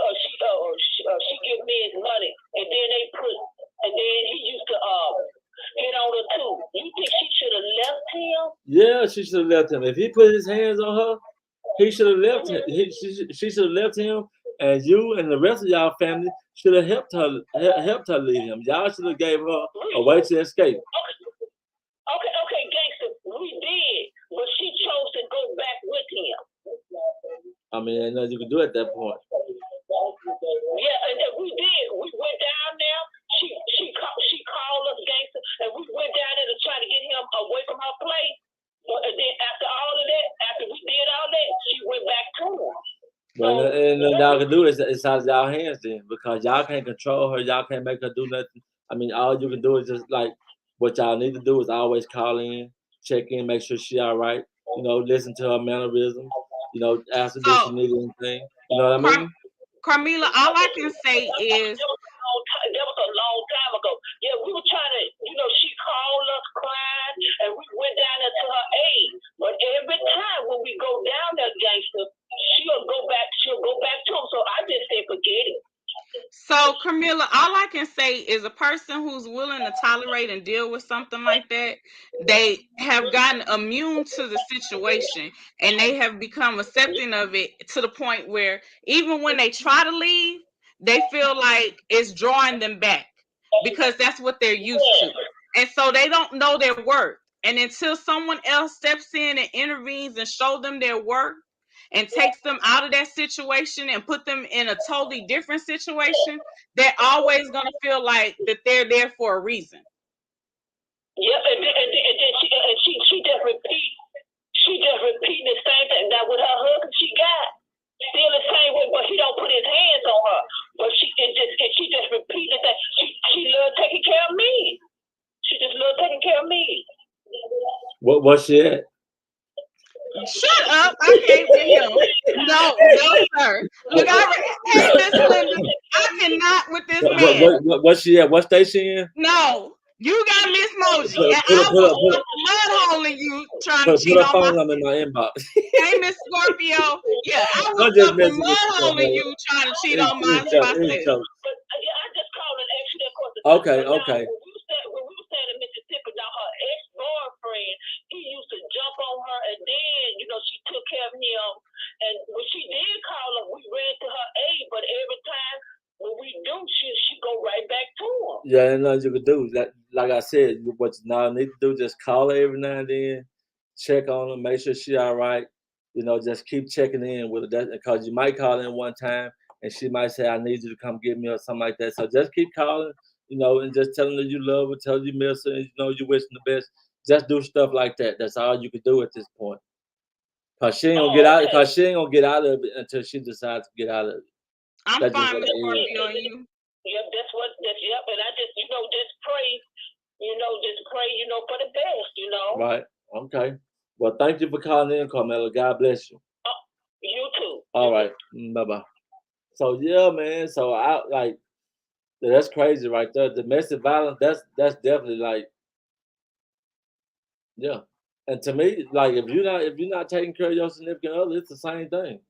give me his money, and then he used to hit on her too. You think she should have left him? Yeah, she should have left him. If he put his hands on her, he should have left him. She should have left him, and you and the rest of y'all family should have helped her leave him. Y'all should have gave her a way to escape. Okay, gangster, we did, but she chose to go back with him. I mean, ain't nothing you can do at that point. Yeah, and we did. We went down there. She called us gangster, and we went down there to try to get him away from her place. But then after all of that, after we did all that, she went back to him. But and y'all can do is it's out of y'all hands then, because y'all can't control her. Y'all can't make her do nothing. I mean, all you can do is just like what y'all need to do is always call in, check in, make sure she all right. You know, listen to her mannerisms. You know, ask her if she needs anything. You know what I mean? Carmela, all I can say is that was a long time ago. Yeah, we were trying to, she called us crying, and we went down there to her aid. But every time when we go down there, gangster, she'll go back to him. So I just say forget it. So, Camilla, all I can say is a person who's willing to tolerate and deal with something like that, they have gotten immune to the situation and they have become accepting of it to the point where even when they try to leave, they feel like it's drawing them back because that's what they're used to. And so they don't know their worth. And until someone else steps in and intervenes and show them their worth, and takes them out of that situation and put them in a totally different situation, they're always going to feel like that they're there for a reason. Yep, and then she just repeating the same thing. That with her husband she got still the same way, but he don't put his hands on her. But she just repeating that. She loved taking care of me. She just loved taking care of me. What's she at? Shut up! I can't hear you. No, sir. Look, hey, Miss Linda, I cannot with this man. What's she at? What station in? No, you got Miss Moji, and I will mud holing you trying to cheat on my. I'm in my inbox. Hey, Miss Scorpio, yeah, I was mud holing you trying to cheat on my sis. I just called and asked you that question. Okay. When we were staying in Mississippi, now her ex-boyfriend, he used to jump on her, and then she took care of him. And when she did call her, we ran to her aid. But every time when we do, she go right back to him. Yeah, ain't nothing you can do. Like I said, what you now need to do, just call her every now and then, check on her, make sure she all right. Just keep checking in with her. Because you might call in one time and she might say, I need you to come get me or something like that. So just keep calling, and just telling her you love her, tell her you miss her, and you wish her the best. Just do stuff like that. That's all you can do at this point. Cause she ain't gonna get out. Cause she ain't gonna get out of it until she decides to get out of it. I'm fine with Scorpio on you. Yep, yep. And I just, just pray, for the best, Right. Okay. Well, thank you for calling in, Carmela. God bless you. You too. All right. Bye-bye. So yeah, man. So that's crazy right there. Domestic violence, that's definitely yeah. And to me, if you're not taking care of your significant other, it's the same thing.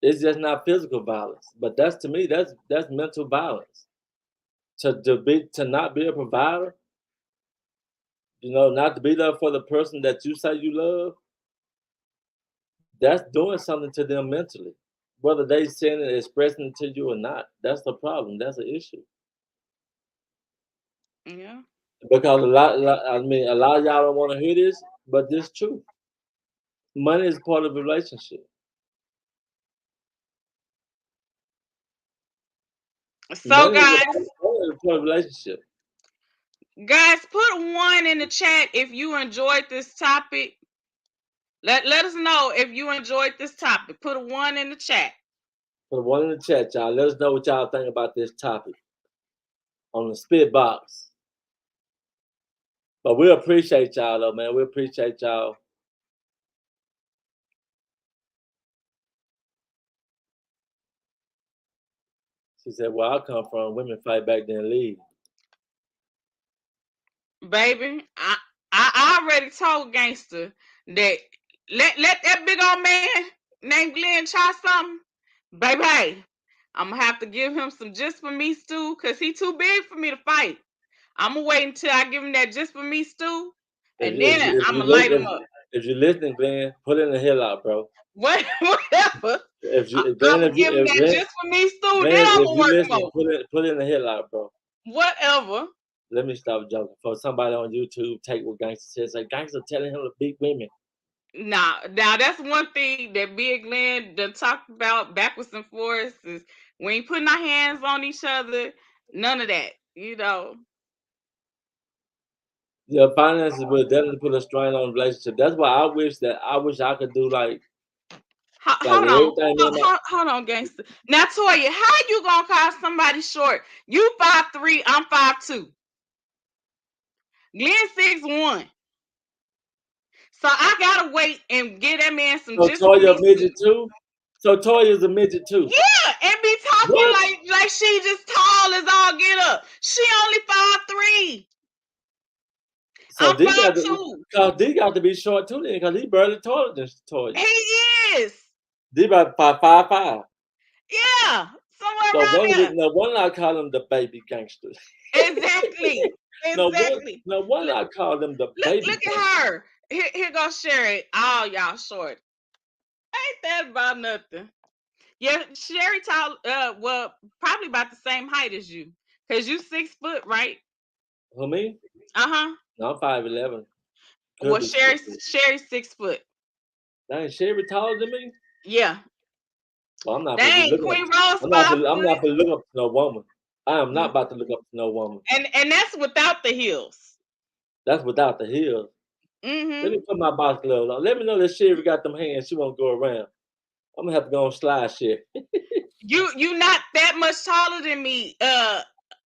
It's just not physical violence. But that's to me, that's mental violence. To not be a provider, not to be there for the person that you say you love, that's doing something to them mentally. Whether they saying it, expressing it to you or not, that's the problem. That's an issue. Yeah. Because a lot of y'all don't want to hear this, but this true. Money is part of a relationship. So Money is guys, a part of a relationship. Guys, put 1 in the chat if you enjoyed this topic. Let us know if you enjoyed this topic. Put a 1 in the chat. Put 1 in the chat, y'all. Let us know what y'all think about this topic on the spit box. But we appreciate y'all, though, man. We appreciate y'all. She said, "Where I come from, women fight back then leave." Baby, I already told Gangster that let that big old man named Glenn try something. Baby, hey, I'm gonna have to give him some just for me stew because he too big for me to fight. I'm gonna wait until I give him that just for me stew, and then I'm gonna light him up. If you're listening, Glenn, put it in the hill out, bro. Whatever. I'm gonna give him that just for me stew, Glenn, then I'm if gonna you work listen, him over. put it in the hill out, bro. Whatever. Let me stop joking. For somebody on YouTube, take what Gangster says. Like, Gangster telling him to beat women. Now that's one thing that Big Glenn done talked about backwards and forwards is we ain't putting our hands on each other. None of that, Yeah, finances will definitely put a strain on the relationship. That's why I wish I could do like Hold on, Gangster. Now, Toya, how you gonna call somebody short? You 5'3", I'm 5'2". Glenn 6'1". So I gotta wait and get that man some. So Toya a midget too. So Toya's a midget too. Yeah, and be talking like she just tall as all get up. She only 5'3". So I'm 5'2". Cause D got to be short too then, cause he barely taller than Toya. He is. D about 5'5". Yeah, somewhere around there. No wonder I call him the baby gangster. Exactly. No wonder I call them the baby. Look at her. Here goes Sherry. All y'all short. Ain't that about nothing? Yeah, Sherry tall. Well, probably about the same height as you, cause you 6 foot, right? Who, me? No, I'm 5'11". Well, Sherry's 6 foot. Dang, Sherry taller than me? Yeah. Well, I'm not. Dang, Queen Rose. I'm not going to look up to no woman. I am not about to look up to no woman. And that's without the heels. That's without the heels. Mm-hmm. Let me put my box gloves on. Let me know that Sherry got them hands. She won't go around. I'm gonna have to go on slide shit. You not that much taller than me,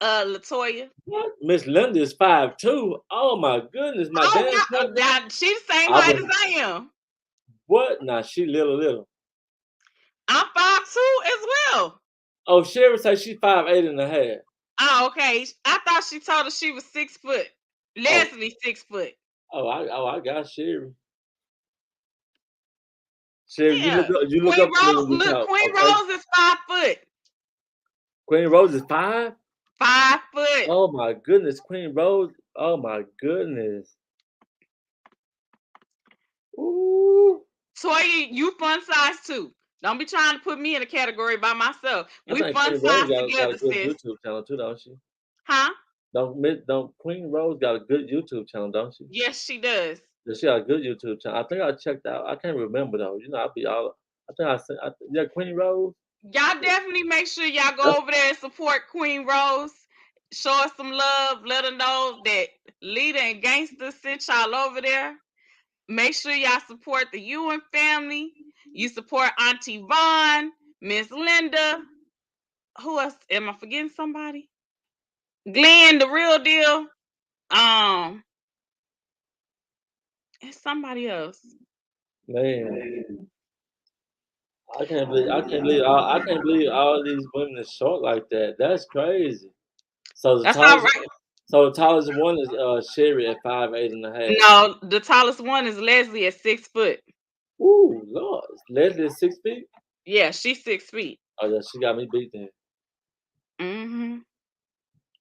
Latoya. What? Miss Linda is 5'2". Oh my goodness, my dad. She's the same height as I am. What? Nah, she little. I'm 5'2" as well. Oh, Sherry say she's 5'8.5". Oh, okay. I thought she told us she was 6 foot. Leslie 6 foot. Oh, I got Sherry. Sherry, yeah. you look up to me. Look, Queen Rose is 5 foot. Queen Rose is 5? 5 foot. Oh my goodness, Queen Rose. Oh my goodness. Ooh. Toya, you fun size too. Don't be trying to put me in a category by myself. We fun Queen size Rose together, got a good sis. YouTube channel too, don't she? Huh? Don't Queen Rose got a good YouTube channel, don't she? Yes, she does. She got a good YouTube channel. I think I checked out. I can't remember though. I'll be all. I think I said, yeah, Queen Rose. Y'all definitely make sure y'all go over there and support Queen Rose. Show her some love. Let her know that Lita and Gangster sent y'all over there. Make sure y'all support the Ewan family. You support Auntie Vaughn, Miss Linda. Who else? Am I forgetting somebody? Glenn, the real deal. It's somebody else. Man, I can't believe all these women are short like that. That's crazy. So the tallest one is Sherry at 5'8.5". No, the tallest one is Leslie at 6 foot. Ooh, Lord, Leslie is 6 feet. Yeah, she's 6 feet. Oh yeah, she got me beat then. Mm-hmm.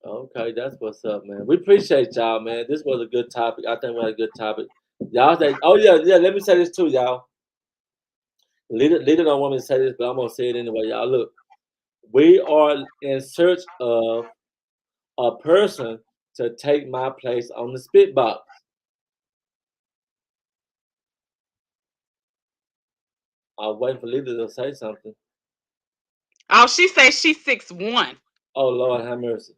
Okay, that's what's up, man. We appreciate y'all, man. This was a good topic. I think we had a good topic. Y'all think, oh yeah, let me say this too, y'all. Leader don't want me to say this, but I'm gonna say it anyway, y'all. Look, we are in search of a person to take my place on the spit box. I'm waiting for Leader to say something. Oh, she says she's 6'1". Oh Lord, have mercy.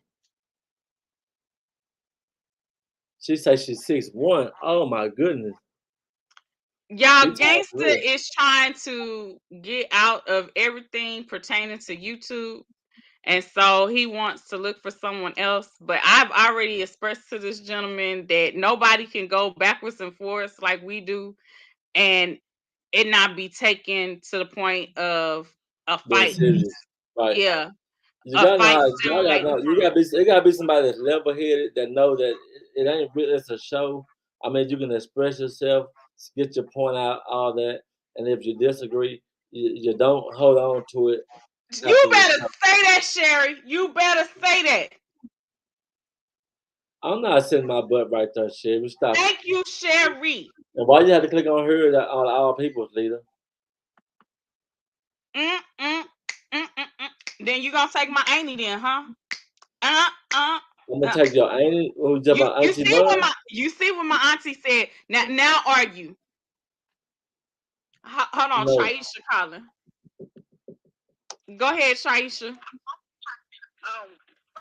She says she's 6'1". Oh my goodness. Y'all, She tall for Gangsta real. is trying to get out of everything pertaining to YouTube. And so he wants to look for someone else. But I've already expressed to this gentleman that nobody can go backwards and forwards like we do and it not be taken to the point of a Being fight. serious. Right. Yeah. You A gotta know fight how y'all gotta simulating. know. It gotta be somebody that's level headed that know that it ain't really it's a show. I mean you can express yourself, get your point out, all that. And if you disagree, you don't hold on to it You after the better show. say that, Sherry. You better say that. I'm not sitting my butt right there, Sherry. Stop it. Thank you, Sherry. And why you have to click on her that on all people's leader? Mm, mm, mm, mm, mm. Then you gonna take my auntie then, huh? I'm gonna take your auntie who's You about Auntie Bun. you see what my auntie said. Now argue. Hold on, No. Shaisha calling. Go ahead, Shaisha.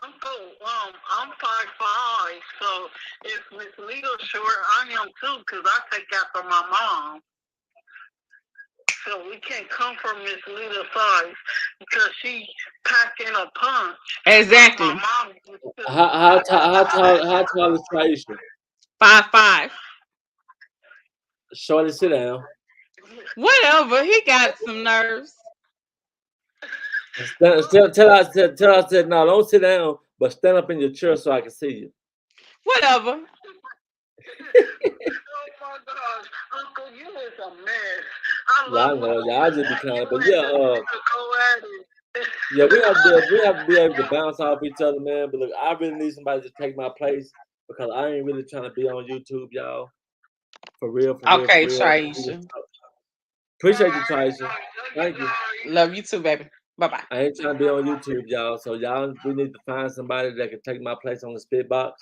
I'm 5'5", so if Miss Legal short, I am too, because I take after my mom. So we can't come from Miss Legal size because she packed in a punch. Exactly. My mom How tall is Taisha? 5'5". Shorty, sit down. Whatever. He got some nerves. Tell us that no, don't sit down, but stand up in your chair so I can see you. Whatever. Oh my gosh, Uncle, you is a mess. I love Y'all just be kind of, but yeah, go at it. yeah, we have to be able to bounce off each other, man. But look, I really need somebody to take my place because I ain't really trying to be on YouTube, y'all. For real. Okay, Shaisha. Appreciate you, Taisha. Thank you. Love you too, baby. Bye-bye. I ain't trying to be on YouTube, y'all. So we need to find somebody that can take my place on the spit box.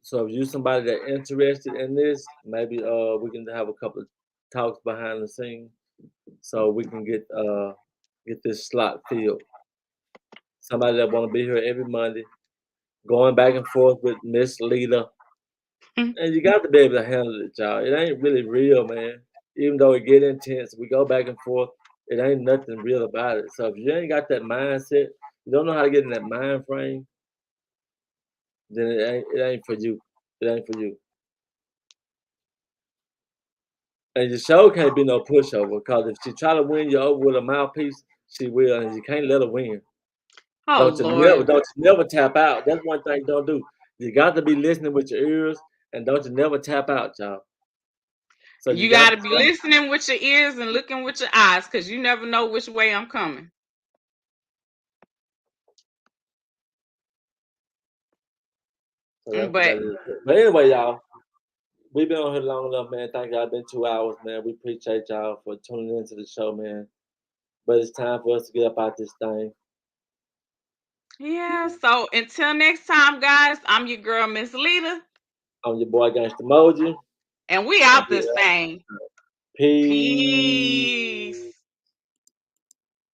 So if you somebody that interested in this, maybe we can have a couple of talks behind the scenes so we can get this slot filled. Somebody that want to be here every Monday, going back and forth with Miss Leader. And you got to be able to handle it, y'all. It ain't really real, man. Even though it get intense, we go back and forth. It ain't nothing real about it. So if you ain't got that mindset, you don't know how to get in that mind frame, then it ain't for you. It ain't for you. And your show can't be no pushover because if she try to win you over with a mouthpiece, she will, and you can't let her win. Oh Lord. Don't you never tap out. That's one thing you don't do. You got to be listening with your ears, and don't you never tap out, y'all. So You gotta be listening with your ears and looking with your eyes, because you never know which way I'm coming. So but anyway, y'all, we've been on here long enough, man. Thank y'all. Been 2 hours, man. We appreciate y'all for tuning into the show, man. But it's time for us to get up out this thing. Yeah, so until next time, guys, I'm your girl, Miss Leader. I'm your boy, Gangsta Moji. And we out this thing. Peace.